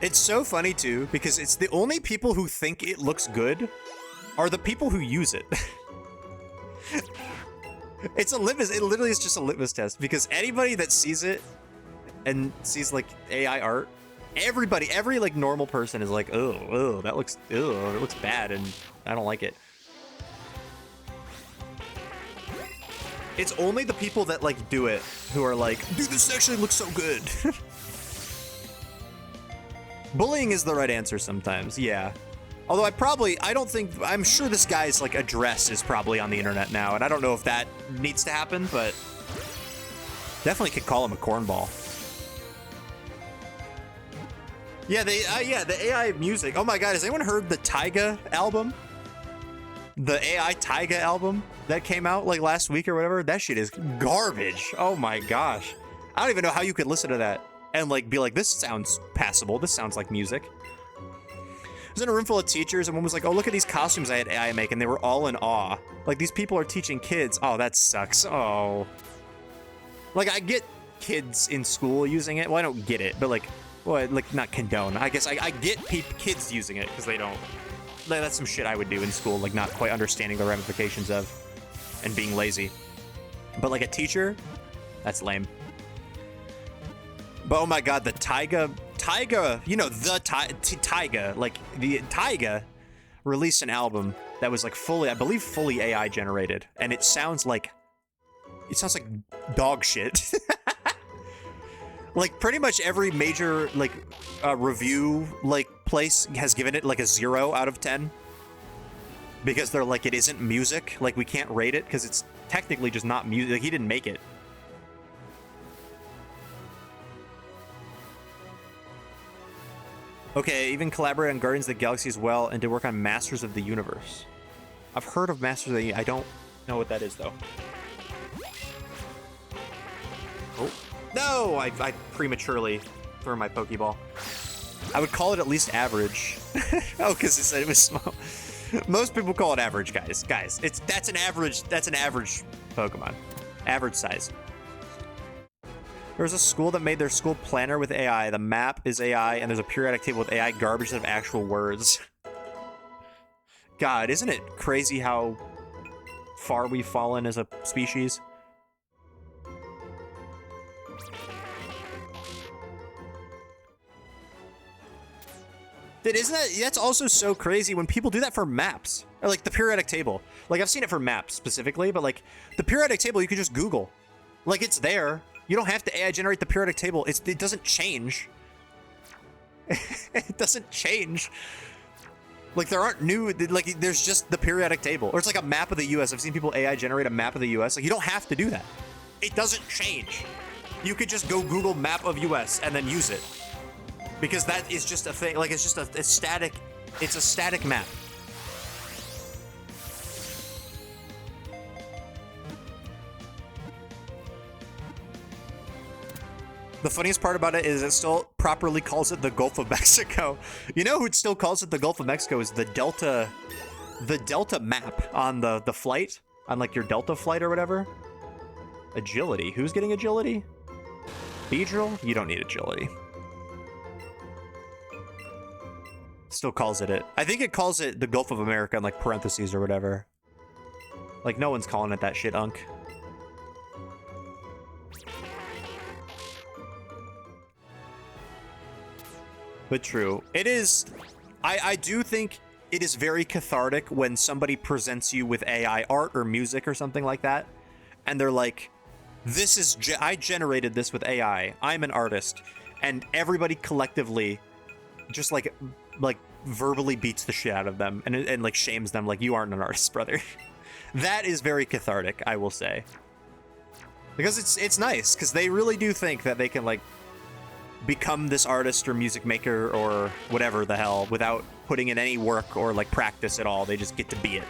It's so funny, too, because it's the only people who think it looks good are the people who use it. It's a litmus. It literally is just a litmus test because anybody that sees it and sees like AI art, everybody, every like normal person is like, oh, that looks, it looks bad, and I don't like it. It's only the people that like do it who are like, dude, this actually looks so good. Bullying is the right answer sometimes, yeah. Although I'm sure this guy's like address is probably on the internet now, and I don't know if that needs to happen, but definitely could call him a cornball. Yeah, the AI music. Oh my god, has anyone heard the Taiga album? The AI Taiga album that came out like last week or whatever? That shit is garbage. Oh my gosh. I don't even know how you could listen to that and like be like, this sounds passable. This sounds like music. I was in a room full of teachers, and one was like, oh, look at these costumes I had AI make, and they were all in awe. Like, these people are teaching kids. Oh, that sucks. Oh. Like, I get kids in school using it. Well, I don't get it, but like, well, like, not condone. I guess I get kids using it, because they don't. Like, that's some shit I would do in school, like, not quite understanding the ramifications of, and being lazy. But like a teacher, that's lame. But oh my god, the Taiga, you know, the Taiga, like the Taiga released an album that was like I believe fully AI generated, and it sounds like dog shit. Like pretty much every major like review like place has given it like a 0 out of 10 because they're like, it isn't music, like we can't rate it because it's technically just not music. Like, he didn't make it. Okay, even collaborate on Guardians of the Galaxy as well, and to work on Masters of the Universe. I've heard of Masters of the... I don't know what that is, though. Oh. No! I prematurely threw my Pokeball. I would call it at least average. Oh, because it said it was small. Most people call it average, guys. Guys, that's an average Pokemon. Average size. There was a school that made their school planner with AI. The map is AI, and there's a periodic table with AI garbage instead of actual words. God, isn't it crazy how far we've fallen as a species? Dude, that's also so crazy when people do that for maps. Or like the periodic table. Like, I've seen it for maps specifically, but like the periodic table you can just Google. Like, it's there. You don't have to AI generate the periodic table. It doesn't change. It doesn't change. Like, there aren't new, like, there's just the periodic table. Or it's like a map of the US. I've seen people AI generate a map of the US. Like, you don't have to do that. It doesn't change. You could just go Google map of US and then use it. Because that is just a thing. Like, it's just a static, it's a static map. The funniest part about it is it still properly calls it the Gulf of Mexico. You know who still calls it the Gulf of Mexico is the Delta map on the flight, on like your Delta flight or whatever. Agility. Who's getting agility? Beedrill? You don't need agility. Still calls it. I think it calls it the Gulf of America in like parentheses or whatever. Like, no one's calling it that shit, Unk. But true. It is... I do think it is very cathartic when somebody presents you with AI art or music or something like that, and they're like, this is... I generated this with AI. I'm an artist. and everybody collectively just like verbally beats the shit out of them and like shames them like, you aren't an artist, brother. That is very cathartic, I will say. Because it's nice, because they really do think that they can like become this artist or music maker or whatever the hell without putting in any work or like practice at all. They just get to be it.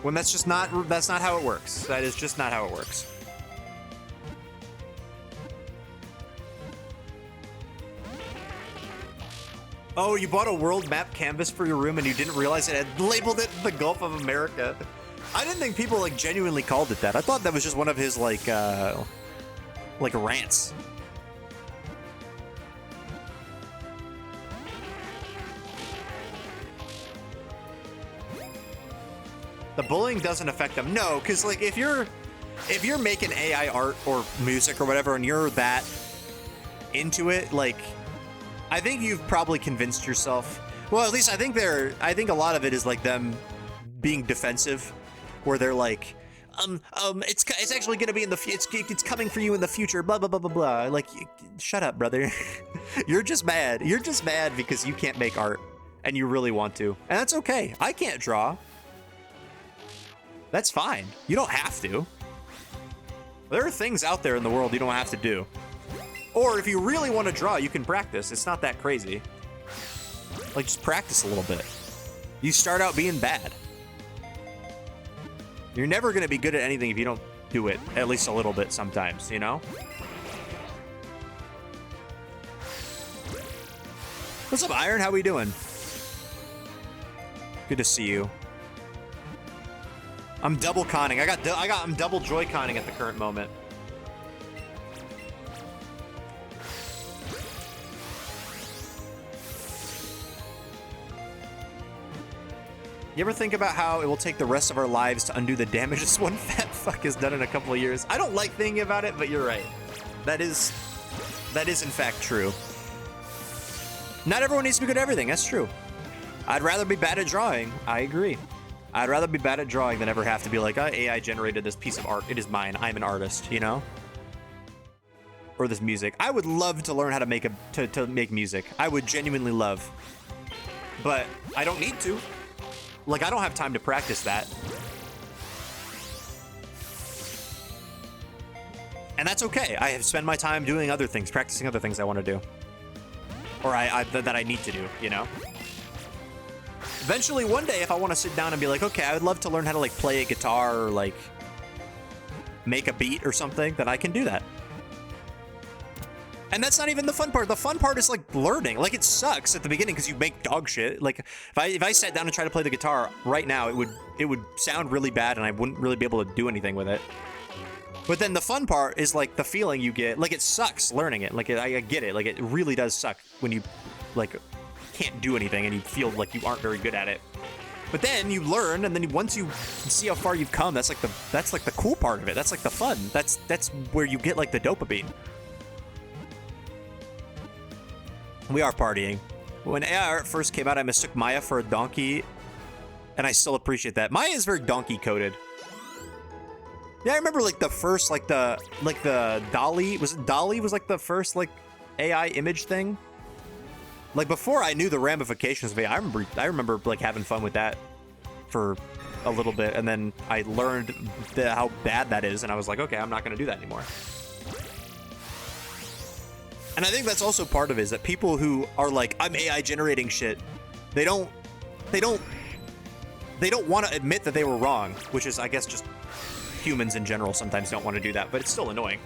When that's not how it works. That is just not how it works. Oh, you bought a world map canvas for your room and you didn't realize it had labeled it the Gulf of America. I didn't think people like genuinely called it that. I thought that was just one of his like rants. The bullying doesn't affect them. No, because like if you're making AI art or music or whatever and you're that into it, like I think you've probably convinced yourself. Well, at least I think a lot of it is like them being defensive, where they're like, it's actually gonna be in the it's coming for you in the future, blah blah blah blah blah. Like, shut up, brother. You're just mad. You're just mad because you can't make art and you really want to, and that's okay. I can't draw. That's fine. You don't have to. There are things out there in the world you don't have to do. Or if you really want to draw, you can practice. It's not that crazy. Like, just practice a little bit. You start out being bad. You're never going to be good at anything if you don't do it at least a little bit sometimes, you know? What's up, Iron? How we doing? Good to see you. I'm double conning. I'm double joy conning at the current moment. You ever think about how it will take the rest of our lives to undo the damage this one fat fuck has done in a couple of years? I don't like thinking about it, but you're right. That is in fact true. Not everyone needs to be good at everything. That's true. I'd rather be bad at drawing. I agree. I'd rather be bad at drawing than ever have to be like, AI generated this piece of art. It is mine. I'm an artist, you know? Or this music. I would love to learn how to make to make music. I would genuinely love. But I don't need to. Like, I don't have time to practice that. And that's okay. I have spent my time doing other things, practicing other things I want to do. Or that I need to do, you know? Eventually, one day, if I want to sit down and be like, okay, I would love to learn how to, like, play a guitar or, like, make a beat or something, then I can do that. And that's not even the fun part. The fun part is, like, learning. Like, it sucks at the beginning because you make dog shit. Like, if I sat down and tried to play the guitar right now, it would sound really bad and I wouldn't really be able to do anything with it. But then the fun part is, like, the feeling you get. Like, it sucks learning it. Like, I get it. Like, it really does suck when you, like, can't do anything and you feel like you aren't very good at it. But then you learn, and then once you see how far you've come, that's like the cool part of it. That's like the fun. That's where you get like the dopamine. We are partying. When AI art first came out, I mistook Maya for a donkey, and I still appreciate that. Maya is very donkey coded. Yeah, I remember like the first like the Dolly was like the first like AI image thing. Like, before I knew the ramifications of it, I remember like having fun with that for a little bit, and then I learned how bad that is, and I was like, okay, I'm not going to do that anymore. And I think that's also part of it, is that people who are like, I'm AI generating shit, they don't want to admit that they were wrong, which is, I guess, just humans in general sometimes don't want to do that, but it's still annoying.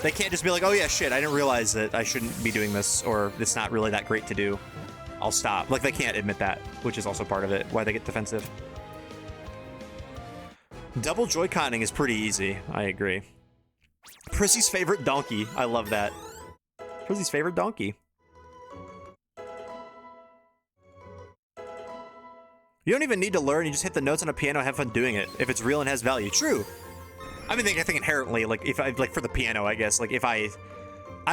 They can't just be like, oh yeah, shit, I didn't realize that I shouldn't be doing this, or it's not really that great to do. I'll stop. Like, they can't admit that, which is also part of it, why they get defensive. Double joy-conning is pretty easy. I agree. Prizzy's favorite donkey. I love that. Prizzy's favorite donkey. You don't even need to learn. You just hit the notes on a piano and have fun doing it. If it's real and has value. True. I think inherently, like, if I, like, for the piano, I guess, like, if I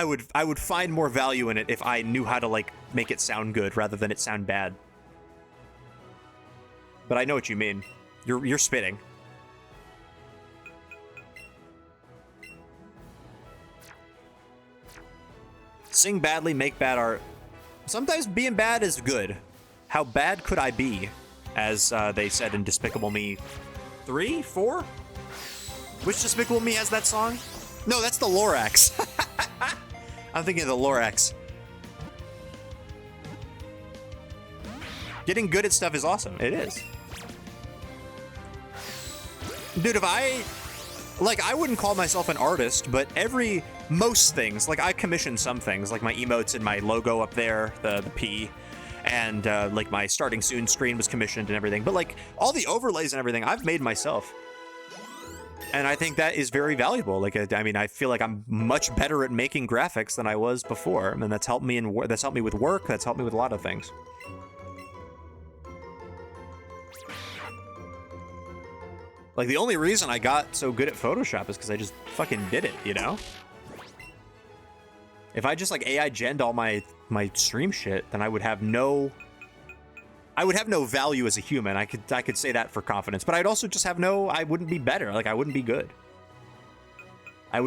would find more value in it if I knew how to, like, make it sound good rather than it sound bad. But I know what you mean. You're spitting. Sing badly, make bad art. Sometimes being bad is good. How bad could I be? As they said in Despicable Me 3, 4? Which Despicable Me has that song? No, that's the Lorax. I'm thinking of the Lorax. Getting good at stuff is awesome. It is. Dude, if I wouldn't call myself an artist, but most things, like I commission some things, like my emotes and my logo up there, the P, and like my starting soon screen was commissioned and everything. But like all the overlays and everything, I've made myself. And I think that is very valuable. Like, I mean, I feel like I'm much better at making graphics than I was before. And that's helped me that's helped me with work. That's helped me with a lot of things. Like, the only reason I got so good at Photoshop is because I just fucking did it, you know? If I just, like, AI genned all my stream shit, then I would have no value as a human. I could say that for confidence. But I'd also just have I wouldn't be better. Like, I wouldn't be good. My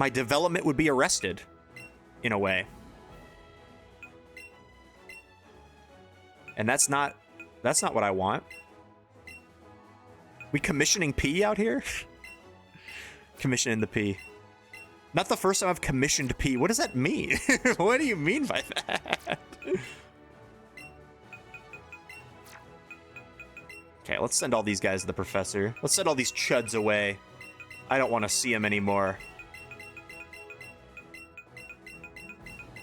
development would be arrested, in a way. And that's not what I want. We commissioning P out here? Commissioning the P. Not the first time I've commissioned P. What does that mean? What do you mean by that? Okay, let's send all these guys to the professor. Let's send all these chuds away. I don't want to see them anymore.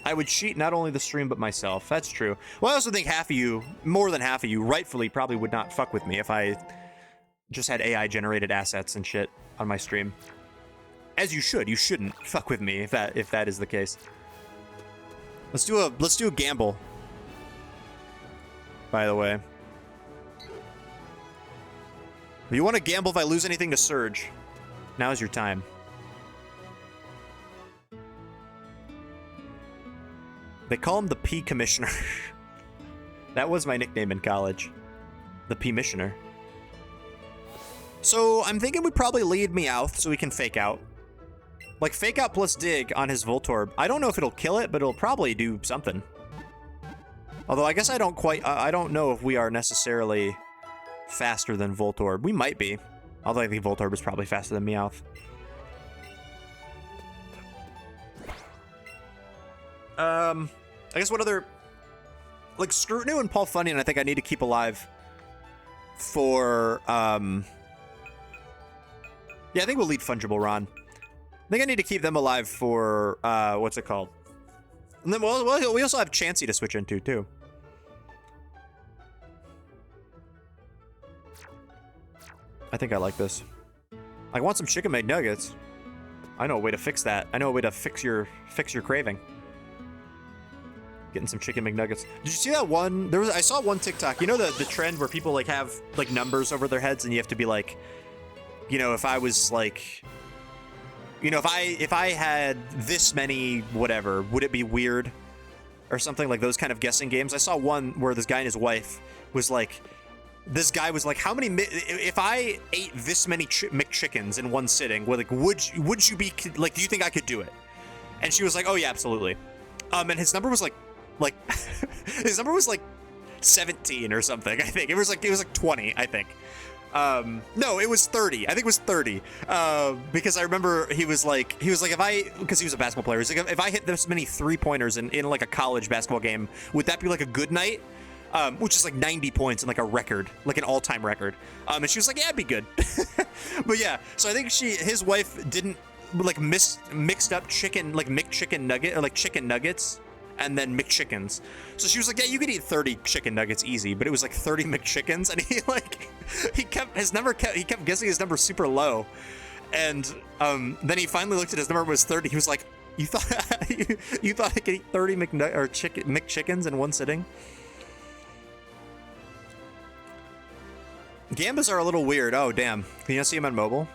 I would cheat not only the stream, but myself. That's true. Well, I also think half of you, more than half of you, rightfully probably would not fuck with me if I just had AI-generated assets and shit on my stream. As you should. You shouldn't fuck with me if that is the case. Let's do a gamble. By the way. If you want to gamble if I lose anything to Surge, now's your time. They call him the P Commissioner. That was my nickname in college. The P Missioner. So I'm thinking we'd probably lead Meowth so we can fake out. Like, fake out plus dig on his Voltorb. I don't know if it'll kill it, but it'll probably do something. Although I guess I don't know if we are necessarily faster than Voltorb. We might be. Although I think Voltorb is probably faster than Meowth. I guess what other... Like, Scrutinu and Paul Funnian I think I need to keep alive for... Yeah, I think we'll lead Fungible Ron. I think I need to keep them alive for, what's it called? And then we also have Chansey to switch into, too. I think I like this. I want some chicken McNuggets. I know a way to fix that. I know a way to fix your craving. Getting some chicken McNuggets. Did you see that one? I saw one TikTok. You know the trend where people like have like numbers over their heads and you have to be like, you know, if I was like, you know, if I had this many whatever, would it be weird? Or something like those kind of guessing games. I saw one where this guy and his wife was like, this guy was like, how many, if I ate this many McChickens in one sitting, well, like, would you be, like, do you think I could do it? And she was like, oh yeah, absolutely. And his number was like his number was like 17 or something, I think. It was like 20, I think. No, it was 30. I think it was 30. Because I remember he was like, because he was a basketball player, he's like, if I hit this many 3-pointers in like a college basketball game, would that be like a good night? Which is like 90 points and like a record, like an all-time record. And she was like, yeah, it'd be good. But yeah, so I think his wife didn't like mixed up chicken, like McChicken nugget, or like chicken nuggets, and then McChickens. So she was like, yeah, you could eat 30 chicken nuggets easy, but it was like 30 McChickens, and he kept guessing his number super low. And then he finally looked at his number was 30. He was like, you thought you thought I could eat 30 McChickens in one sitting? Gambas are a little weird. Oh, damn. Can you see him on mobile?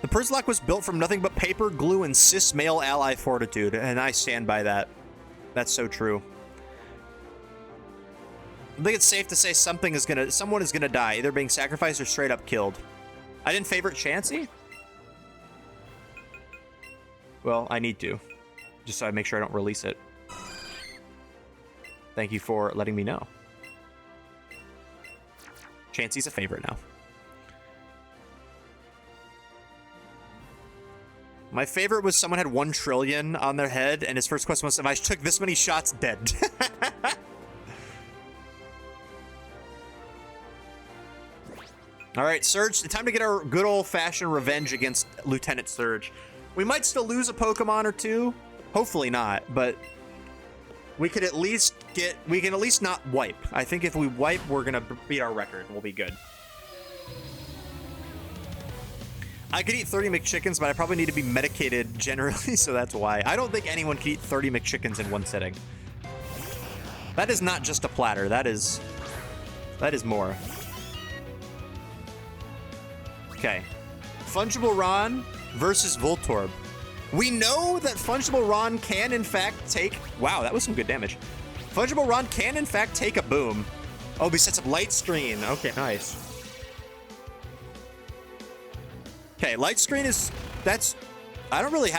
The Przzlocke was built from nothing but paper, glue, and cis male ally fortitude, and I stand by that. That's so true. I think it's safe to say someone is gonna die, either being sacrificed or straight up killed. I didn't favorite Chansey? Well, I need to. just so I make sure I don't release it. Thank you for letting me know. Chansey's a favorite now. My favorite was someone had 1 trillion on their head, and his first question was, if I took this many shots, dead. All right, Surge, time to get our good old-fashioned revenge against Lieutenant Surge. We might still lose a Pokemon or two. Hopefully not, but we could at least we can at least not wipe. I think if we wipe, we're gonna beat our record. We'll be good. I could eat 30 McChickens, but I probably need to be medicated generally, so that's why. I don't think anyone can eat 30 McChickens in one sitting. That is not just a platter. That is more. Okay. Fungible Ron versus Voltorb. We know that Fungible Ron can, in fact, take... Wow, that was some good damage. Fungible Ron can, in fact, take a boom. Oh, he sets up Light Screen. Okay, nice. Okay, Light Screen is... That's... I don't really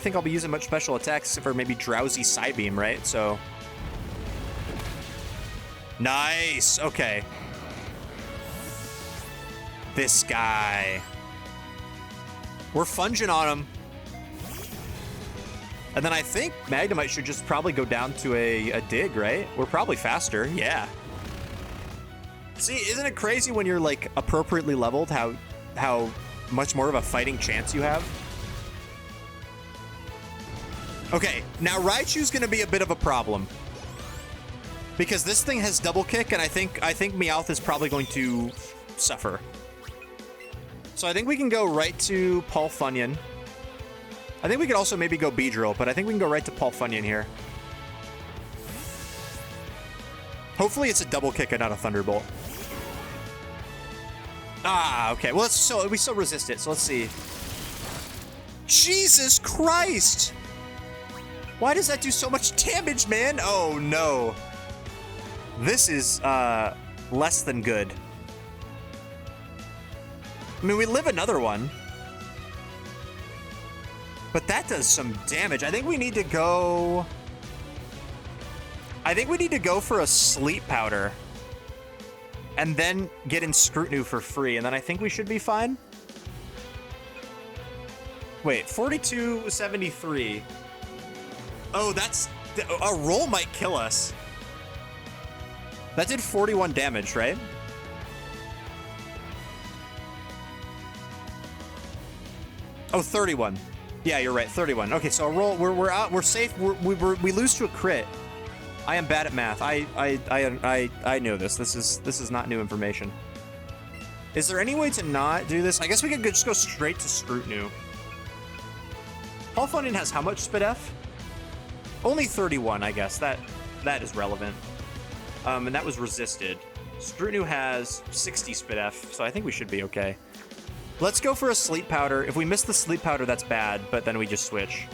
think I'll be using much special attacks except for maybe Drowsy Psybeam, right? So... Nice. Okay. This guy. We're funging on him. And then I think Magnemite should just probably go down to a dig, right? We're probably faster. Yeah. See, isn't it crazy when you're like appropriately leveled how much more of a fighting chance you have? Okay, now Raichu's gonna be a bit of a problem. Because this thing has double kick, and I think Meowth is probably going to suffer. So I think we can go right to Paul Funyon. I think we could also maybe go Beedrill, but I think we can go right to Paul Funyon here. Hopefully it's a double kick and not a Thunderbolt. Ah, okay. Well, we still resist it, so let's see. Jesus Christ! Why does that do so much damage, man? Oh, no. This is, less than good. I mean, we live another one. But that does some damage. I think we need to go... for a Sleep Powder. And then get in Scrutiny for free. And then I think we should be fine. Wait, 4273. Oh, that's... A roll might kill us. That did 41 damage, right? Oh, 31. Yeah, you're right. 31. Okay, so a roll. We're out. We're safe. We lose to a crit. I am bad at math. I know this. This is not new information. Is there any way to not do this? I guess we could just go straight to Scrutiny. Paul Funyon has how much Spit F? Only 31, I guess. That is relevant. And that was resisted. Scrutiny has 60 Spit F, so I think we should be okay. Let's go for a Sleep Powder. If we miss the Sleep Powder, that's bad, but then we just switch.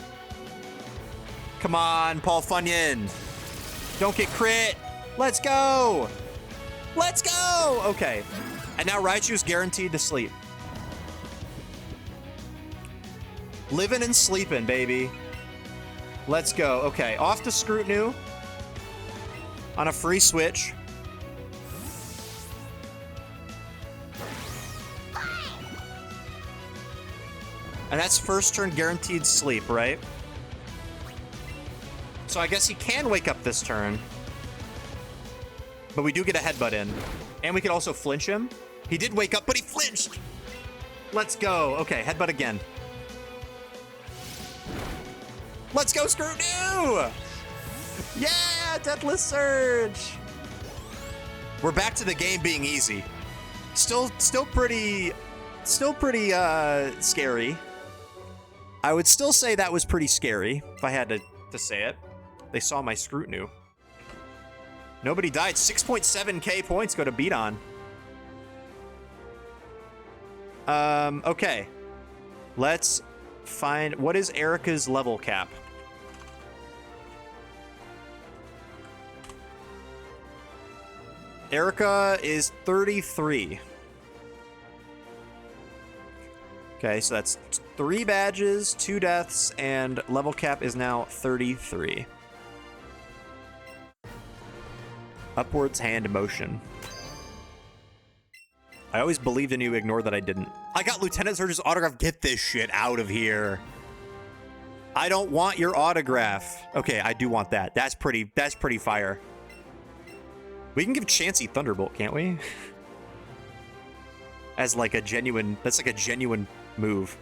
Come on, Paul Funyon. Don't get crit. Let's go. Let's go. Okay. And now Raichu's guaranteed to sleep. Living and sleeping, baby. Let's go. Okay, off to Scrutiny. On a free switch. And that's first turn guaranteed sleep, right? So I guess he can wake up this turn. But we do get a headbutt in. And we can also flinch him. He did wake up, but he flinched! Let's go. Okay, headbutt again. Let's go, Scrutiny! Yeah, Deathless Surge! We're back to the game being easy. Still pretty scary. I would still say that was pretty scary, if I had to say it. They saw my Scrutiny. Nobody died. 6.7k points go to Beaton. Okay. Let's find... What is Erica's level cap? Erica is 33. Okay, so that's 3 badges, 2 deaths, and level cap is now 33. Upwards hand motion. I always believed in you, ignore that I didn't. I got Lieutenant Surge's autograph. Get this shit out of here. I don't want your autograph. Okay, I do want that. That's pretty fire. We can give Chansey Thunderbolt, can't we? As like a genuine, that's like a genuine move.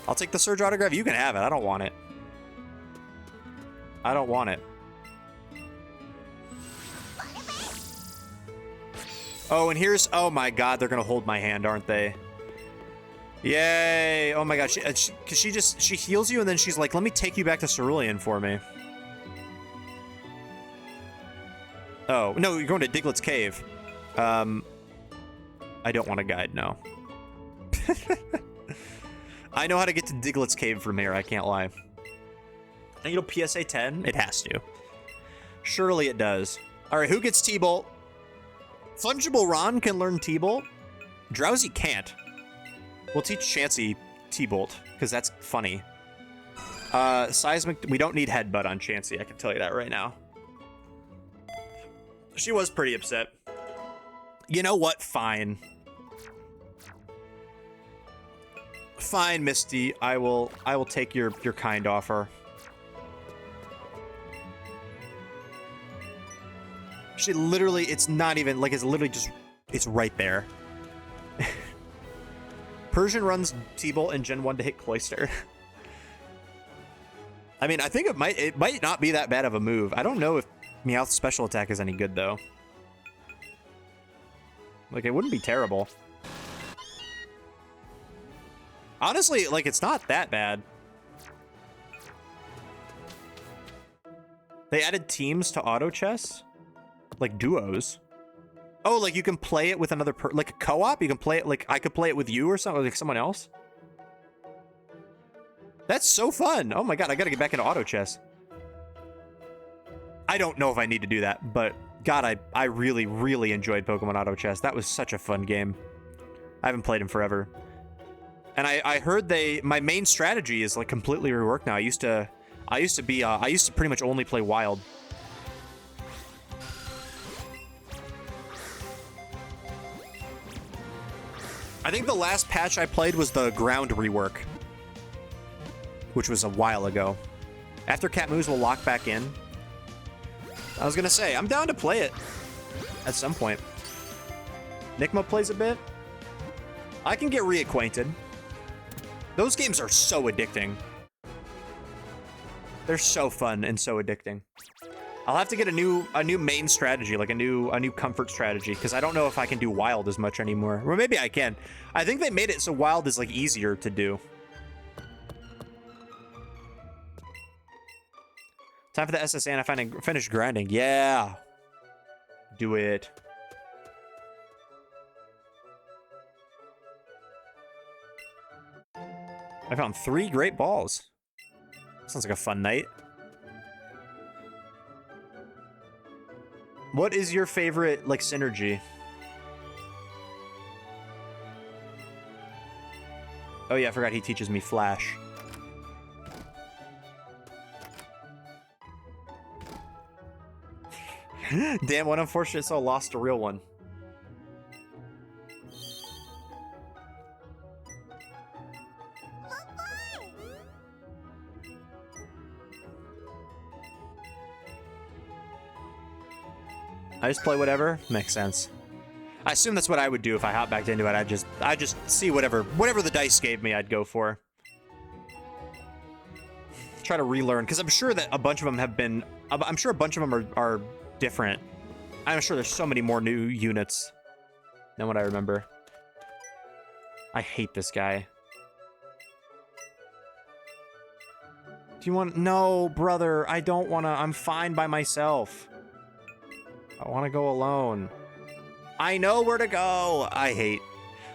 I'll take the Surge autograph. You can have it. I don't want it. I don't want it. Oh, and here's, oh my god, they're gonna hold my hand, aren't they? Yay! Oh my god, she heals you and then she's like, let me take you back to Cerulean for me. Oh, no, you're going to Diglett's Cave. I don't want a guide, no. I know how to get to Diglett's Cave from here, I can't lie. And you know PSA 10? It has to. Surely it does. Alright, who gets T-Bolt? Fungible Ron can learn T-Bolt. Drowsy can't. We'll teach Chansey T-Bolt, because that's funny. Seismic, we don't need Headbutt on Chansey, I can tell you that right now. She was pretty upset. You know what? Fine. Fine, Misty. I will take your kind offer. She literally, it's not even, like, it's literally just, it's right there. Persian runs T-Bolt in Gen 1 to hit Cloyster. I mean, I think it might not be that bad of a move. I don't know if Meowth's special attack is any good, though. Like, it wouldn't be terrible. Honestly, like, it's not that bad. They added teams to auto chess? Like duos. Oh, like you can play it with another like a co-op? You can play it, like I could play it with you or something, like someone else? That's so fun. Oh my god, I gotta get back into auto chess. I don't know if I need to do that, but god, I really, really enjoyed Pokemon Auto Chess. That was such a fun game. I haven't played in forever. And I heard my main strategy is like completely reworked now. I used to pretty much only play wild. I think the last patch I played was the ground rework, which was a while ago. After Cat moves, we'll lock back in. I was gonna say, I'm down to play it at some point. Nikma plays a bit. I can get reacquainted. Those games are so addicting. They're so fun and so addicting. I'll have to get a new main strategy, like a new comfort strategy, because I don't know if I can do wild as much anymore. Or maybe I can. I think they made it so wild is like easier to do. Time for the SSN. I finish grinding. Yeah. Do it. I found 3 great balls. Sounds like a fun night. What is your favorite, like, synergy? Oh yeah, I forgot he teaches me Flash. Damn, what unfortunate soul lost a real one. I just play whatever? Makes sense. I assume that's what I would do if I hop back into it. I'd just see whatever the dice gave me, I'd go for. Try to relearn, because I'm sure that a bunch of them have been... I'm sure a bunch of them are different. I'm sure there's so many more new units than what I remember. I hate this guy. Do you want... No, brother, I don't want to... I'm fine by myself. I want to go alone. I know where to go. I hate...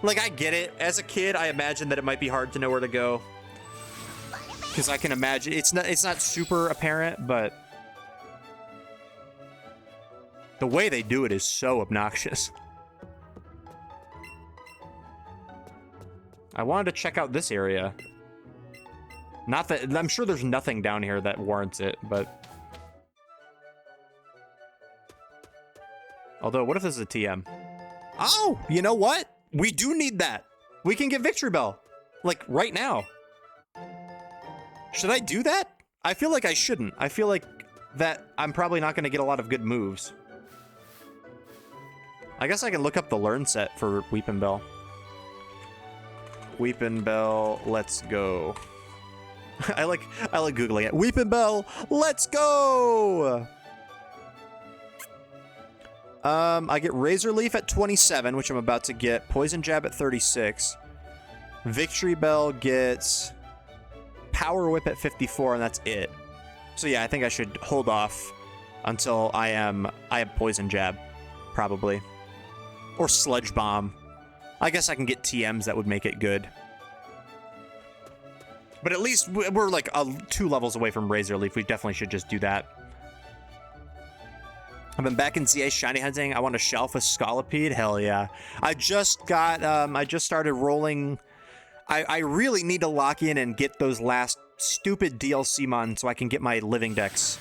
Like, I get it. As a kid, I imagine that it might be hard to know where to go. Because I can imagine... It's not super apparent, but... The way they do it is so obnoxious. I wanted to check out this area. Not that... I'm sure there's nothing down here that warrants it, but... Although, what if this is a TM? Oh, you know what? We do need that. We can get Victory Bell. Like, right now. Should I do that? I feel like I shouldn't. I feel like that I'm probably not going to get a lot of good moves. I guess I can look up the learn set for Weepin' Bell. Weepin' Bell, let's go. I like Googling it. Weepin' Bell, let's go! I get Razor Leaf at 27, which I'm about to get. Poison Jab at 36. Victory Bell gets Power Whip at 54, and that's it. So yeah, I think I should hold off until I have Poison Jab, probably. Or Sludge Bomb. I guess I can get TMs that would make it good. But at least we're like 2 levels away from Razor Leaf. We definitely should just do that. I've been back in ZA shiny hunting. I want to shelf a Scolipede. Hell yeah. I just started rolling. I really need to lock in and get those last stupid DLC mon so I can get my living decks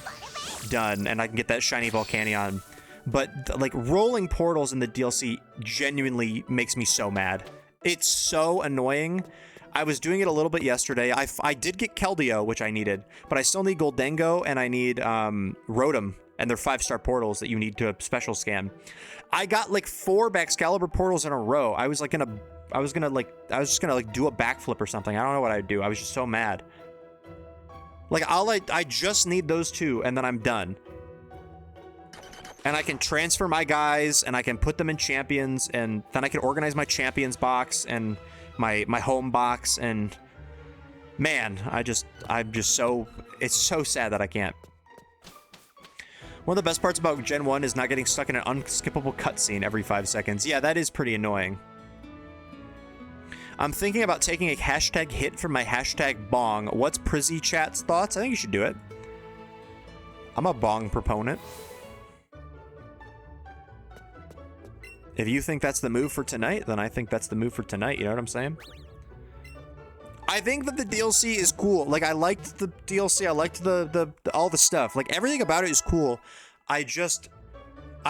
done and I can get that shiny Volcanion. But like rolling portals in the DLC genuinely makes me so mad. It's so annoying. I was doing it a little bit yesterday. I did get Keldeo, which I needed, but I still need Goldengo and I need Rotom, and they're 5-star portals that you need to special scan. I got like 4 Baxcalibur portals in a row. I was just gonna do a backflip or something. I don't know what I'd do. I was just so mad. Like I just need those 2 and then I'm done. And I can transfer my guys and I can put them in champions and then I can organize my champions box and my home box, and man, it's so sad that I can't. One of the best parts about Gen 1 is not getting stuck in an unskippable cutscene every 5 seconds. Yeah, that is pretty annoying. I'm thinking about taking a hashtag hit from my hashtag bong. What's Prizzy chat's thoughts? I think you should do it. I'm a bong proponent. If you think that's the move for tonight, then I think that's the move for tonight. You know what I'm saying? I think that the DLC is cool. Like, I liked the DLC. I liked the all the stuff. Like, everything about it is cool. I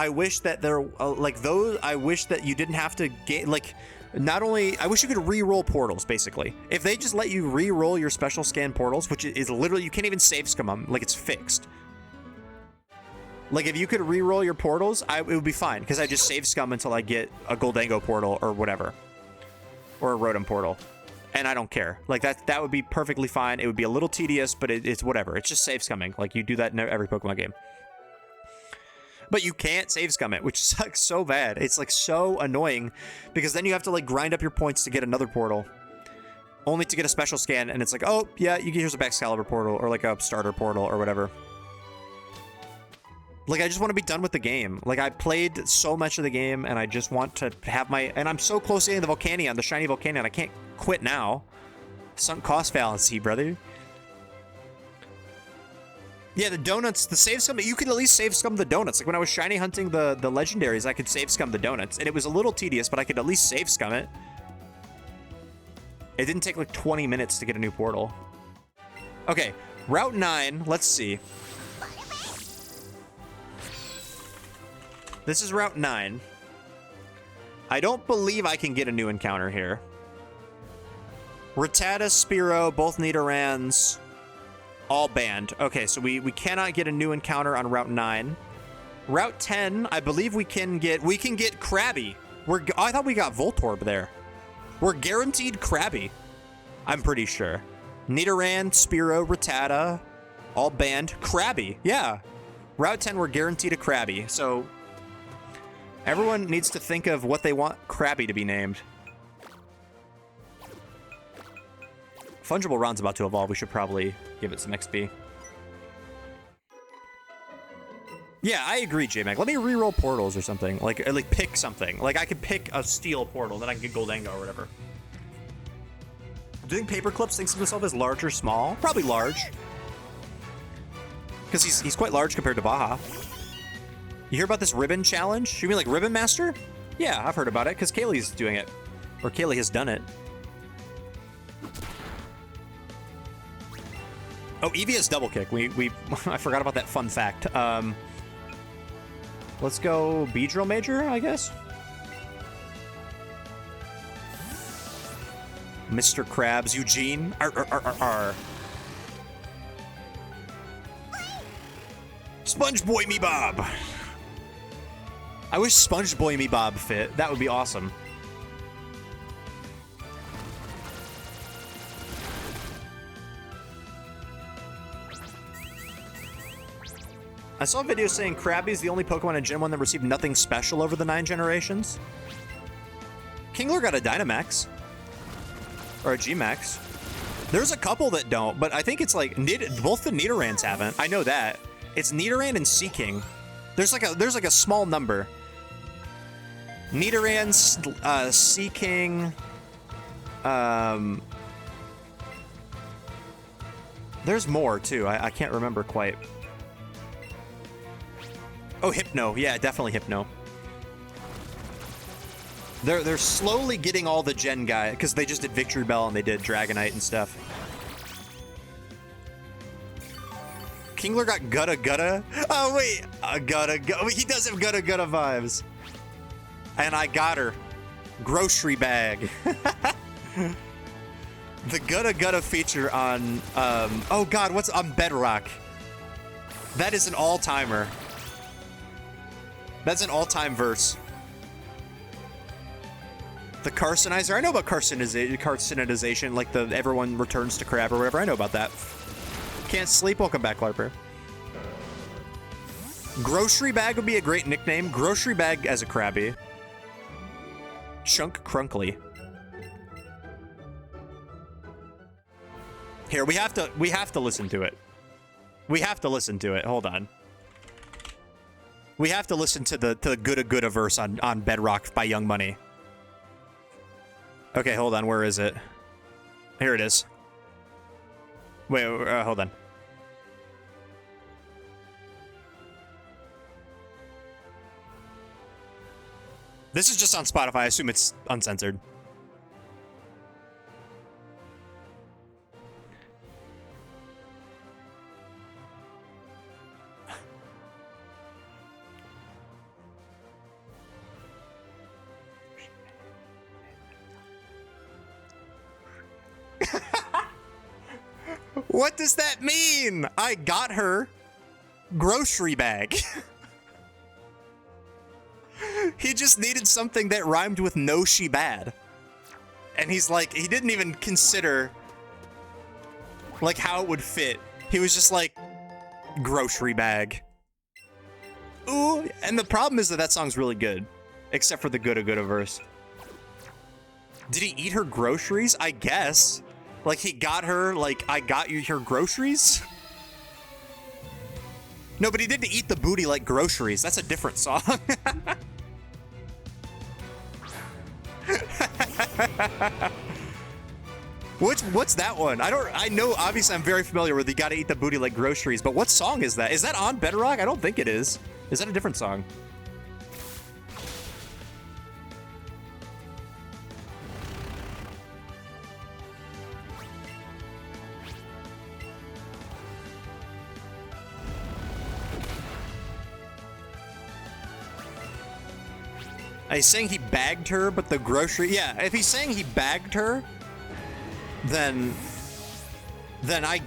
wish that there, I wish that you didn't have to get, like, not only, I wish you could re-roll portals, basically. If they just let you re-roll your special scan portals, which is literally, you can't even save scum them. Like, it's fixed. Like, if you could re-roll your portals, it would be fine, because I just save scum until I get a Goldango portal or whatever. Or a Rotom portal. And I don't care. Like, that would be perfectly fine. It would be a little tedious, but it's whatever. It's just save scumming. Like, you do that in every Pokemon game. But you can't save scum it, which sucks so bad. It's, like, so annoying, because then you have to, like, grind up your points to get another portal. Only to get a special scan, and it's like, oh, yeah, here's a Baxcalibur portal, or, like, a starter portal, or whatever. Like, I just want to be done with the game. Like, I played so much of the game, and I just want to have my... And I'm so close to getting the Volcanion, the shiny Volcanion. I can't quit now. Sunk cost fallacy, brother. Yeah, the donuts, the save scum... You could at least save scum the donuts. Like, when I was shiny hunting the legendaries, I could save scum the donuts. And it was a little tedious, but I could at least save scum it. It didn't take, like, 20 minutes to get a new portal. Okay, Route 9. Let's see. This is Route 9. I don't believe I can get a new encounter here. Rattata, Spearow, both Nidorans, all banned. Okay, so we cannot get a new encounter on Route 9. Route 10, I believe we can get Krabby. I thought we got Voltorb there. We're guaranteed Krabby. I'm pretty sure. Nidoran, Spearow, Rattata, all banned. Krabby, yeah. Route 10, we're guaranteed a Krabby, so... Everyone needs to think of what they want Krabby to be named. Fungible Ron's about to evolve. We should probably give it some XP. Yeah, I agree, J-Mac. Let me reroll portals or something. Like pick something. Like, I could pick a steel portal, then I can get Goldango or whatever. Do you think Paperclips thinks of himself as large or small? Probably large. Because he's quite large compared to Baja. You hear about this ribbon challenge? You mean like Ribbon Master? Yeah, I've heard about it, because Kaylee's doing it. Or Kaylee has done it. Oh, Eevee has double kick. We I forgot about that fun fact. Let's go Beedrill Major, I guess. Mr. Krabs, Eugene. Arr. Sponge Boy Me Bob. I wish Sponge Boy Me Bob fit. That would be awesome. I saw a video saying Krabby's the only Pokemon in Gen 1 that received nothing special over the 9 generations. Kingler got a Dynamax. Or a G-Max. There's a couple that don't, but I think it's like both the Nidorans haven't. I know that. It's Nidoran and Seaking. There's like a small number. Nidoran, Seaking. There's more too. I can't remember quite. Oh, Hypno. Yeah, definitely Hypno. They're slowly getting all the Gen guy because they just did Victory Bell and they did Dragonite and stuff. Kingler got Gutta Gutta. Oh wait, Gutta Gutta. Oh, he does have Gutta Gutta vibes. And I got her. Grocery bag. The Gutta Gutta feature on oh god, what's on Bedrock? That is an all-timer. That's an all-time verse. The Carcinizer. I know about carcinization, like the everyone returns to crab or whatever. I know about that. Can't sleep. Welcome back, Larper. Grocery bag would be a great nickname. Grocery bag as a Krabby. Chunk Crunkly. Here, we have to listen to it. We have to listen to it. Hold on. We have to listen to the Gutta Gutta verse on Bedrock by Young Money. Okay, hold on. Where is it? Here it is. Wait, hold on. This is just on Spotify. I assume it's uncensored. What does that mean? I got her grocery bag. He just needed something that rhymed with no she bad. And he's like, he didn't even consider like how it would fit. He was just like, grocery bag. Ooh, and the problem is that song's really good. Except for the Gutta Gutta verse. Did he eat her groceries? I guess. Like, he got her, like, I got you her groceries? No, but he didn't eat the booty like groceries. That's a different song. What's that one? I know, obviously I'm very familiar with you gotta eat the booty like groceries, but what song is that? Is that on Bedrock? I don't think it is. Is that a different song? He's saying he bagged her, but the grocery... Yeah, if he's saying he bagged her, then I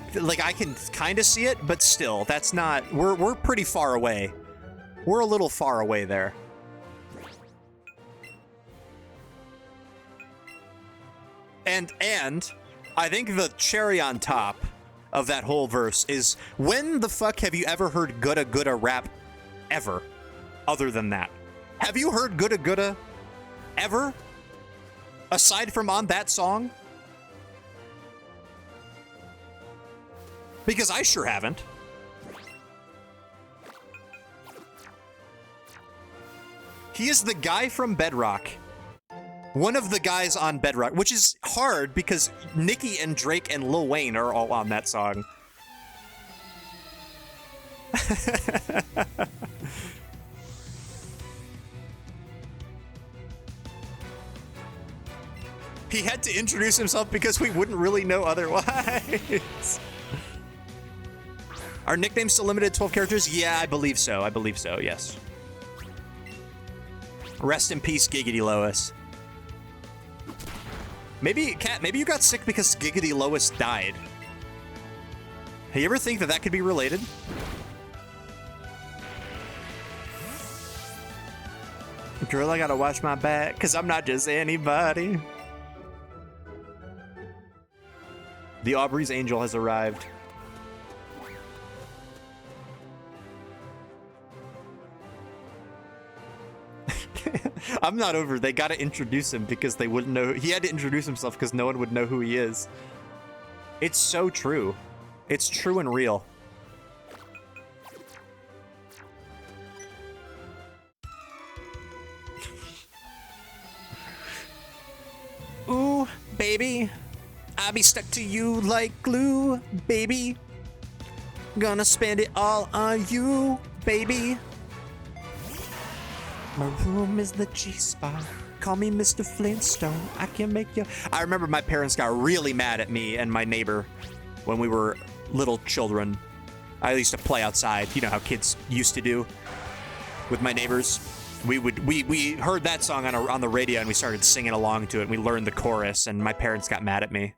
can kind of see it, but still, that's not... We're pretty far away. We're a little far away there. And I think the cherry on top of that whole verse is, when the fuck have you ever heard Gutta Gutta rap ever, other than that? Have you heard Gutta Gutta ever? Aside from on that song? Because I sure haven't. He is the guy from Bedrock. One of the guys on Bedrock, which is hard because Nicki and Drake and Lil Wayne are all on that song. He had to introduce himself because we wouldn't really know otherwise. Are nicknames still limited to 12 characters? Yeah, I believe so. I believe so, yes. Rest in peace, Giggity Lois. Maybe, Kat, maybe you got sick because Giggity Lois died. Hey, you ever think that that could be related? Girl, I gotta watch my back, because I'm not just anybody. The Aubrey's angel has arrived. I'm not over. They gotta introduce him because they wouldn't know. He had to introduce himself because no one would know who he is. It's so true. It's true and real. Ooh, baby. I'll be stuck to you like glue, baby. Gonna spend it all on you, baby. My room is the G-spot. Call me Mr. Flintstone. I can make you... I remember my parents got really mad at me and my neighbor when we were little children. I used to play outside. You know how kids used to do with my neighbors. We heard that song on the radio and we started singing along to it. And we learned the chorus and my parents got mad at me.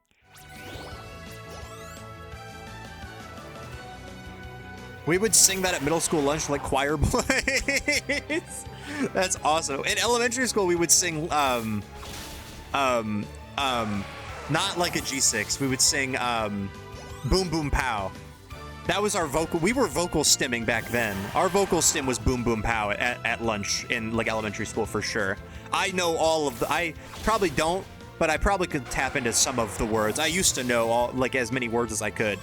We would sing that at middle school lunch like choir boys. That's awesome. In elementary school, we would sing, not like a G6. We would sing, Boom Boom Pow. That was our vocal. We were vocal stimming back then. Our vocal stim was Boom Boom Pow at lunch in like elementary school for sure. I know all of the. I probably don't, but I probably could tap into some of the words. I used to know all like as many words as I could.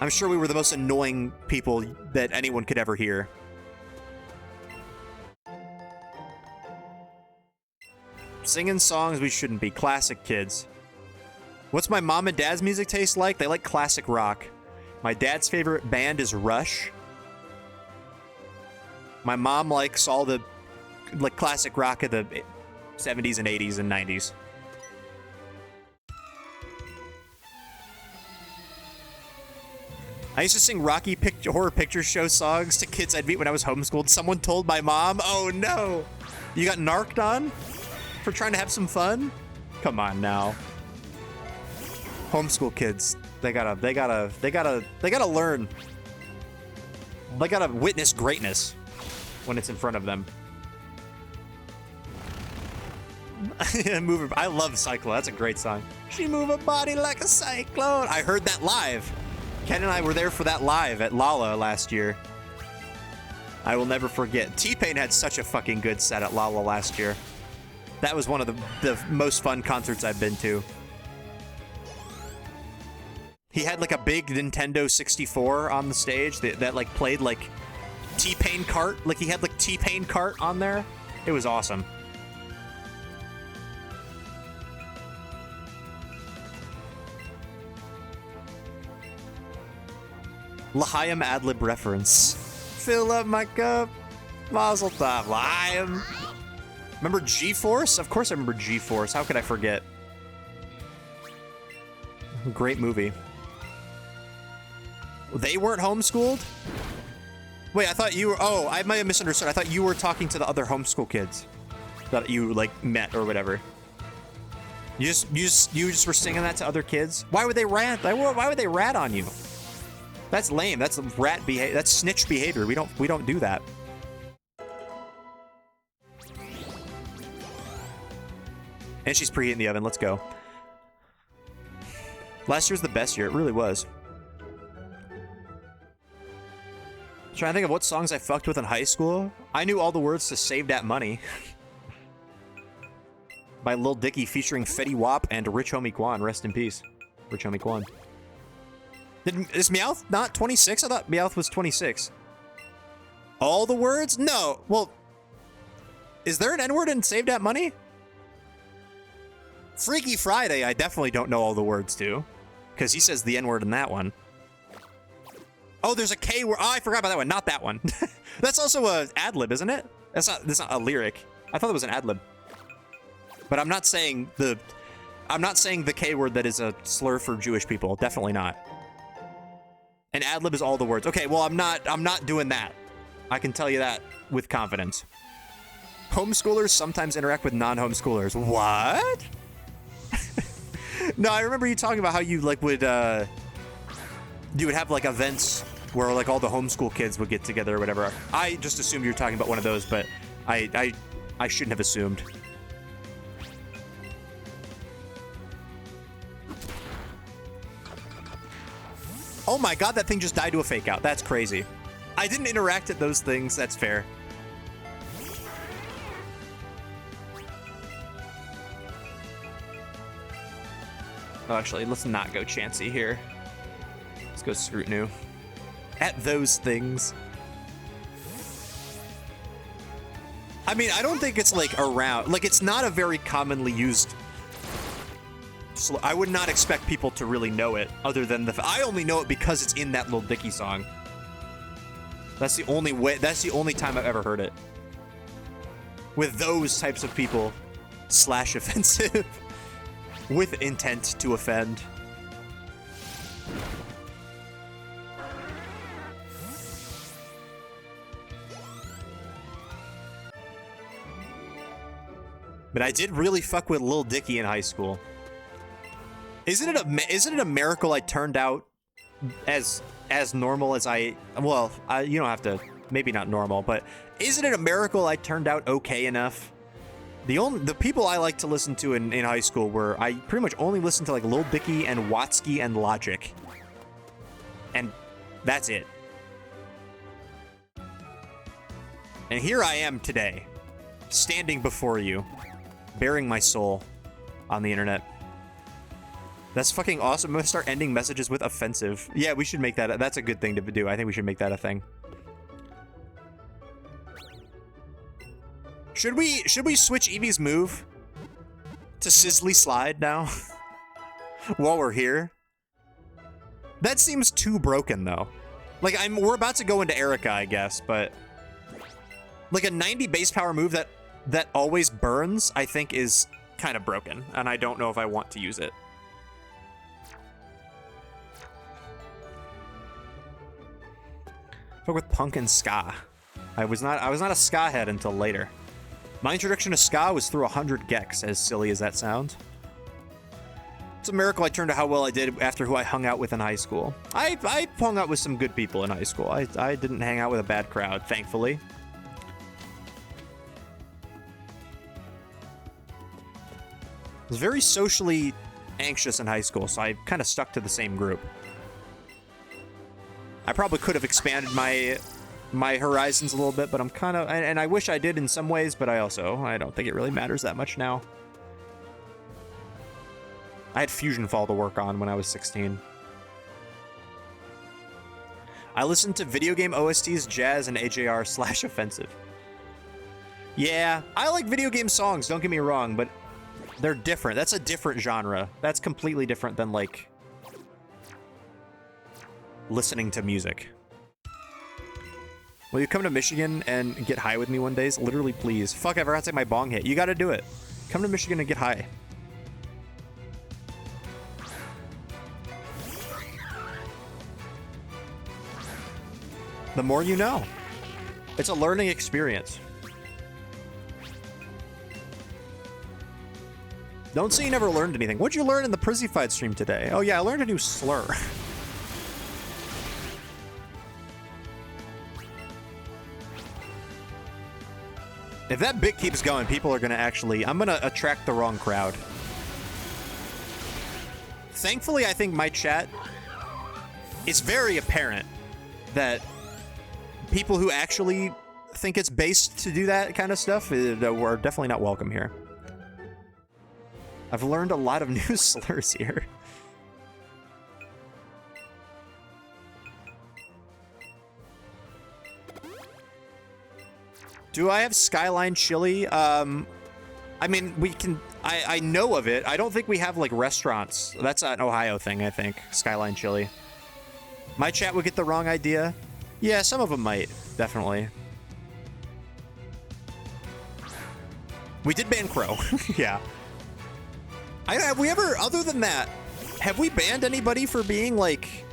I'm sure we were the most annoying people that anyone could ever hear. Singing songs we shouldn't be. Classic kids. What's my mom and dad's music taste like? They like classic rock. My dad's favorite band is Rush. My mom likes all the like classic rock of the 70s and 80s and 90s. I used to sing Rocky Horror Picture Show songs to kids I'd meet when I was homeschooled. Someone told my mom, "Oh no, you got narked on for trying to have some fun." Come on now. Homeschool kids, they gotta learn. They gotta witness greatness when it's in front of them. I love Cyclone. That's a great song. She move her body like a cyclone. I heard that live. Ken and I were there for that live at Lala last year. I will never forget. T-Pain had such a fucking good set at Lala last year. That was one of the most fun concerts I've been to. He had like a big Nintendo 64 on the stage that like played like T-Pain Kart. Like he had like T-Pain Kart on there. It was awesome. L'Chaim ad-lib reference. Fill up my cup. Mazel tov. L'Chaim. Remember G-Force? Of course I remember G-Force. How could I forget? Great movie. They weren't homeschooled? Wait, I thought you were... Oh, I might have misunderstood. I thought you were talking to the other homeschool kids that you, like, met or whatever. You just were singing that to other kids? Why would they rat? Why would they rat on you? That's lame. That's rat behavior. That's snitch behavior. We don't do that. And she's preheating the oven. Let's go. Last year's the best year. It really was. Trying to think of what songs I fucked with in high school. I knew all the words to Save That Money. By Lil Dicky featuring Fetty Wap and Rich Homie Quan. Rest in peace. Rich Homie Quan. Is Meowth not 26? I thought Meowth was 26. All the words? No. Well, is there an N-word in Save That Money? Freaky Friday, I definitely don't know all the words to. Because he says the N-word in that one. Oh, there's a K word. Oh, I forgot about that one. Not that one. That's also a ad-lib, isn't it? That's not a lyric. I thought it was an ad-lib. But I'm not saying the K word that is a slur for Jewish people. Definitely not. An ad-lib is all the words. Okay, well, I'm not doing that. I can tell you that with confidence. Homeschoolers sometimes interact with non-homeschoolers. What? No, I remember you talking about how you like would you would have like events where like all the homeschool kids would get together or whatever. I just assumed you were talking about one of those, but I shouldn't have assumed. Oh my god, that thing just died to a fake out. That's crazy. I didn't interact at those things. That's fair. Oh, actually, let's not go Chansey here. Let's go Scrutinu. At those things. I mean, I don't think it's like around. Like, it's not a very commonly used. I would not expect people to really know it, other than the. I only know it because it's in that Lil Dicky song. That's the only way. That's the only time I've ever heard it. With those types of people, / offensive, with intent to offend. But I did really fuck with Lil Dicky in high school. Isn't it a miracle I turned out as normal as I? Well, you don't have to. Maybe not normal, but isn't it a miracle I turned out okay enough? The people I like to listen to in high school were I pretty much only listened to like Lil Dicky and Watsky and Logic, and that's it. And here I am today, standing before you, bearing my soul on the internet. That's fucking awesome. I'm gonna start ending messages with offensive. Yeah, we should make that. That's a good thing to do. I think we should make that a thing. Should we switch Eevee's move to Sizzly Slide now? While we're here? That seems too broken though. Like we're about to go into Erica, I guess, but like a 90 base power move that always burns, I think is kind of broken, and I don't know if I want to use it. Fuck with punk and ska. I was not a ska head until later. My introduction to ska was through 100 Gex, as silly as that sounds. It's a miracle I turned to how well I did after who I hung out with in high school. I hung out with some good people in high school. I didn't hang out with a bad crowd, thankfully. I was very socially anxious in high school, so I kind of stuck to the same group. I probably could have expanded my horizons a little bit, but I'm kind of, and I wish I did in some ways, but I don't think it really matters that much now. I had Fusion Fall to work on when I was 16. I listened to video game OSTs, jazz, and AJR / offensive. Yeah, I like video game songs, don't get me wrong, but they're different. That's a different genre. That's completely different than, like, listening to music. Will you come to Michigan and get high with me one day? Literally, please. Fuck, I forgot to take my bong hit. You gotta do it. Come to Michigan and get high. The more you know. It's a learning experience. Don't say you never learned anything. What'd you learn in the Przzyfied stream today? Oh yeah, I learned a new slur. If that bit keeps going, people are gonna actually... I'm gonna attract the wrong crowd. Thankfully, I think my chat... It's very apparent that people who actually think it's based to do that kind of stuff are definitely not welcome here. I've learned a lot of new slurs here. Do I have Skyline Chili? I mean, we can... I know of it. I don't think we have, like, restaurants. That's an Ohio thing, I think. Skyline Chili. My chat would get the wrong idea. Yeah, some of them might. Definitely. We did ban Crow. Yeah. Have we ever... Other than that, have we banned anybody for being, like...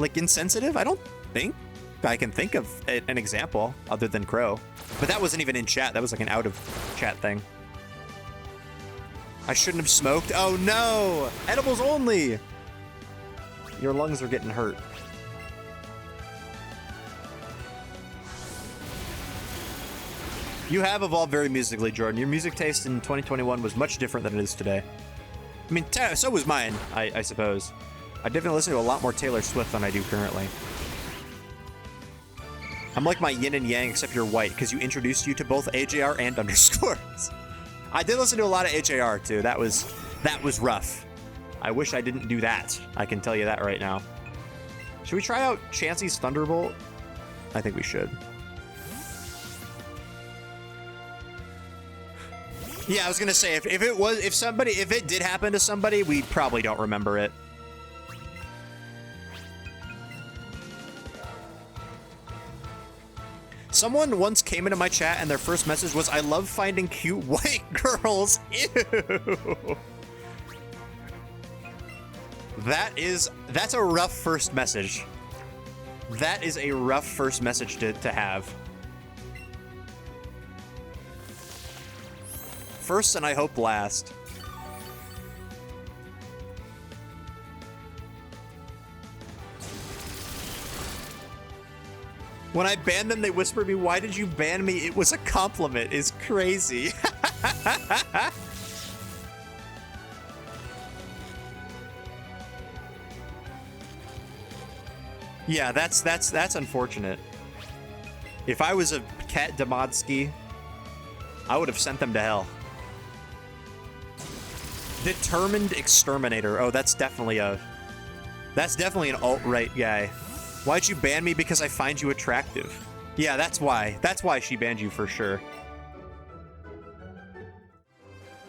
Like, insensitive? I don't think I can think of an example other than Crow. But that wasn't even in chat. That was like an out of chat thing. I shouldn't have smoked. Oh no! Edibles only! Your lungs are getting hurt. You have evolved very musically, Jordan. Your music taste in 2021 was much different than it is today. I mean, so was mine, I suppose. I definitely listen to a lot more Taylor Swift than I do currently. I'm like my yin and yang, except you're white, because you introduced you to both AJR and underscores. I did listen to a lot of AJR, too. That was rough. I wish I didn't do that. I can tell you that right now. Should we try out Chansey's Thunderbolt? I think we should. Yeah, I was gonna say, if it did happen to somebody, we probably don't remember it. Someone once came into my chat and their first message was, "I love finding cute white girls." Ew. That's a rough first message. That is a rough first message to have. First and I hope last. When I banned them, they whispered me, "Why did you ban me? It was a compliment." Is crazy. Yeah, that's unfortunate. If I was a Cat Demodsky, I would have sent them to hell. Determined Exterminator. Oh, that's definitely an alt-right guy. Why'd you ban me? Because I find you attractive. Yeah, that's why. That's why she banned you for sure.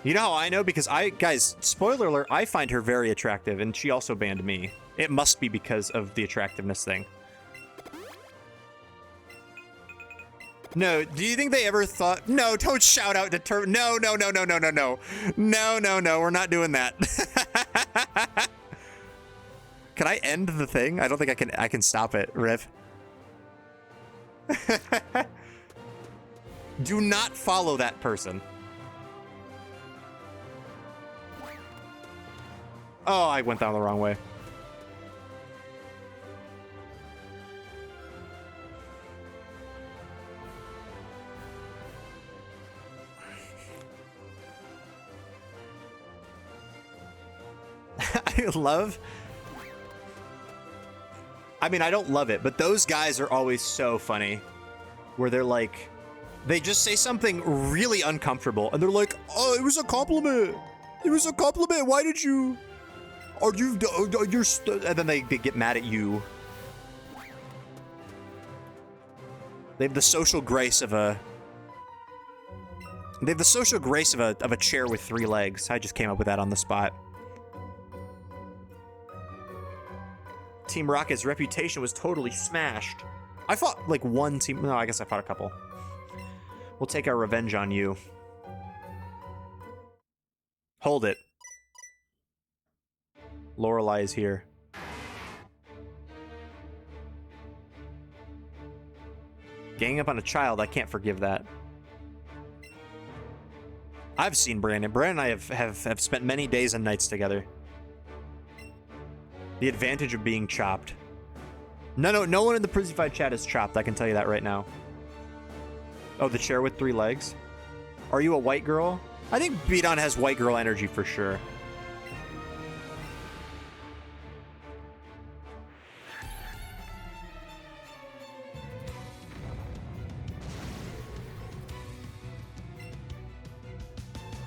You know how I know? Because guys, spoiler alert, I find her very attractive, and she also banned me. It must be because of the attractiveness thing. No, do you think they ever thought... No, don't shout out No, no, no, no, no, no, no. No, no, no, we're not doing that. Can I end the thing? I don't think I can stop it, Riv. Do not follow that person. Oh, I went down the wrong way. I mean, I don't love it, but those guys are always so funny. Where they're like, they just say something really uncomfortable, and they're like, "Oh, it was a compliment. It was a compliment. Why did you? And then they get mad at you. They have the social grace of a. They have the social grace of a chair with 3 legs. I just came up with that on the spot. Team Rocket's reputation was totally smashed. I fought like one team. No, I guess I fought a couple. We'll take our revenge on you. Hold it. Lorelei is here. Ganging up on a child, I can't forgive that. I've seen Brandon. Brandon and I have spent many days and nights together. The advantage of being chopped. No one in the Przzyfied chat is chopped, I can tell you that right now. Oh, the chair with 3 legs? Are you a white girl? I think Beaton has white girl energy for sure.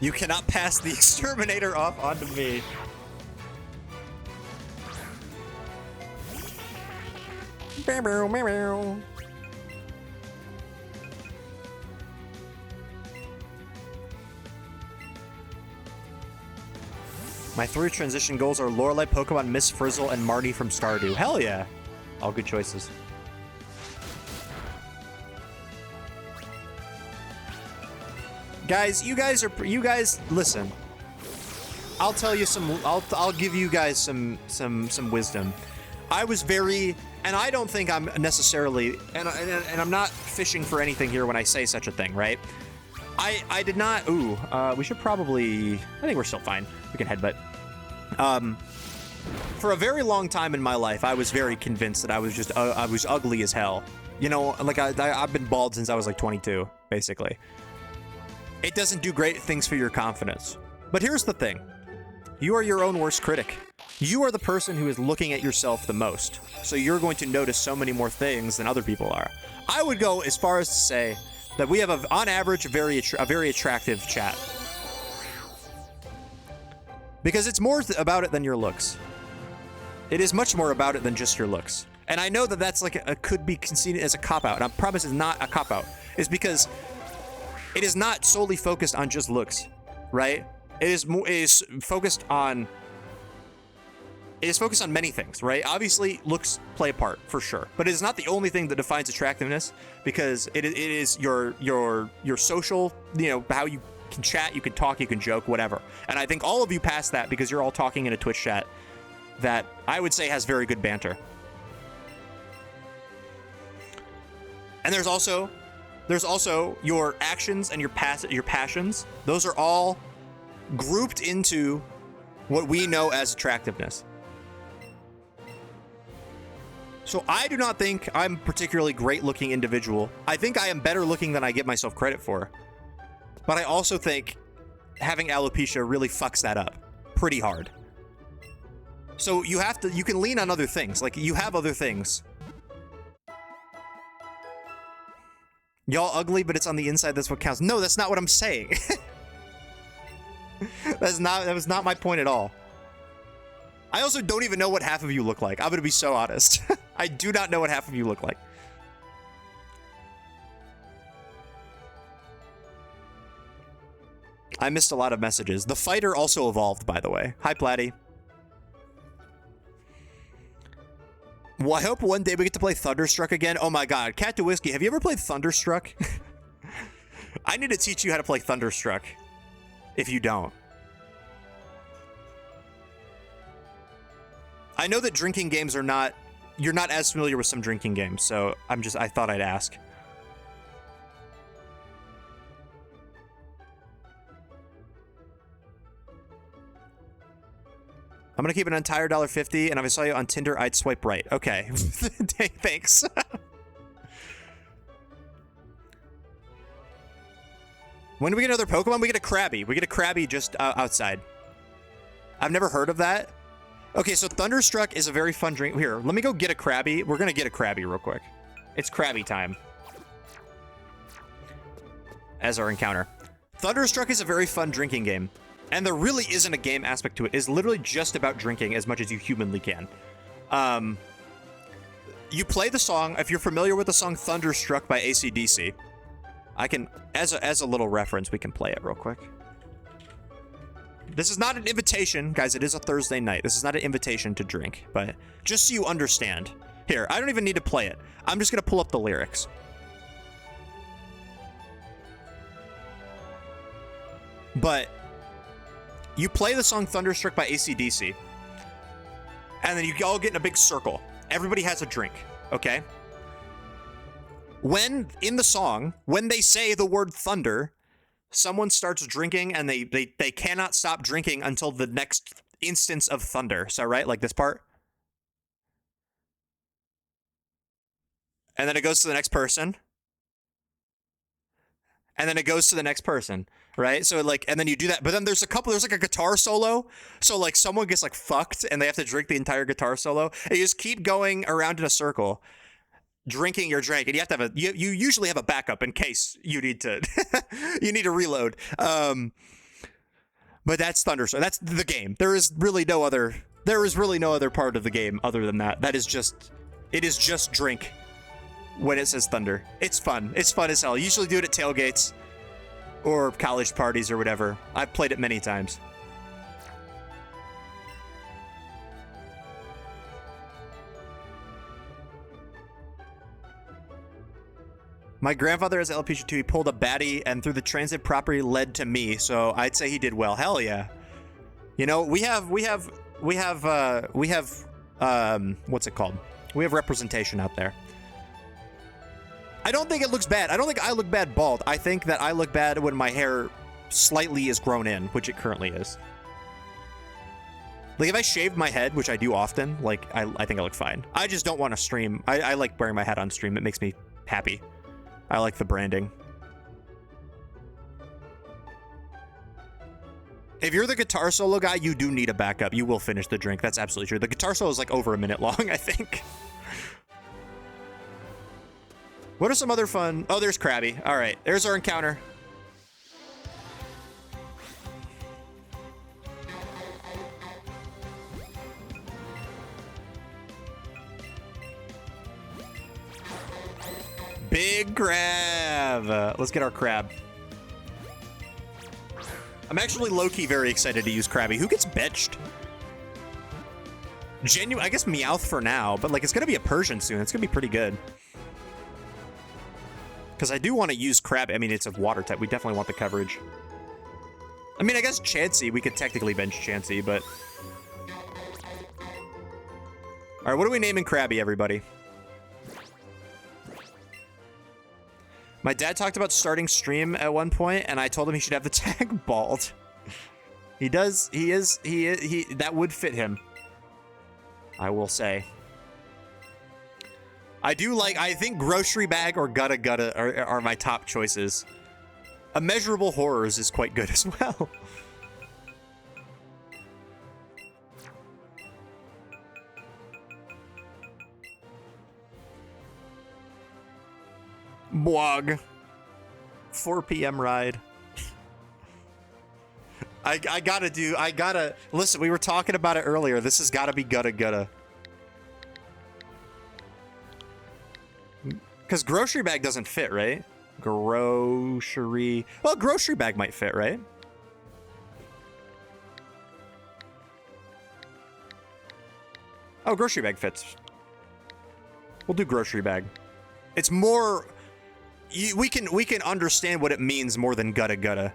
You cannot pass the exterminator off onto me. My 3 transition goals are Lorelei, Pokemon, Miss Frizzle, and Marty from Stardew. Hell yeah. All good choices. Guys, you guys listen. I'll tell you some I'll give you guys some wisdom. I was very, and I don't think I'm necessarily, and I'm not fishing for anything here when I say such a thing, right? I did not, we should probably, I think we're still fine. We can headbutt. For a very long time in my life, I was very convinced that I was just, I was ugly as hell. You know, like I've been bald since I was like 22, basically. It doesn't do great things for your confidence. But here's the thing. You are your own worst critic. You are the person who is looking at yourself the most. So you're going to notice so many more things than other people are. I would go as far as to say that we have, on average, a very attractive chat. Because it's more about it than your looks. It is much more about it than just your looks. And I know that that's like could be conceded as a cop-out. And I promise it's not a cop-out. It's because it is not solely focused on just looks, right? It is focused on many things, right? Obviously, looks play a part for sure, but it is not the only thing that defines attractiveness, because it is your social, you know, how you can chat, you can talk, you can joke, whatever. And I think all of you pass that because you're all talking in a Twitch chat that I would say has very good banter. And there's also your actions and your passions. Those are all grouped into what we know as attractiveness. So I do not think I'm a particularly great looking individual. I think I am better looking than I give myself credit for. But I also think having alopecia really fucks that up pretty hard. So you can lean on other things. Like, you have other things. Y'all ugly, but it's on the inside, that's what counts. No, that's not what I'm saying. That was not my point at all. I also don't even know what half of you look like. I'm gonna be so honest. I do not know what half of you look like. I missed a lot of messages. The fighter also evolved, by the way. Hi, Platty. Well, I hope one day we get to play Thunderstruck again. Oh my god, Cat to Whiskey, have you ever played Thunderstruck? I need to teach you how to play Thunderstruck, if you don't. I know that drinking games are not... You're not as familiar with some drinking games, so I thought I'd ask. I'm gonna keep an entire $1.50, and if I saw you on Tinder, I'd swipe right. Okay. Thanks. When do we get another Pokemon? We get a Krabby. We get a Krabby just outside. I've never heard of that. Okay, so Thunderstruck is a very fun drink. Here, let me go get a Krabby. We're gonna get a Krabby real quick. It's Krabby time. As our encounter. Thunderstruck is a very fun drinking game. And there really isn't a game aspect to it. It's literally just about drinking as much as you humanly can. You play the song. If you're familiar with the song Thunderstruck by AC/DC, I can, as a little reference, we can play it real quick. This is not an invitation, guys. It is a Thursday night. This is not an invitation to drink, but just so you understand. Here, I don't even need to play it. I'm just going to pull up the lyrics. But you play the song Thunderstruck by AC/DC, and then you all get in a big circle. Everybody has a drink, okay? When, in the song, when they say the word thunder, someone starts drinking, and they cannot stop drinking until the next instance of thunder. So, right? Like this part? And then it goes to the next person. And then it goes to the next person, right? So like, and then you do that, but then there's like a guitar solo. So like someone gets like fucked and they have to drink the entire guitar solo. And you just keep going around in a circle, drinking your drink. And you have to have you usually have a backup in case you need to, you need to reload. But that's Thunderstruck. That's the game. There is really no other part of the game other than that. It is just drink. When it says thunder. It's fun. It's fun as hell. I usually do it at tailgates or college parties or whatever. I've played it many times. My grandfather has alopecia too. He pulled a baddie and through the transit property led to me. So I'd say he did well. Hell yeah. You know, we have what's it called? We have representation out there. I don't think it looks bad. I don't think I look bad bald. I think that I look bad when my hair slightly is grown in, which it currently is. Like, if I shaved my head, which I do often, like, I think I look fine. I just don't want to stream. I like wearing my hat on stream. It makes me happy. I like the branding. If you're the guitar solo guy, you do need a backup. You will finish the drink. That's absolutely true. The guitar solo is like over a minute long, I think. What are some other fun? Oh, there's Krabby. All right, there's our encounter. Big crab. Let's get our crab. I'm actually low-key very excited to use Krabby. Who gets benched? Genuine, I guess Meowth for now, but like it's gonna be a Persian soon. It's gonna be pretty good. Because I do want to use Krabby. I mean, it's a water type. We definitely want the coverage. I mean, I guess Chansey, we could technically bench Chansey, but... All right, what are we naming Krabby, everybody? My dad talked about starting stream at one point, and I told him he should have the tag bald. He does. He that would fit him. I will say. I think grocery bag or gutta gutta are my top choices. Immeasurable horrors is quite good as well. Blog. 4 p.m. ride. I gotta listen, we were talking about it earlier. This has gotta be gutta gutta. Because grocery bag doesn't fit, right? Grocery. Well, grocery bag might fit, right? Oh, grocery bag fits. We'll do grocery bag. It's more. We can understand what it means more than gutta gutta.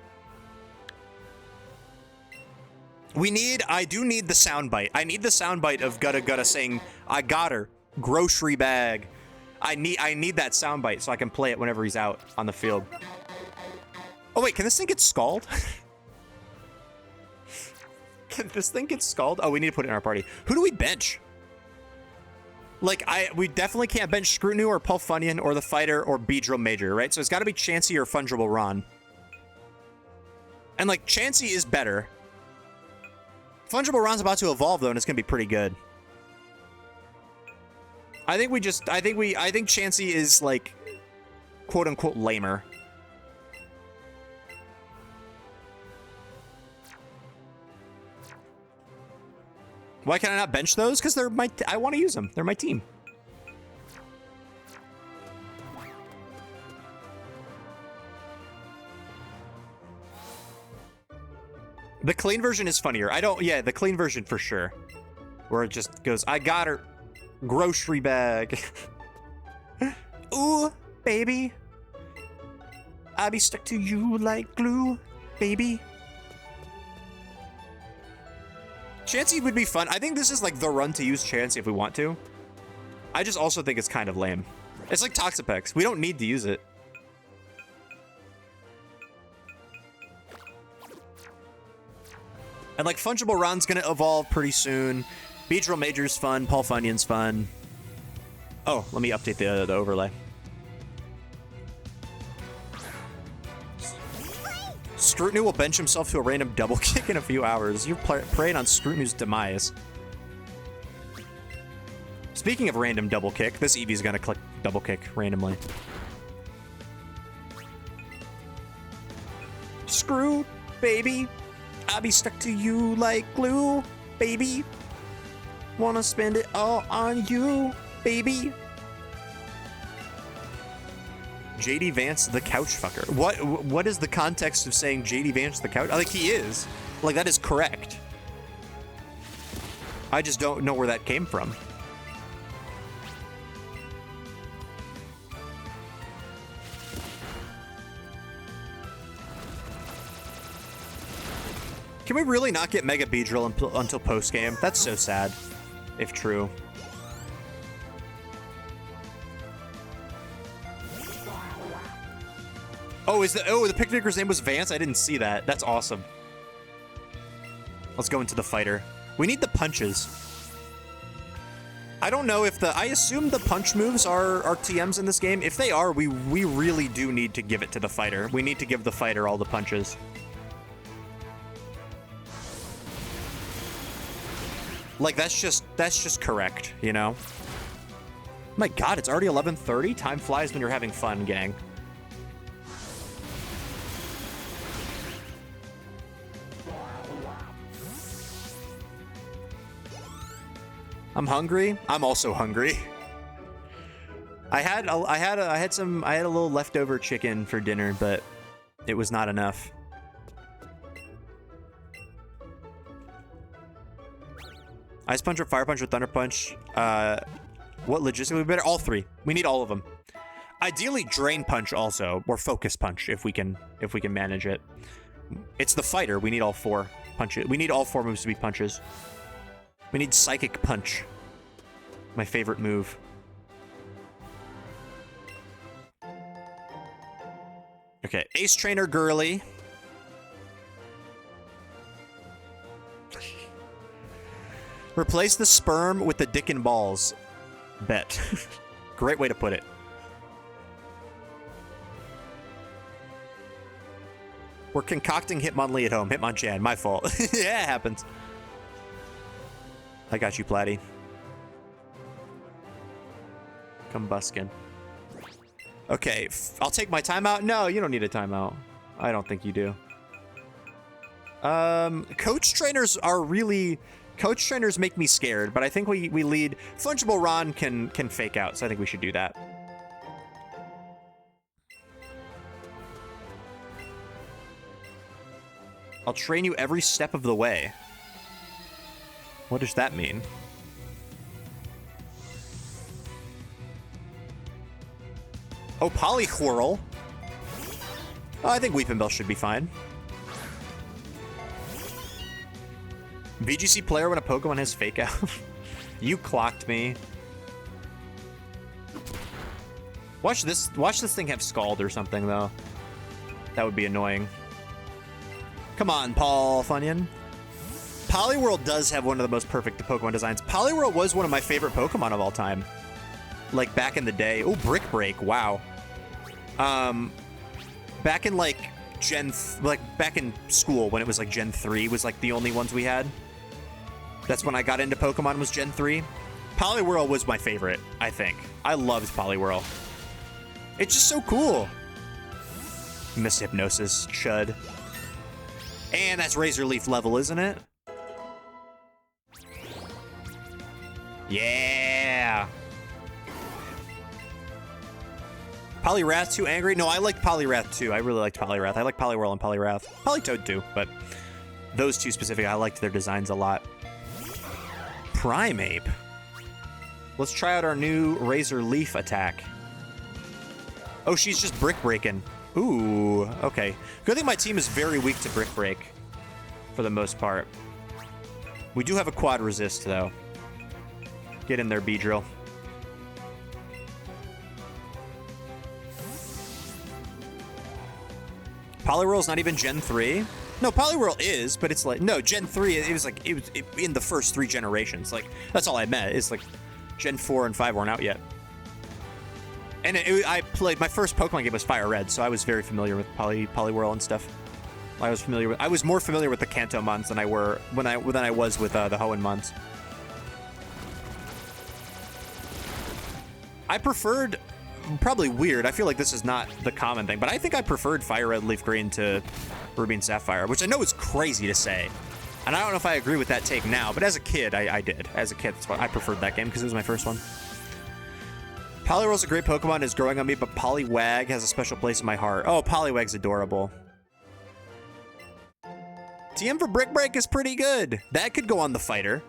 I do need the soundbite. I need the soundbite of gutta gutta saying, "I got her." Grocery bag. I need that soundbite so I can play it whenever he's out on the field. Oh wait, can this thing get scald? Can this thing get scald? Oh, we need to put it in our party. Who do we bench? Like, we definitely can't bench Scrutinu or Pulfunion or the Fighter or Beedrill Major, right? So it's got to be Chansey or Fungible Ron. And, like, Chansey is better. Fungible Ron's about to evolve, though, and it's going to be pretty good. I think Chansey is, like, quote-unquote lamer. Why can I not bench those? Because they're I want to use them. They're my team. The clean version is funnier. Yeah, the clean version for sure. Where it just goes, I got her. Grocery bag. Ooh, baby. I'll be stuck to you like glue, baby. Chansey would be fun. I think this is like the run to use Chansey if we want to. I just also think it's kind of lame. It's like Toxapex. We don't need to use it. And like Fungible Ron's gonna evolve pretty soon. Beedrill Major's fun. Pulfunion's fun. Oh, let me update the overlay. Scrutinu will bench himself to a random double kick in a few hours. You're preying on Scrutinu's demise. Speaking of random double kick, this Eevee's gonna click double kick randomly. Screw, baby. I'll be stuck to you like glue, baby. Wanna spend it all on you, baby. JD Vance the couch fucker. What is the context of saying JD Vance the couch? Like, he is. Like, that is correct. I just don't know where that came from. Can we really not get Mega Beedrill until post-game? That's so sad. if true. Oh, the picnicker's name was Vance? I didn't see that. That's awesome. Let's go into the fighter. We need the punches. I don't know if I assume the punch moves are TMs in this game. If they are, we really do need to give it to the fighter. We need to give the fighter all the punches. Like, that's just correct, you know? My god, it's already 11:30? Time flies when you're having fun, gang. I'm hungry. I'm also hungry. I had a little leftover chicken for dinner, but it was not enough. Ice Punch or Fire Punch or Thunder Punch? What logistically better? All three. We need all of them. Ideally, Drain Punch also, or Focus Punch if we can manage it. It's the fighter. We need all four punches. We need all four moves to be punches. We need Psychic Punch. My favorite move. Okay, Ace Trainer Girly. Replace the sperm with the dick and balls. Bet. Great way to put it. We're concocting Hitmonlee at home. Hitmonchan, my fault. Yeah, it happens. I got you, Platty. Combuskin. Okay, I'll take my timeout. No, you don't need a timeout. I don't think you do. Coach trainers are really... Coach trainers make me scared, but I think we lead... Fungible Ron can fake out, so I think we should do that. I'll train you every step of the way. What does that mean? Oh, Polyquirl. Oh, I think Weepinbell should be fine. VGC player when a Pokemon has fake out. You clocked me. Watch this thing have Scald or something, though. That would be annoying. Come on, Paul Funyun. Poliwhirl does have one of the most perfect Pokemon designs. Poliwhirl was one of my favorite Pokemon of all time. Like, back in the day. Oh, Brick Break. Wow. Back in, like, back in school when it was, like, Gen 3 was, like, the only ones we had. That's when I got into Pokemon, was Gen 3. Poliwhirl was my favorite, I think. I loved Poliwhirl. It's just so cool. Missed Hypnosis. Chud. And that's Razor Leaf level, isn't it? Yeah. Poliwrath too angry? No, I liked Poliwrath too. I really liked Poliwrath. I like Poliwhirl and Poliwrath. Politoed too, but those two specifically, I liked their designs a lot. Primeape. Let's try out our new Razor Leaf attack. Oh, she's just Brick Breaking. Ooh, okay. Good thing my team is very weak to Brick Break for the most part. We do have a Quad Resist, though. Get in there, Beedrill. Poliwhirl's not even Gen 3? No, Poliwhirl is, but it's like... No, Gen 3, it was in the first 3 generations. Like, that's all I meant. It's like Gen 4 and 5 weren't out yet. And I played... My first Pokemon game was Fire Red, so I was very familiar with Poliwhirl and stuff. I was more familiar with the Kantomons than I was with the Hoenmons. I preferred... Probably weird. I feel like this is not the common thing, but I think I preferred Fire Red, Leaf Green to Ruby and Sapphire, which I know is crazy to say. And I don't know if I agree with that take now, but as a kid, I did. As a kid, that's why I preferred that game, because it was my first one. Poliwhirl's a great Pokemon, is growing on me, but Poliwag has a special place in my heart. Oh, Poliwag's adorable. TM for Brick Break is pretty good. That could go on the fighter.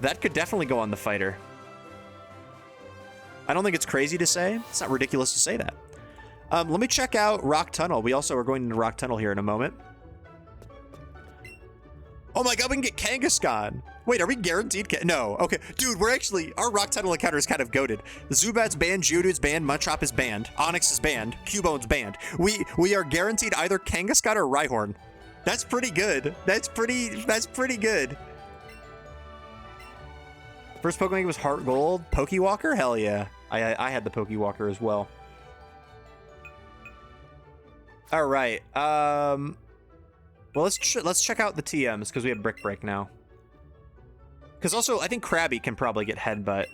That could definitely go on the fighter. I don't think it's crazy to say. It's not ridiculous to say that. Let me check out Rock Tunnel. We also are going into Rock Tunnel here in a moment. Oh my god, we can get Kangaskhan. Wait, are we guaranteed? No. Okay. Dude, we're actually... Our Rock Tunnel encounter is kind of goated. Zubat's banned, Geodude's banned, Mudchop is banned, Onyx is banned, Cubone's banned. We are guaranteed either Kangaskhan or Rhyhorn. That's pretty good. That's pretty good. First Pokemon was Heart Gold. Pokewalker? Hell yeah. I had the Pokewalker as well. All right. Well, let's check out the TMs because we have Brick Break now. Because also, I think Krabby can probably get Headbutt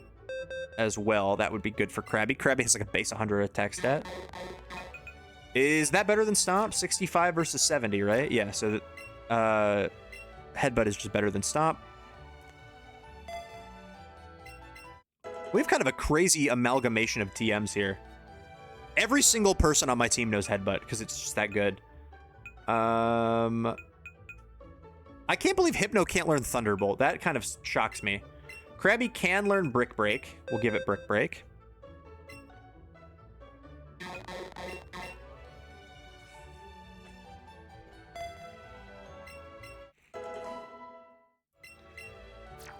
as well. That would be good for Krabby. Krabby has like a base 100 attack stat. Is that better than Stomp? 65 versus 70, right? Yeah, so Headbutt is just better than Stomp. We have kind of a crazy amalgamation of TMs here. Every single person on my team knows Headbutt because it's just that good. I can't believe Hypno can't learn Thunderbolt. That kind of shocks me. Krabby can learn Brick Break. We'll give it Brick Break.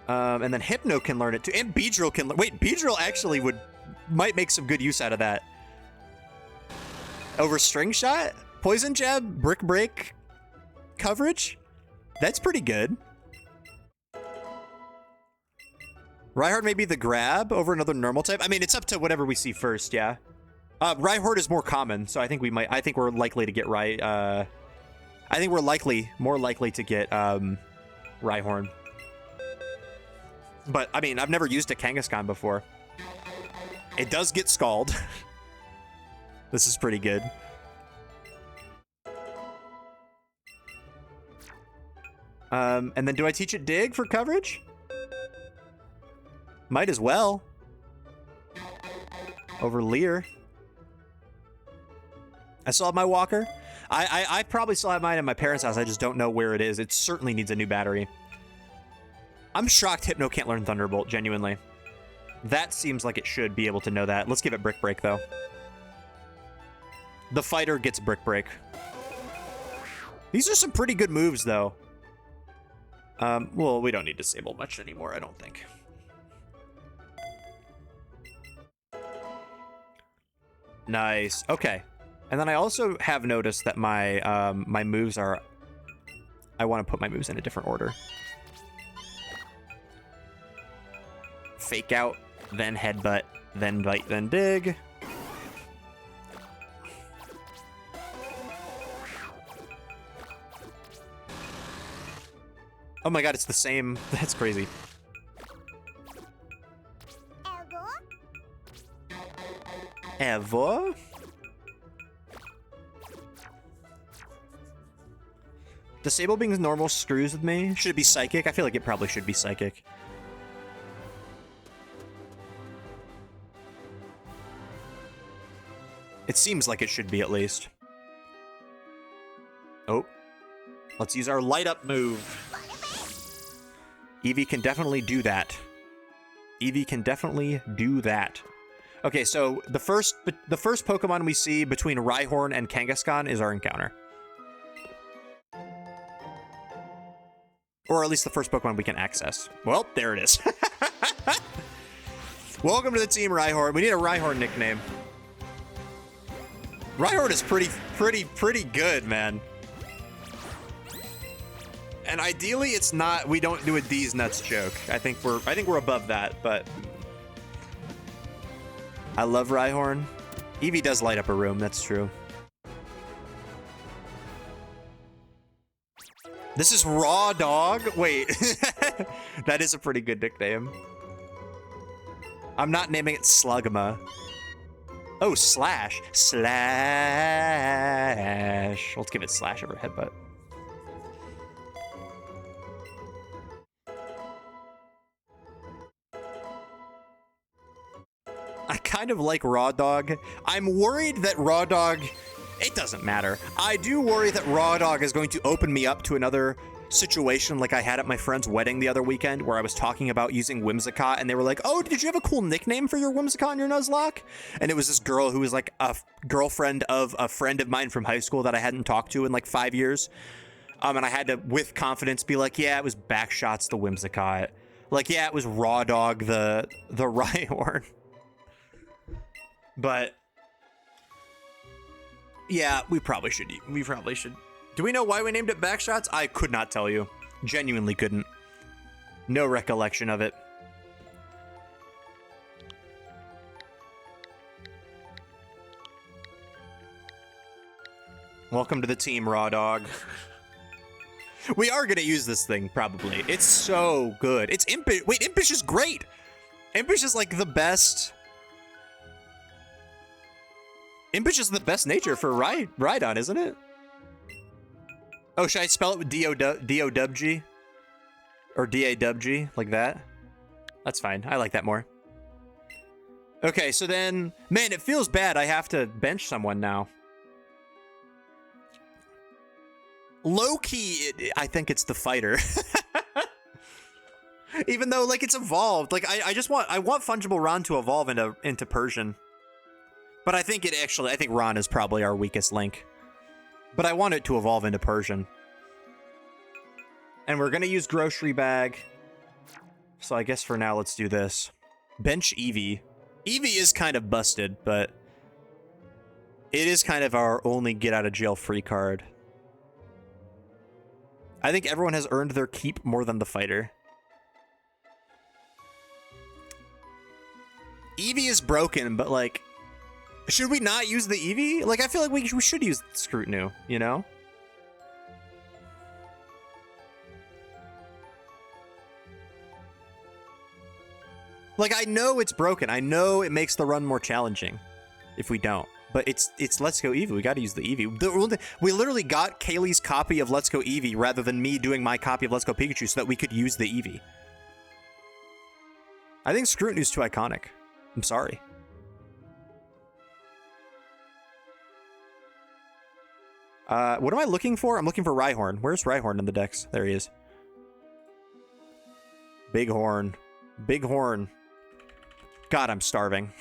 And then Hypno can learn it too. And Beedrill can learn. Wait, Beedrill actually might make some good use out of that. Over String Shot? Poison Jab? Brick Break? Coverage? That's pretty good. Rhyhorn may be the grab over another normal type. I mean, it's up to whatever we see first, yeah. Rhyhorn is more common, so I think we're likely to get I think we're more likely to get Rhyhorn. But I mean, I've never used a Kangaskhan before. It does get Scald. This is pretty good. And then do I teach it Dig for coverage? Might as well. Over Leer. I still have my walker. I probably still have mine at my parents' house. I just don't know where it is. It certainly needs a new battery. I'm shocked Hypno can't learn Thunderbolt, genuinely. That seems like it should be able to know that. Let's give it Brick Break, though. The fighter gets Brick Break. These are some pretty good moves, though. Well, we don't need Disable much anymore, I don't think. Nice. Okay. And then I also have noticed that my my moves are... I want to put my moves in a different order. Fake Out, then Headbutt, then Bite, then Dig. Oh my god, it's the same. That's crazy. Ever? Disable being normal screws with me. Should it be Psychic? I feel like it probably should be Psychic. It seems like it should be, at least. Oh. Let's use our Light Up move. Eevee can definitely do that. Eevee can definitely do that. Okay, so the first Pokemon we see between Rhyhorn and Kangaskhan is our encounter. Or at least the first Pokemon we can access. Well, there it is. Welcome to the team, Rhyhorn. We need a Rhyhorn nickname. Rhyhorn is pretty good, man. And ideally, it's not. We don't do a D's nuts joke. I think we're above that, but I love Rhyhorn. Eevee does light up a room. That's true. This is Raw Dog. Wait, that is a pretty good nickname. I'm not naming it Slugma. Oh, Slash. Slash. Let's give it Slash over Headbutt. I kind of like Raw Dog. I'm worried that Raw Dog... It doesn't matter. I do worry that Raw Dog is going to open me up to another situation like I had at my friend's wedding the other weekend where I was talking about using Whimsicott and they were like, oh, did you have a cool nickname for your Whimsicott and your Nuzlocke? And it was this girl who was like a girlfriend of a friend of mine from high school that I hadn't talked to in like 5 years. And I had to, with confidence, be like, yeah, it was Backshots the Whimsicott. Like, yeah, it was Raw Dog the Rhyhorn. But yeah, we probably should. Do we know why we named it Backshots? I could not tell you. Genuinely couldn't. No recollection of it. Welcome to the team, Raw Dog. We are gonna use this thing, probably. It's so good. It's Impish. Wait, Impish is great! Impish is like the best. Impish is the best nature for Rhydon, isn't it? Oh, should I spell it with D-O-W-G? Or D-A-W-G, like that? That's fine. I like that more. Okay, so then... Man, it feels bad. I have to bench someone now. Low-key, I think it's the fighter. Even though, like, it's evolved. Like, I want Fungible Ron to evolve into Persian. But I think I think Ron is probably our weakest link. But I want it to evolve into Persian. And we're gonna use Grocery Bag. So I guess for now, let's do this. Bench Eevee. Eevee is kind of busted, but it is kind of our only get-out-of-jail-free card. I think everyone has earned their keep more than the fighter. Eevee is broken, but like, should we not use the Eevee? Like, I feel like we should use Scrutinu, you know? Like, I know it's broken. I know it makes the run more challenging if we don't. But it's Let's Go Eevee. We got to use the Eevee. We literally got Kaylee's copy of Let's Go Eevee rather than me doing my copy of Let's Go Pikachu so that we could use the Eevee. I think Scrutinu's too iconic. I'm sorry. What am I looking for? I'm looking for Rhyhorn. Where's Rhyhorn in the decks? There he is. Big Horn. Big Horn. God, I'm starving.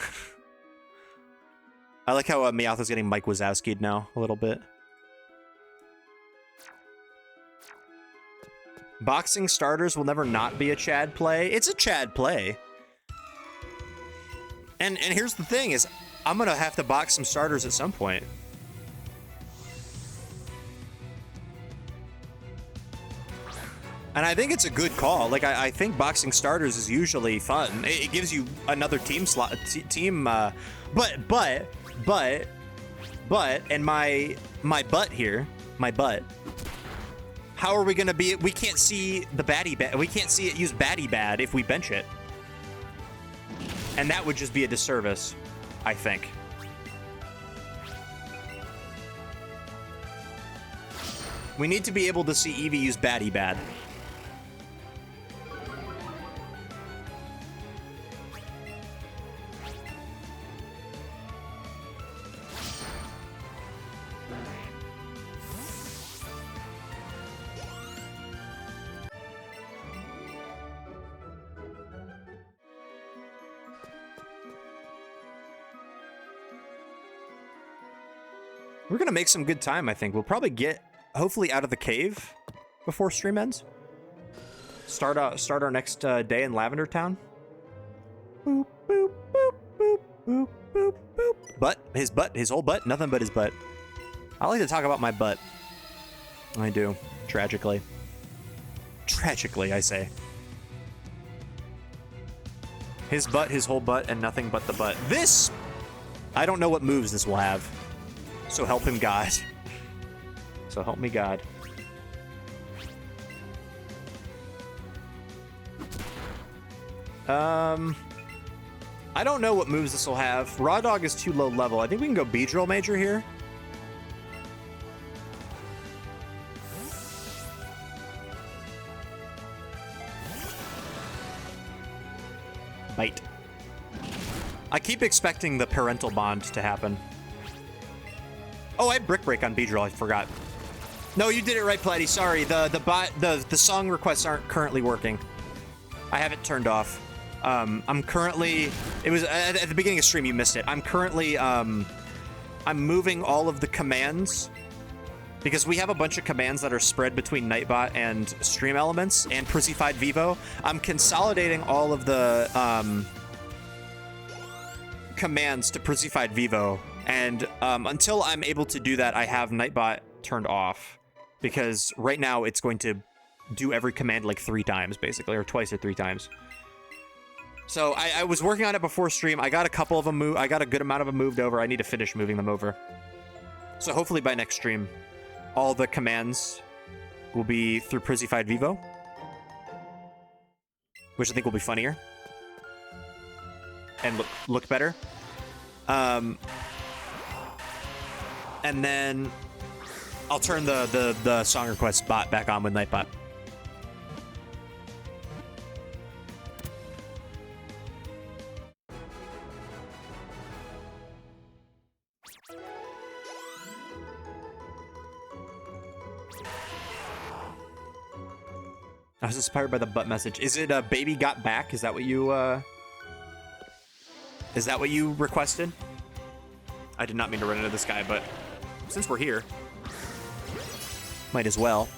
I like how Meowth is getting Mike Wazowski'd now a little bit. Boxing starters will never not be a Chad play. It's a Chad play. And here's the thing is, I'm gonna have to box some starters at some point. And I think it's a good call. Like, I think boxing starters is usually fun. It gives you another team slot, but, and my butt here, how are we gonna be, we can't see the baddie bad, we can't see it use baddie bad if we bench it. And that would just be a disservice, I think. We need to be able to see Eevee use baddie bad. We're gonna make some good time, I think. We'll probably get, hopefully, out of the cave before stream ends. Start our next day in Lavender Town. Boop, boop, boop, boop, boop, boop, boop. His whole butt, nothing but his butt. I like to talk about my butt. I do, tragically. Tragically, I say. His butt, his whole butt, and nothing but the butt. This, I don't know what moves this will have. So help him God. So help me God. I don't know what moves this will have. Raw Dog is too low level. I think we can go Beedrill Major here. Bite. I keep expecting the parental bond to happen. Oh, I have Brick Break on Beedrill. I forgot. No, you did it right, Platty. Sorry, the song requests aren't currently working. I have it turned off. I'm currently. It was at the beginning of stream. You missed it. I'm currently. I'm moving all of the commands because we have a bunch of commands that are spread between Nightbot and Stream Elements and Przzyfied Vivo. I'm consolidating all of the commands to Przzyfied Vivo, and until I'm able to do that, I have Nightbot turned off, because right now it's going to do every command like 3 times, basically, or twice or 3 times. So I was working on it before stream. I got a couple of them I got a good amount of them moved over. I need to finish moving them over. So hopefully by next stream, all the commands will be through Przzyfied Vivo, which I think will be funnier and look better. And then I'll turn the song request bot back on with Nightbot. I was inspired by the butt message. Is it baby got back? Is that what you requested? I did not mean to run into this guy, but since we're here, might as well.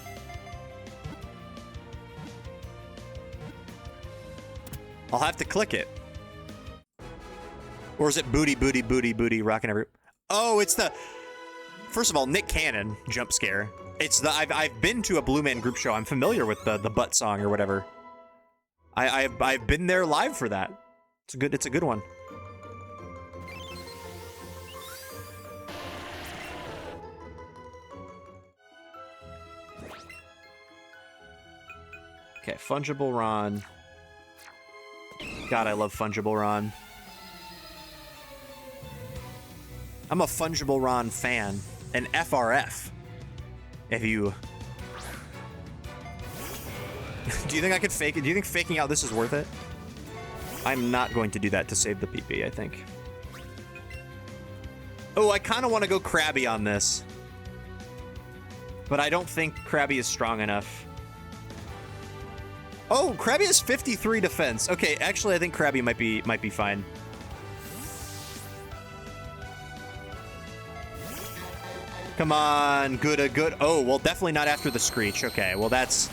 I'll have to click it. Or is it booty, booty, booty, booty, rocking every... Oh, it's the... First of all, Nick Cannon jump scare. It's the... I've been to a Blue Man Group show. I'm familiar with the butt song or whatever. I've been there live for that. It's a good one. Okay, Fungible Ron. God, I love Fungible Ron. I'm a Fungible Ron fan. An FRF. If you... Do you think I could fake it? Do you think faking out this is worth it? I'm not going to do that to save the PP, I think. Oh, I kind of want to go Krabby on this. But I don't think Krabby is strong enough. Oh, Krabby has 53 defense. Okay, actually, I think Krabby might be fine. Come on, good. Oh, well, definitely not after the Screech. Okay, well, that's...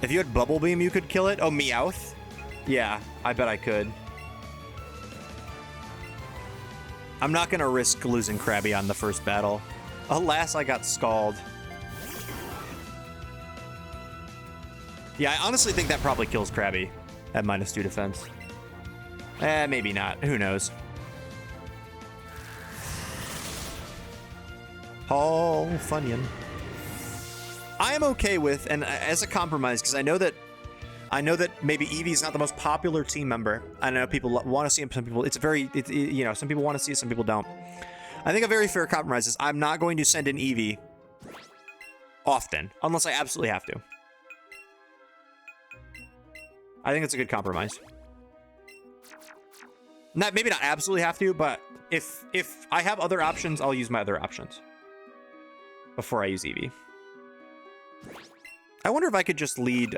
If you had Bubble Beam, you could kill it. Oh, Meowth? Yeah, I bet I could. I'm not gonna risk losing Krabby on the first battle. Alas, I got Scald. Yeah, I honestly think that probably kills Krabby at -2 defense. Maybe not. Who knows? Paul Funyun. I am okay with, and as a compromise, because I know that maybe Eevee's not the most popular team member. I know people want to see him. Some people, you know, some people want to see it, some people don't. I think a very fair compromise is I'm not going to send in Eevee often, unless I absolutely have to. I think it's a good compromise. Maybe not absolutely have to, but if I have other options, I'll use my other options before I use Eevee. I wonder if I could just lead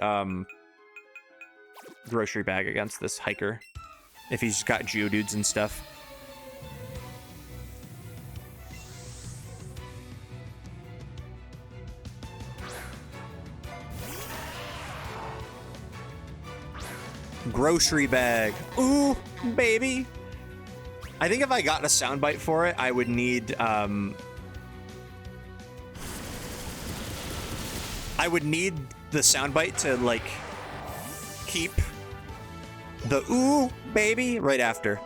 Grocery Bag against this hiker, if he's got Geodudes and stuff. Grocery Bag. Ooh, baby. I think if I got a soundbite for it, I would need the soundbite to, like, keep the ooh, baby right after.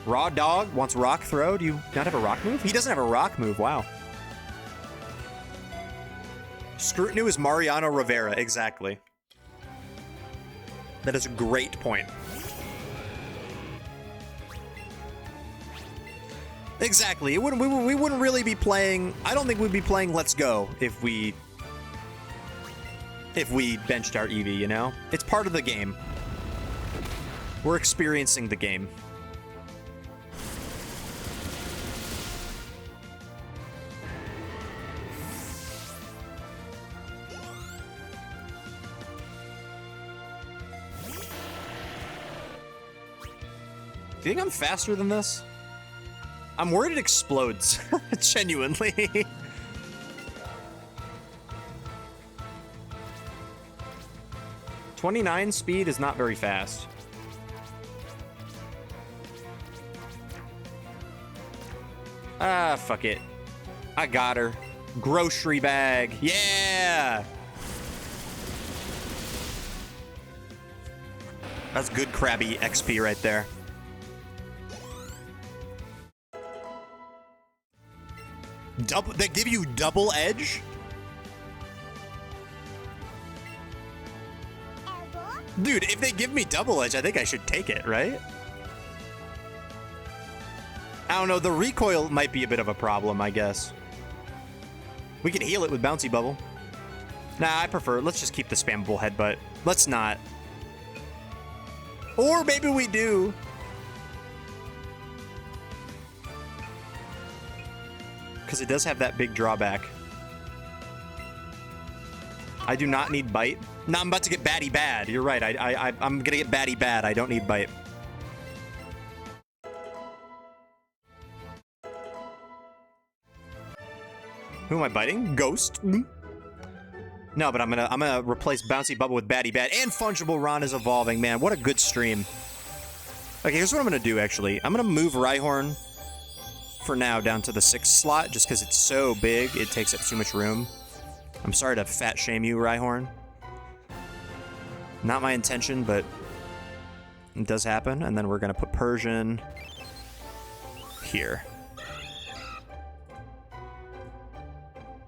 Raw Dog wants Rock Throw. Do you not have a rock move? He doesn't have a rock move. Wow. Scrutiny is Mariano Rivera. Exactly. That is a great point. Exactly. We wouldn't really be playing... I don't think we'd be playing Let's Go if we benched our Eevee, you know? It's part of the game. We're experiencing the game. Do you think I'm faster than this? I'm worried it explodes. Genuinely. .29 speed is not very fast. Ah, fuck it. I got her. Grocery bag. Yeah! That's good crabby XP right there. Double, they give you double edge? Dude, if they give me double edge, I think I should take it, right? I don't know, the recoil might be a bit of a problem, I guess. We can heal it with Bouncy Bubble. Nah, I prefer, let's just keep the spammable headbutt. Let's not. Or maybe we do. Because it does have that big drawback. I do not need bite. No, I'm about to get batty bad. You're right. I'm gonna get batty bad. I don't need bite. Who am I biting? Ghost? Mm-hmm. No, but I'm gonna replace Bouncy Bubble with Batty Bad, and Fungible Ron is evolving. Man, what a good stream. Okay, here's what I'm gonna do. Actually, I'm gonna move Rhyhorn for now down to the 6th slot, just because it's so big. It takes up too much room. I'm sorry to fat shame you, Rhyhorn. Not my intention, but it does happen. And then we're gonna put Persian here.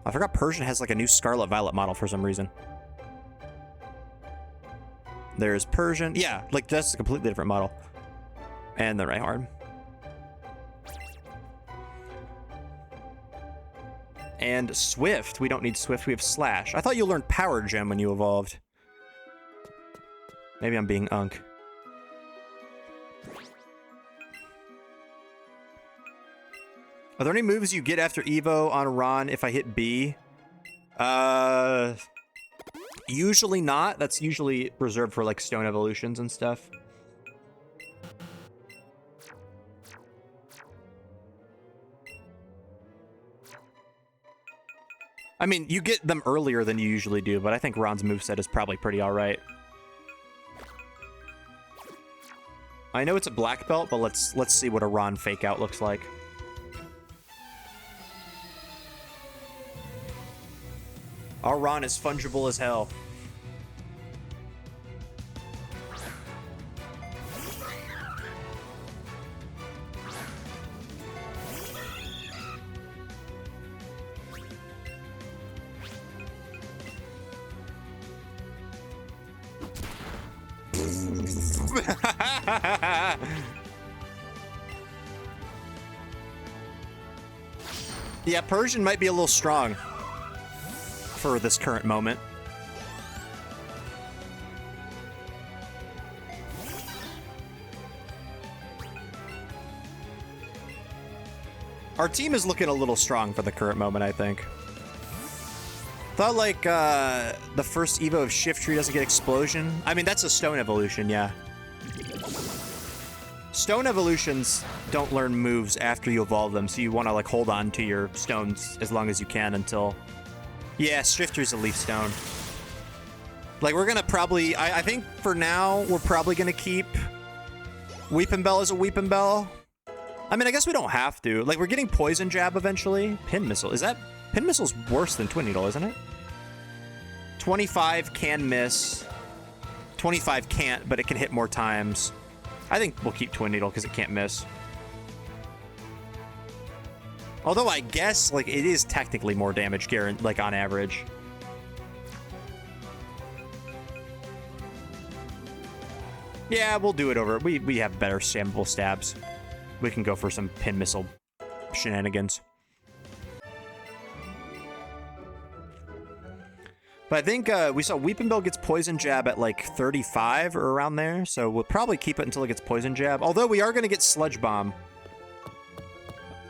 I forgot Persian has like a new Scarlet Violet model for some reason. There's Persian. Yeah, like that's a completely different model. And the Rhyhorn. And Swift. We don't need Swift, we have Slash. I thought you learned Power Gem when you evolved. Maybe I'm being unk. Are there any moves you get after Evo on Ron if I hit B? Usually not. That's usually reserved for like stone evolutions and stuff. I mean, you get them earlier than you usually do, but I think Ron's moveset is probably pretty alright. I know it's a black belt, but let's see what a Ron fake out looks like. Our Ron is fungible as hell. Yeah, Persian might be a little strong for this current moment. Our team is looking a little strong for the current moment, I think. Thought like the first Evo of Shiftry doesn't get Explosion. I mean, that's a Stone Evolution, yeah. Stone Evolutions don't learn moves after you evolve them, so you want to like hold on to your stones as long as you can until... Yeah, Shiftry's a Leaf Stone. Like, we're gonna probably... I think for now, we're probably gonna keep Weepin' Bell as a Weepin' Bell. I mean, I guess we don't have to. Like, we're getting Poison Jab eventually. Pin Missile. Is that... Pin Missile's worse than Twin Needle, isn't it? 25 can miss. 25 can't, but it can hit more times. I think we'll keep Twin Needle because it can't miss. Although I guess, like, it is technically more damage, like, on average. Yeah, we'll do it over. We have better spammable stabs. We can go for some Pin Missile shenanigans. But I think we saw Weepin' Bell gets Poison Jab at like 35 or around there, so we'll probably keep it until it gets Poison Jab. Although we are going to get Sludge Bomb.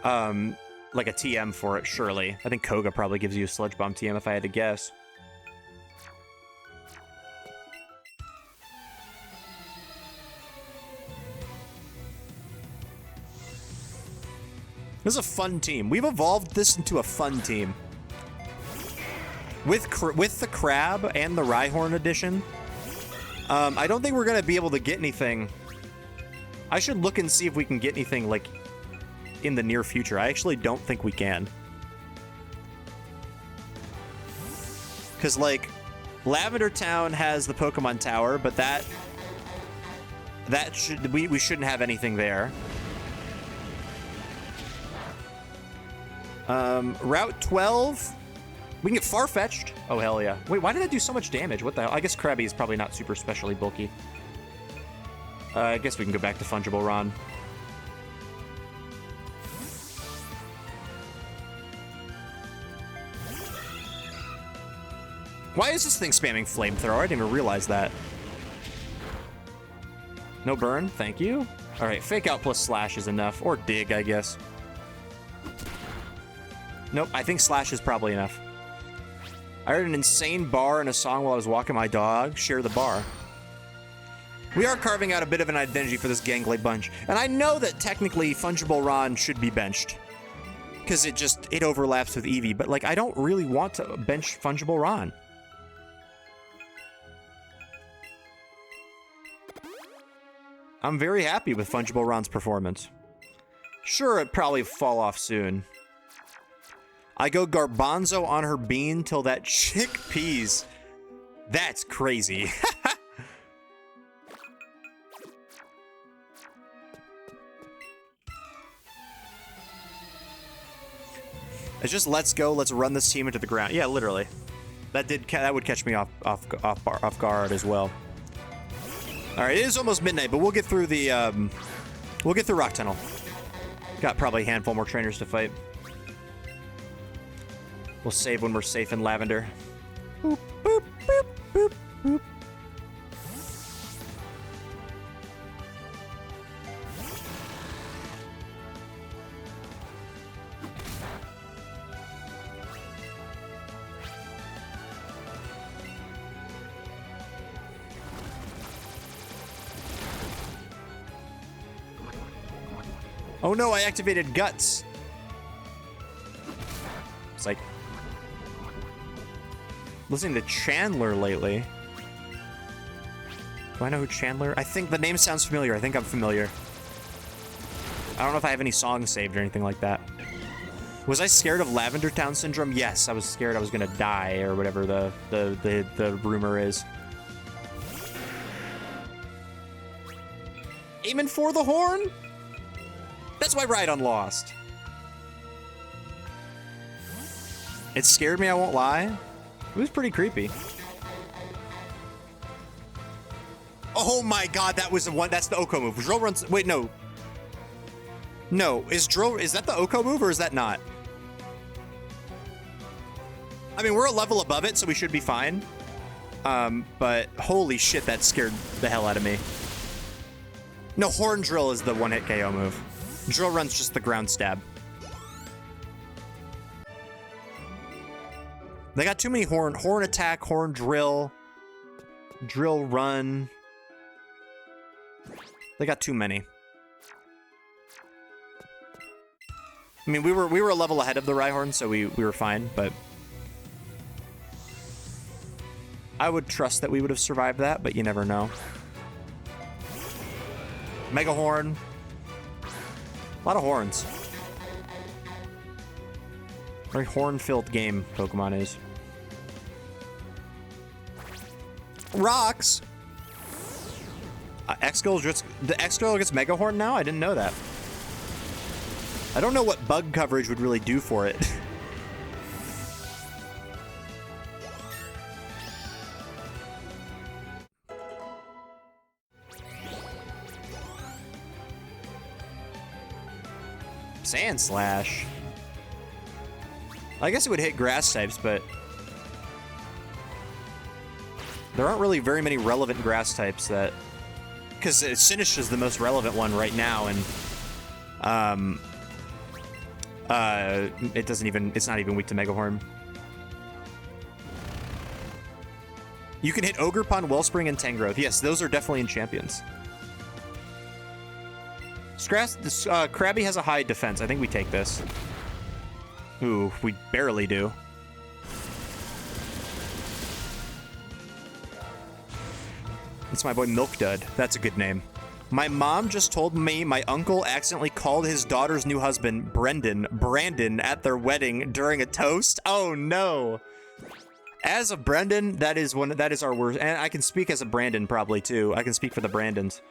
Like a TM for it, surely. I think Koga probably gives you a Sludge Bomb TM if I had to guess. This is a fun team. We've evolved this into a fun team. With the Crab and the Rhyhorn edition, I don't think we're going to be able to get anything. I should look and see if we can get anything, like, in the near future. I actually don't think we can. Because, like, Lavender Town has the Pokemon Tower, but we shouldn't have anything there. Route 12, we can get Farfetch'd. Oh, hell yeah. Wait, why did that do so much damage? What the hell? I guess Krabby is probably not super specially bulky. I guess we can go back to Fungible Ron. Why is this thing spamming Flamethrower? I didn't even realize that. No burn, thank you. All right, Fake Out plus Slash is enough. Or Dig, I guess. Nope, I think Slash is probably enough. I heard an insane bar in a song while I was walking my dog. Share the bar. We are carving out a bit of an identity for this gangly bunch. And I know that technically Fungible Ron should be benched. Because it overlaps with Eevee. But, like, I don't really want to bench Fungible Ron. I'm very happy with Fungible Ron's performance. Sure, it'd probably fall off soon. I go Garbanzo on her bean till that chick pees. That's crazy. It's just let's go, let's run this team into the ground. Yeah, literally. That would catch me off guard as well. All right, it is almost midnight, but we'll get through the Rock Tunnel. Got probably a handful more trainers to fight. We'll save when we're safe in Lavender. Boop, boop, boop, boop, boop. Oh no, I activated Guts. It's like listening to Chandler lately. Do I know who Chandler? I think the name sounds familiar. I think I'm familiar. I don't know if I have any songs saved or anything like that. Was I scared of Lavender Town Syndrome? Yes, I was scared I was gonna die or whatever the rumor is. Aiming for the horn? That's why Rhydon lost. It scared me, I won't lie. It was pretty creepy. Oh my god, that was the one. That's the Oko move. Drill runs. Wait, no. No, is that the Oko move or is that not? I mean, we're a level above it, so we should be fine. But holy shit, that scared the hell out of me. No, Horn Drill is the one-hit KO move. Drill Run's just the ground stab. They got too many Horn Attack, Horn Drill, Drill Run. They got too many. I mean, we were a level ahead of the Rhyhorn, so we were fine, but I would trust that we would have survived that, but you never know. Mega Horn. A lot of horns. Very horn-filled game Pokemon is. Rocks! X-Girl gets Mega Horn now? I didn't know that. I don't know what bug coverage would really do for it. Sand Slash. I guess it would hit grass types, but there aren't really very many relevant grass types that, because Sinish is the most relevant one right now, and it's not even weak to Mega Horn. You can hit Ogerpon, Wellspring, and Tangrowth. Yes, those are definitely in champions. This, Krabby has a high defense. I think we take this. Ooh, we barely do. It's my boy Milk Dud. That's a good name. My mom just told me my uncle accidentally called his daughter's new husband Brandon at their wedding during a toast. Oh no. As a Brendan, that is our worst, and I can speak as a Brandon probably too. I can speak for the Brandons.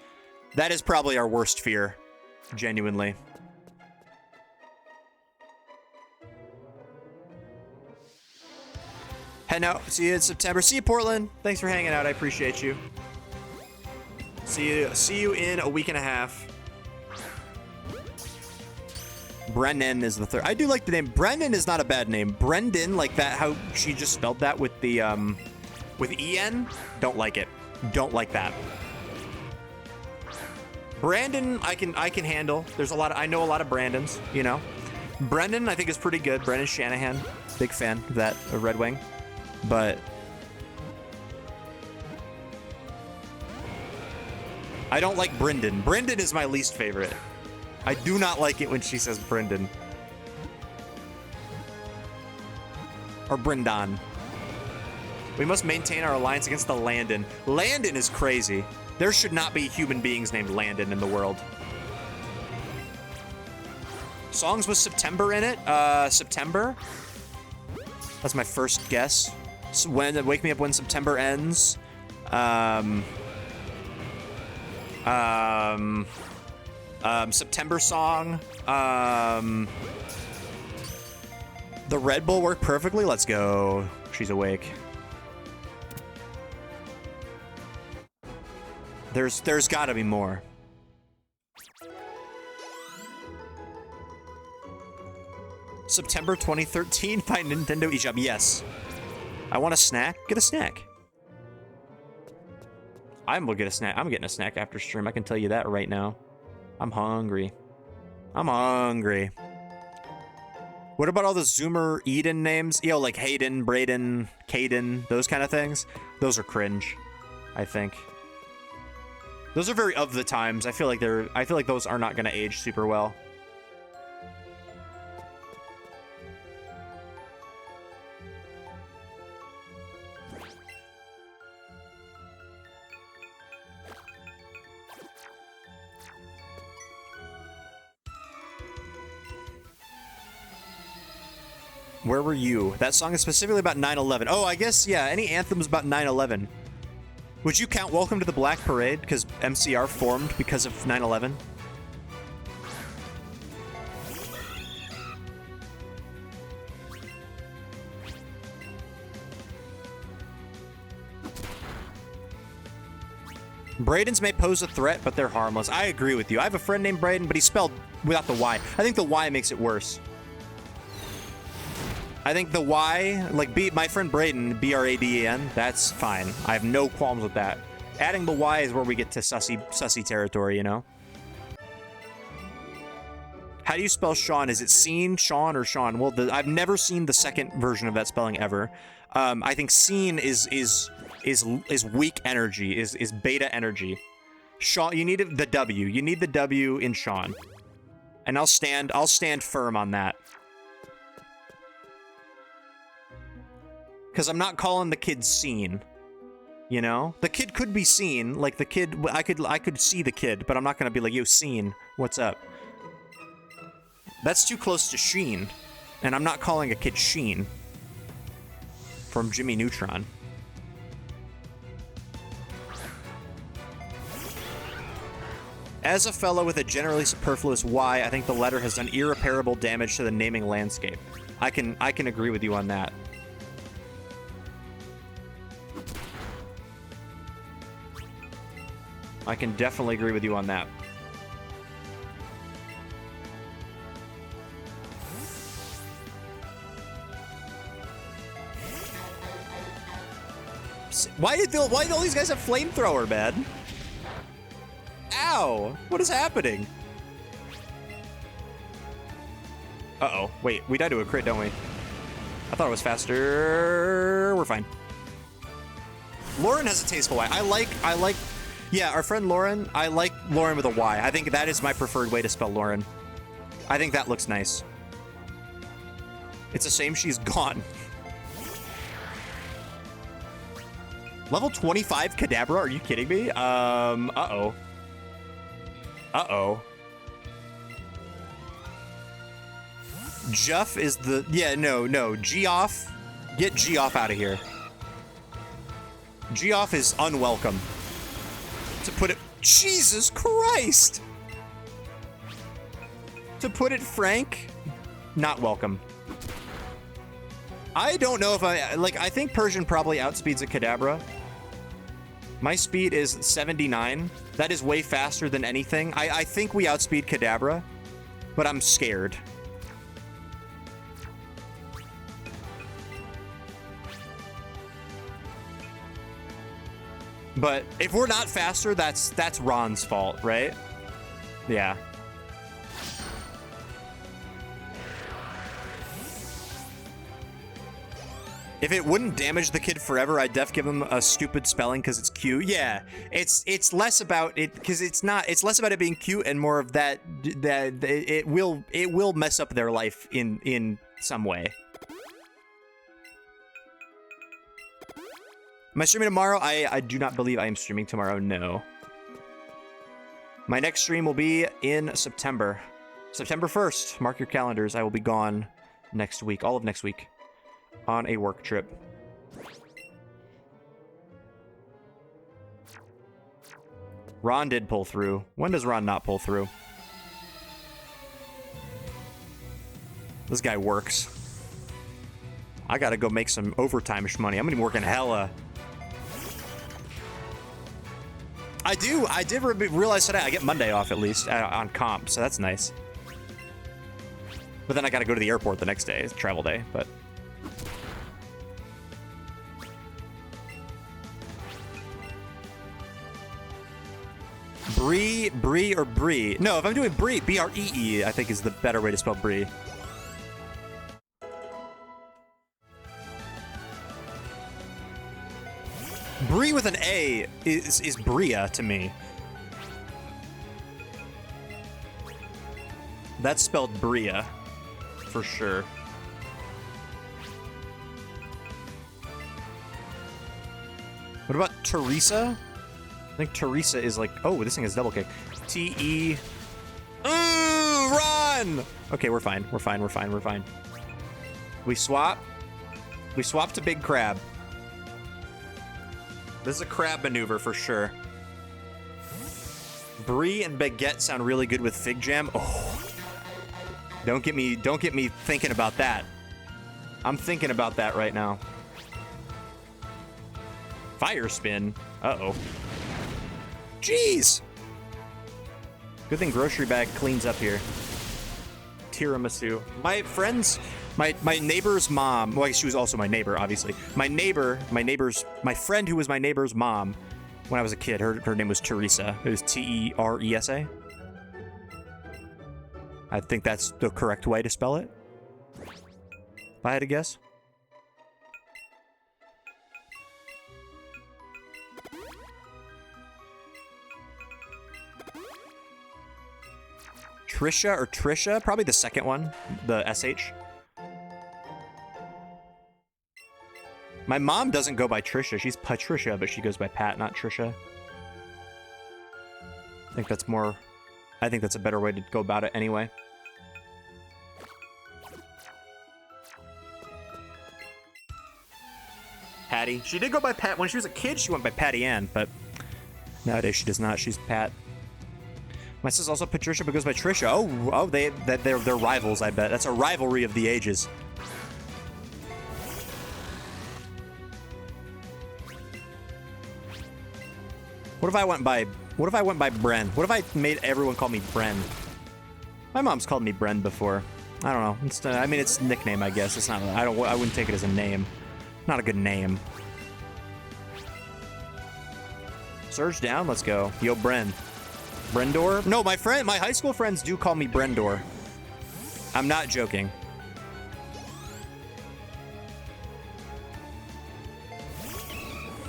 That is probably our worst fear. Genuinely. Heading out. See you in September. See you, Portland. Thanks for hanging out. I appreciate you. See you in a week and a half. Brennan is the third. I do like the name. Brennan is not a bad name. Brendan, like that, how she just spelled that with the, with E-N. Don't like it. Don't like that. Brandon, I can handle. There's a lot of, I know a lot of Brandons, you know. Brendan, I think is pretty good. Brendan Shanahan. Big fan of that, of Red Wing. But I don't like Brendan. Brendan is my least favorite. I do not like it when she says Brendan. Or Brendan. We must maintain our alliance against the Landon. Landon is crazy. There should not be human beings named Landon in the world. Songs with September in it? September? That's my first guess. So when Wake Me Up When September Ends. September song. The Red Bull worked perfectly. Let's go. She's awake. There's gotta be more. September 2013 by Nintendo eShop. Yes. I want a snack. Get a snack. I'm gonna get a snack. I'm getting a snack after stream. I can tell you that right now. I'm hungry. I'm hungry. What about all the Zoomer Eden names? Yo, like Hayden, Braden, Caden, those kind of things? Those are cringe, I think. Those are very of the times. I feel like those are not gonna age super well. Where were you? That song is specifically about 9/11. Oh, I guess, yeah, any anthems about 9/11. Would you count Welcome to the Black Parade because MCR formed because of 9/11? Bradens may pose a threat, but they're harmless. I agree with you. I have a friend named Braden, but he's spelled without the Y. I think the Y makes it worse. I think the Y, like my friend Braden, B-R-A-D-E-N, that's fine. I have no qualms with that. Adding the Y is where we get to sussy territory, you know? How do you spell Sean? Is it Scene, Sean, or Sean? Well, I've never seen the second version of that spelling ever. I think Scene is weak energy, is beta energy. Sean, you need the W. You need the W in Sean. And I'll stand firm on that. Because I'm not calling the kid Scene, you know? The kid could be seen, like the kid, I could see the kid, but I'm not gonna be like, yo, Scene, what's up? That's too close to Sheen, and I'm not calling a kid Sheen from Jimmy Neutron. As a fellow with a generally superfluous Y, I think the letter has done irreparable damage to the naming landscape. I can agree with you on that. I can definitely agree with you on that. Why did all these guys have flamethrower, man? Ow! What is happening? Uh-oh. Wait, we died to a crit, don't we? I thought it was faster. We're fine. Lauren has a tasteful eye. I like... Yeah, our friend Lauren. I like Lauren with a Y. I think that is my preferred way to spell Lauren. I think that looks nice. It's a shame she's gone. Level 25 Kadabra? Are you kidding me? Uh-oh. Uh-oh. Juff is the... Yeah, no. Geoff. Get Geoff out of here. Geoff is unwelcome. To put it... Jesus Christ! To put it frank, not welcome. I don't know if I... Like, I think Persian probably outspeeds a Kadabra. My speed is 79. That is way faster than anything. I think we outspeed Kadabra, but I'm scared. But if we're not faster, that's Ron's fault, right? Yeah. If it wouldn't damage the kid forever, I'd give him a stupid spelling because it's cute. Yeah, it's less about it because it's less about it being cute and more of that it will mess up their life in some way. Am I streaming tomorrow? I do not believe I am streaming tomorrow, no. My next stream will be in September. September 1st. Mark your calendars. I will be gone next week, all of next week, on a work trip. Ron did pull through. When does Ron not pull through? This guy works. I gotta go make some overtime-ish money. I'm gonna be working hella. I did realize today I get Monday off at least on comp, so that's nice. But then I gotta go to the airport the next day. It's a travel day, but... Bree or Bree? No, if I'm doing Bree, B-R-E-E, I think is the better way to spell Bree. Bree with an A is Bria to me. That's spelled Bria, for sure. What about Teresa? I think Teresa is like... Oh, this thing is double kick. T-E... Run! Okay, we're fine. We're fine. We swap. We swap to Big Crab. This is a crab maneuver for sure. Brie and baguette sound really good with fig jam. Oh, don't get me thinking about that. I'm thinking about that right now. Fire spin. Uh-oh. Jeez. Good thing grocery bag cleans up here. Tiramisu. My friends. My neighbor's mom, well, she was also my neighbor, obviously. My friend who was my neighbor's mom when I was a kid, her name was Teresa. It was T-E-R-E-S-A. I think that's the correct way to spell it, if I had to guess. Trisha or Trisha? Probably the second one, the S-H. My mom doesn't go by Trisha. She's Patricia, but she goes by Pat, not Trisha. I think that's a better way to go about it anyway. Patty. She did go by Pat. When she was a kid, she went by Patty Ann, but nowadays she does not. She's Pat. My sister's also Patricia, but goes by Trisha. Oh, they're rivals, I bet. That's a rivalry of the ages. What if I went by Bren? What if I made everyone call me Bren? My mom's called me Bren before. I don't know. I mean, it's a nickname, I guess. It's not. I wouldn't take it as a name. Not a good name. Surge down. Let's go. Yo, Bren. Brendor? No, my high school friends do call me Brendor. I'm not joking.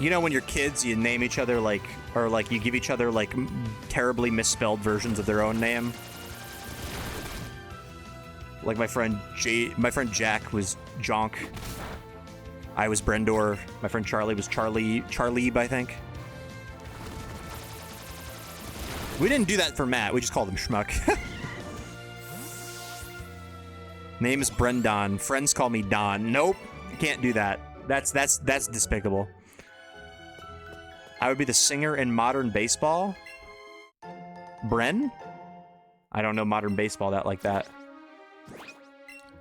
You know when you're kids, you name each other like, or like you give each other like terribly misspelled versions of their own name. Like my friend Jack was Jonk. I was Brendor. My friend Charlie was Charlieb, I think. We didn't do that for Matt. We just called him Schmuck. Name is Brendon. Friends call me Don. Nope, can't do that. That's despicable. I would be the singer in modern baseball. Bren? I don't know modern baseball like that.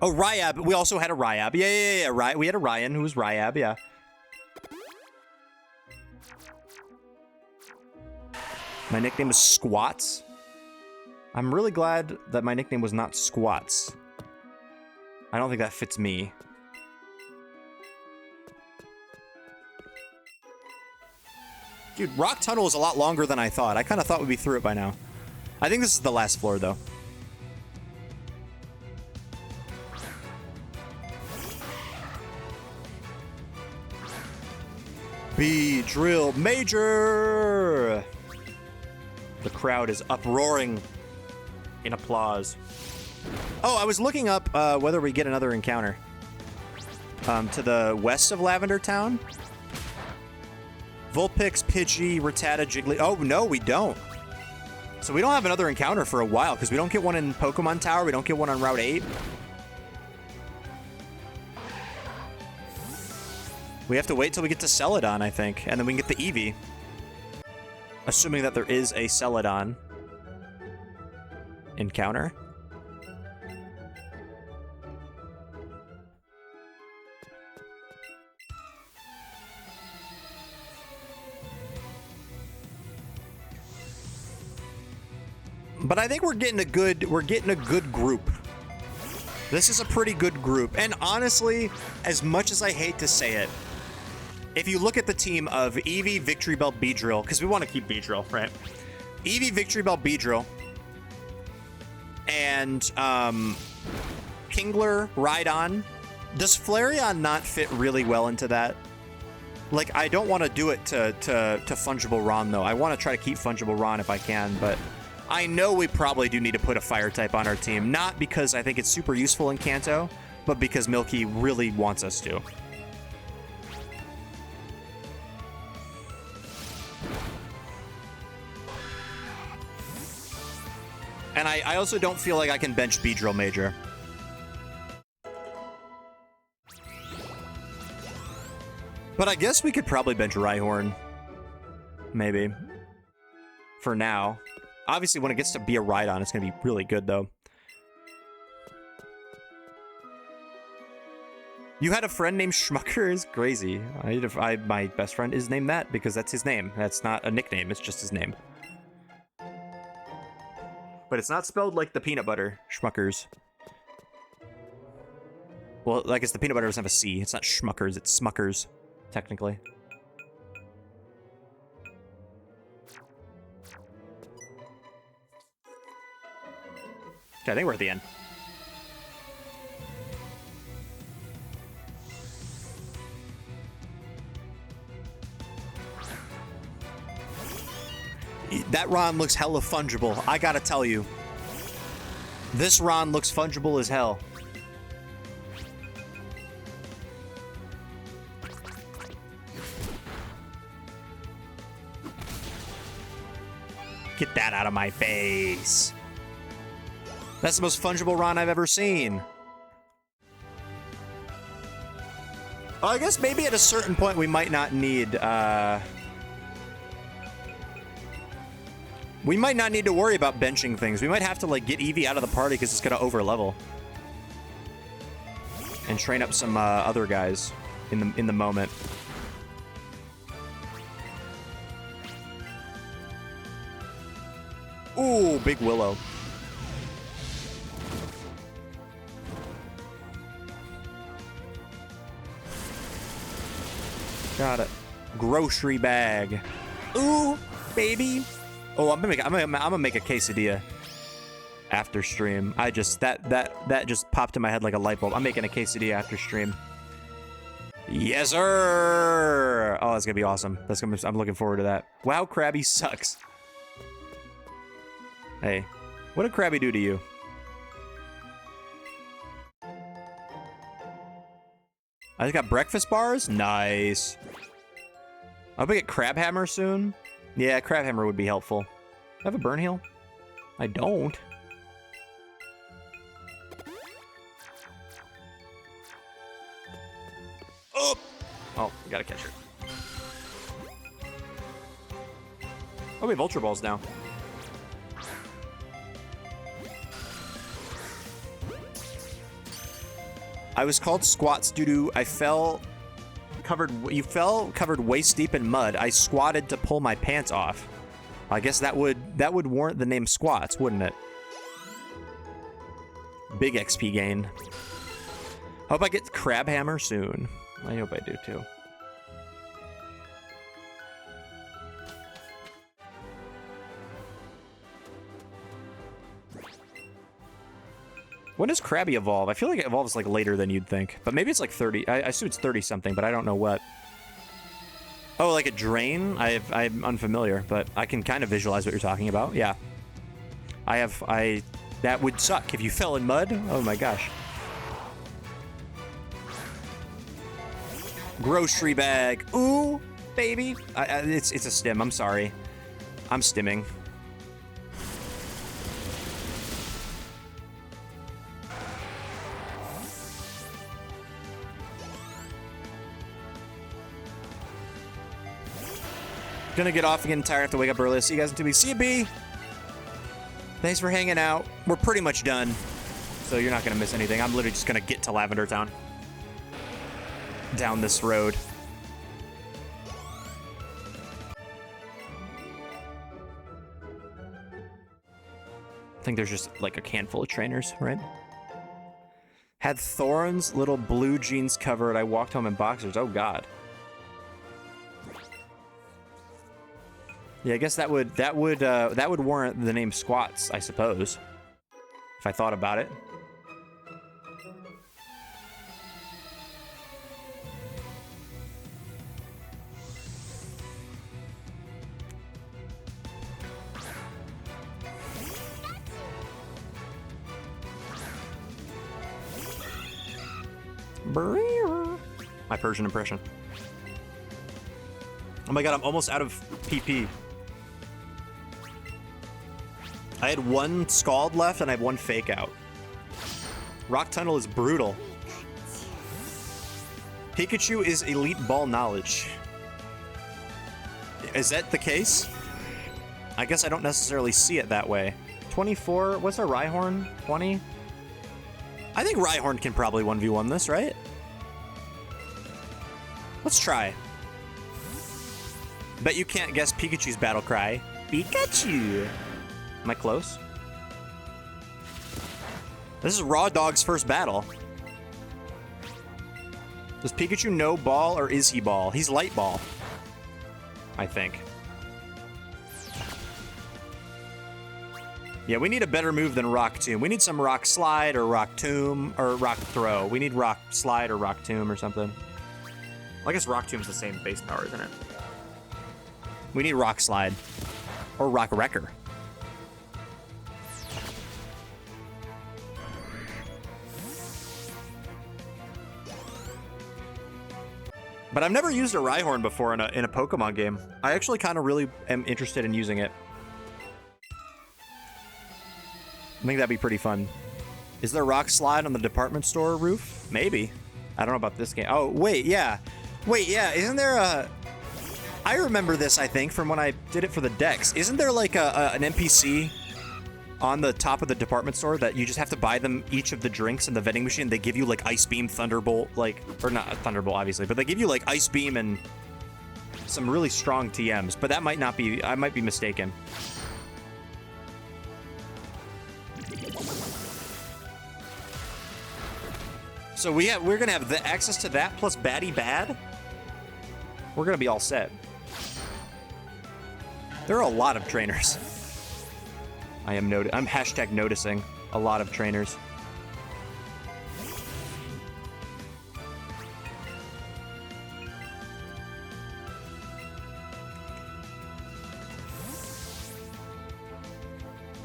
Oh, Ryab. We also had a Ryab. Yeah. We had a Ryan who was Ryab, yeah. My nickname was Squats. I'm really glad that my nickname was not Squats. I don't think that fits me. Dude, Rock Tunnel is a lot longer than I thought. I kind of thought we'd be through it by now. I think this is the last floor, though. B-Drill Major! The crowd is uproaring in applause. Oh, I was looking up whether we get another encounter. To the west of Lavender Town. Vulpix, Pidgey, Rattata, Jiggly. Oh, no, we don't. So we don't have another encounter for a while, because we don't get one in Pokemon Tower. We don't get one on Route 8. We have to wait till we get to Celadon, I think. And then we can get the Eevee. Assuming that there is a Celadon encounter. But I think we're getting a good group. This is a pretty good group. And honestly, as much as I hate to say it, if you look at the team of Eevee, Victreebel, Beedrill, because we want to keep Beedrill, right? Eevee, Victreebel, Beedrill, and Kingler, Rhydon. Does Flareon not fit really well into that? Like, I don't want to do it to Fungible Ron, though. I want to try to keep Fungible Ron if I can, but I know we probably do need to put a fire type on our team. Not because I think it's super useful in Kanto, but because Milky really wants us to. And I also don't feel like I can bench Beedrill Major. But I guess we could probably bench Rhyhorn. Maybe. For now. Obviously, when it gets to be a Rhydon, it's going to be really good, though. You had a friend named Schmucker? Is crazy. My best friend is named that because that's his name. That's not a nickname. It's just his name. But it's not spelled like the peanut butter, Schmuckers. Well, I guess the peanut butter doesn't have a C. It's not Schmuckers, it's Smuckers, technically. Okay, I think we're at the end. That Ron looks hella fungible. I gotta tell you. This Ron looks fungible as hell. Get that out of my face. That's the most fungible Ron I've ever seen. Well, I guess maybe at a certain point we might not need, we might not need to worry about benching things. We might have to, like, get Eevee out of the party because it's going to over-level. And train up some other guys in the moment. Ooh, big Willow. Got it. Grocery bag. Ooh, baby. Oh, I'm gonna make a quesadilla after stream. That just popped in my head like a light bulb. I'm making a quesadilla after stream. Yes, sir! Oh, that's gonna be awesome. I'm looking forward to that. Wow, Krabby sucks. Hey, what did Krabby do to you? I just got breakfast bars? Nice. I'll get Crab Hammer soon. Yeah, Crab Hammer would be helpful. Do I have a burn heal? I don't. Oh! Oh, we gotta catch her. Oh, we have Ultra Balls now. I was called Squats due to I fell covered. You fell covered waist deep in mud. I squatted to pull my pants off. I guess that would warrant the name Squats, wouldn't it? Big XP gain. Hope I get Crab Hammer soon. I hope I do too. When does Krabby evolve? I feel like it evolves like later than you'd think. But maybe it's like 30. I assume it's 30 something, but I don't know what. Oh, like a drain? I'm unfamiliar, but I can kind of visualize what you're talking about. Yeah. That would suck if you fell in mud. Oh my gosh. Grocery bag. Ooh, baby. It's a stim. I'm sorry. I'm stimming. Gonna get off again, tired, have to wake up early. See you guys in 2 weeks. See you, B. Thanks for hanging out. We're pretty much done, so you're not gonna miss anything. I'm literally just gonna get to Lavender Town. Down this road. I think there's just like a handful of trainers, right? Had Thorns, little blue jeans covered. I walked home in boxers. Oh God. Yeah, I guess that would warrant the name Squats, I suppose, if I thought about it. My Persian impression. Oh my God, I'm almost out of PP. I had one Scald left and I have one Fake Out. Rock Tunnel is brutal. Pikachu is Elite Ball Knowledge. Is that the case? I guess I don't necessarily see it that way. 24, what's our Rhyhorn? 20? I think Rhyhorn can probably 1v1 this, right? Let's try. Bet you can't guess Pikachu's battle cry. Pikachu! Am I close? This is Raw Dog's first battle. Does Pikachu know Ball or is he Ball? He's Light Ball, I think. Yeah, we need a better move than Rock Tomb. We need some Rock Slide or Rock Tomb or Rock Throw. We need Rock Slide or Rock Tomb or something. Well, I guess Rock Tomb's the same base power, isn't it? We need Rock Slide or Rock Wrecker. But I've never used a Rhyhorn before in a Pokemon game. I actually kind of really am interested in using it. I think that'd be pretty fun. Is there Rock Slide on the department store roof? Maybe. I don't know about this game. Oh, wait, yeah. Wait, yeah, isn't there a... I remember this, I think, from when I did it for the Dex. Isn't there like an NPC on the top of the department store that you just have to buy them each of the drinks in the vending machine? They give you like Ice Beam, Thunderbolt, like, or not Thunderbolt, obviously, but they give you like Ice Beam and some really strong TMs, but that might not be, I might be mistaken. So we're gonna have the access to that plus Batty Bad. We're gonna be all set. There are a lot of trainers. I'm hashtag noticing a lot of trainers.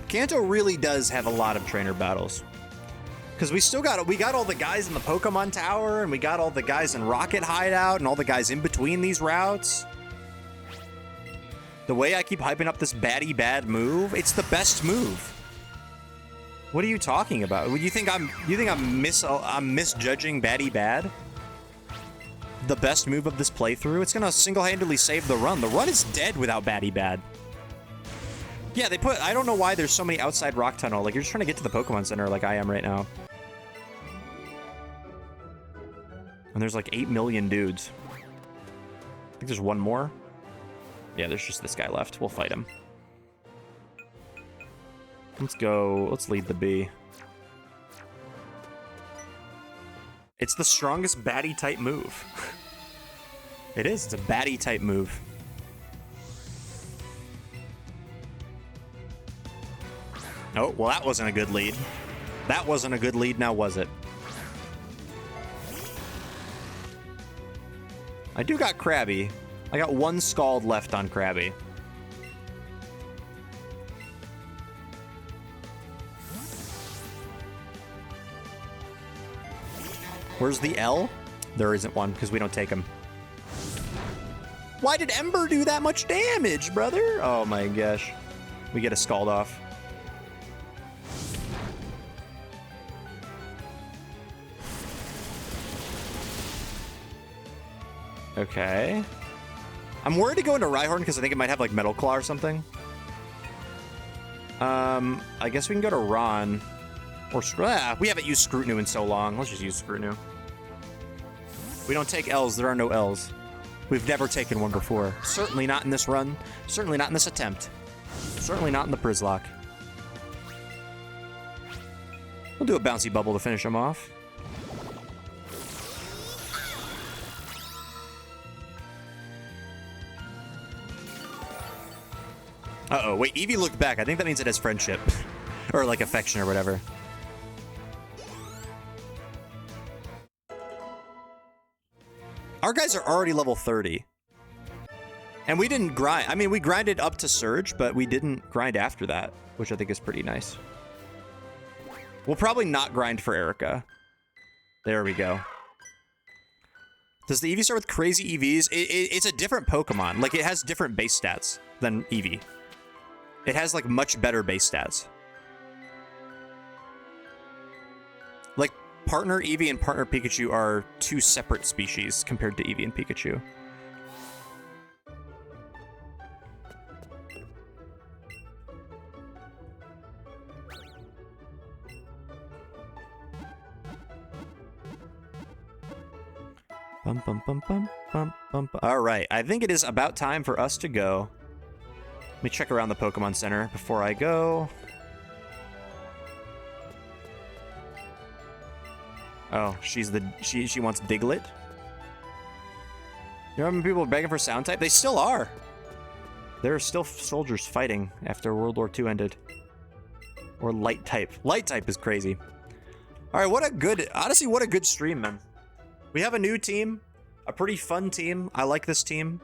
Kanto really does have a lot of trainer battles. Because we got all the guys in the Pokemon Tower, and we got all the guys in Rocket Hideout, and all the guys in between these routes. The way I keep hyping up this baddie bad move, it's the best move. What are you talking about? You think I'm misjudging baddie bad? The best move of this playthrough? It's gonna single-handedly save the run. The run is dead without baddie bad. Yeah, I don't know why there's so many outside Rock Tunnel. Like, you're just trying to get to the Pokemon Center like I am right now. And there's like 8 million dudes. I think there's one more. Yeah, there's just this guy left. We'll fight him. Let's go. Let's lead the B. It's the strongest baddie type move. It is. It's a baddie type move. Oh, well, that wasn't a good lead. That wasn't a good lead, now was it? I do got Krabby. I got one Scald left on Krabby. Where's the L? There isn't one, because we don't take them. Why did Ember do that much damage, brother? Oh my gosh. We get a Scald off. Okay. I'm worried to go into Rhyhorn because I think it might have like Metal Claw or something. I guess we can go to Ron. Or we haven't used Scrutinu in so long. Let's just use Scrutinu. We don't take L's. There are no L's. We've never taken one before. Certainly not in this run. Certainly not in this attempt. Certainly not in the Przzlocke. We'll do a bouncy bubble to finish him off. Uh-oh, wait, Eevee looked back. I think that means it has friendship. Or, like, affection or whatever. Our guys are already level 30. And we didn't grind. I mean, we grinded up to Surge, but we didn't grind after that, which I think is pretty nice. We'll probably not grind for Erica. There we go. Does the Eevee start with crazy EVs? It's a different Pokemon. Like, it has different base stats than Eevee. It has, like, much better base stats. Like, Partner Eevee and Partner Pikachu are two separate species compared to Eevee and Pikachu. Bum, bum, bum, bum, bum, bum. All right, I think it is about time for us to go. Let me check around the Pokemon Center before I go. Oh, she wants Diglett. You remember people begging for sound type? They still are. There are still soldiers fighting after World War II ended. Or light type. Light type is crazy. All right, honestly, what a good stream, man. We have a new team, a pretty fun team. I like this team.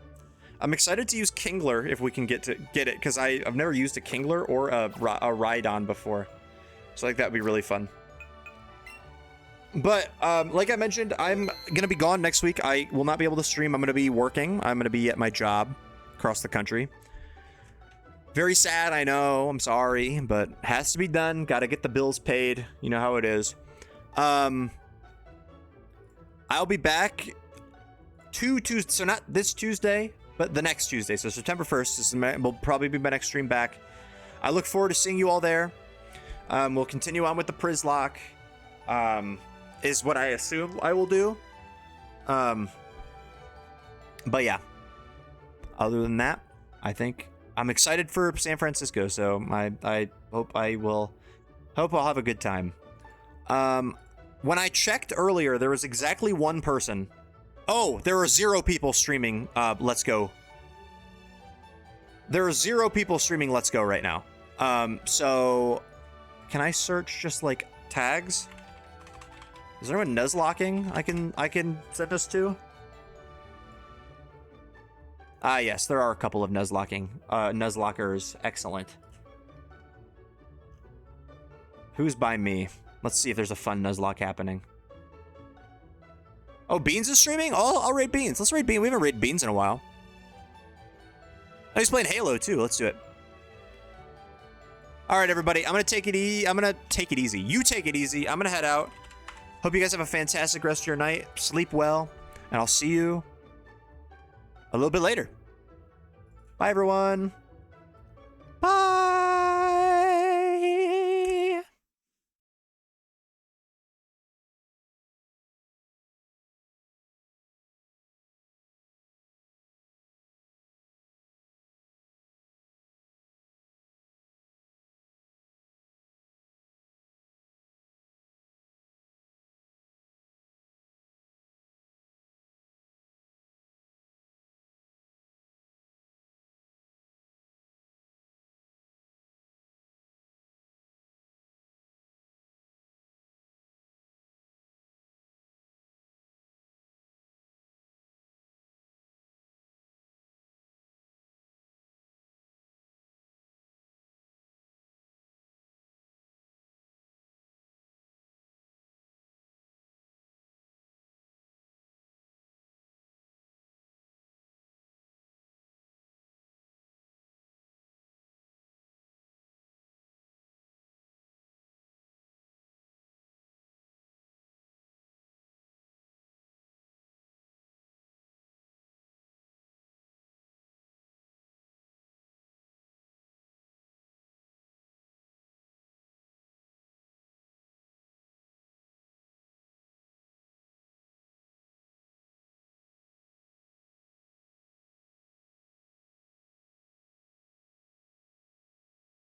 I'm excited to use Kingler if we can get it, because I've never used a Kingler or a Rhydon before. So like that would be really fun. But like I mentioned, I'm going to be gone next week. I will not be able to stream. I'm going to be working. I'm going to be at my job across the country. Very sad, I know. I'm sorry, but has to be done. Got to get the bills paid. You know how it is. I'll be back so not this Tuesday, but the next Tuesday. So September 1st will probably be my next stream back. I look forward to seeing you all there. We'll continue on with the Przzlocke, is what I assume I will do. But yeah, other than that, I think I'm excited for San Francisco. So I hope I'll have a good time. When I checked earlier, there was exactly one person. Oh, there are 0 people streaming Let's Go. There are 0 people streaming Let's Go right now. So can I search just like tags? Is there anyone Nuzlocking I can send this to? Yes, there are a couple of Nuzlockers. Excellent. Who's by me? Let's see if there's a fun Nuzlocke happening. Oh, Beans is streaming? I'll raid Beans. Let's raid Beans. We haven't raided Beans in a while. Oh, he's playing Halo too. Let's do it. All right, everybody. I'm gonna take it easy. You take it easy. I'm gonna head out. Hope you guys have a fantastic rest of your night. Sleep well, and I'll see you a little bit later. Bye, everyone.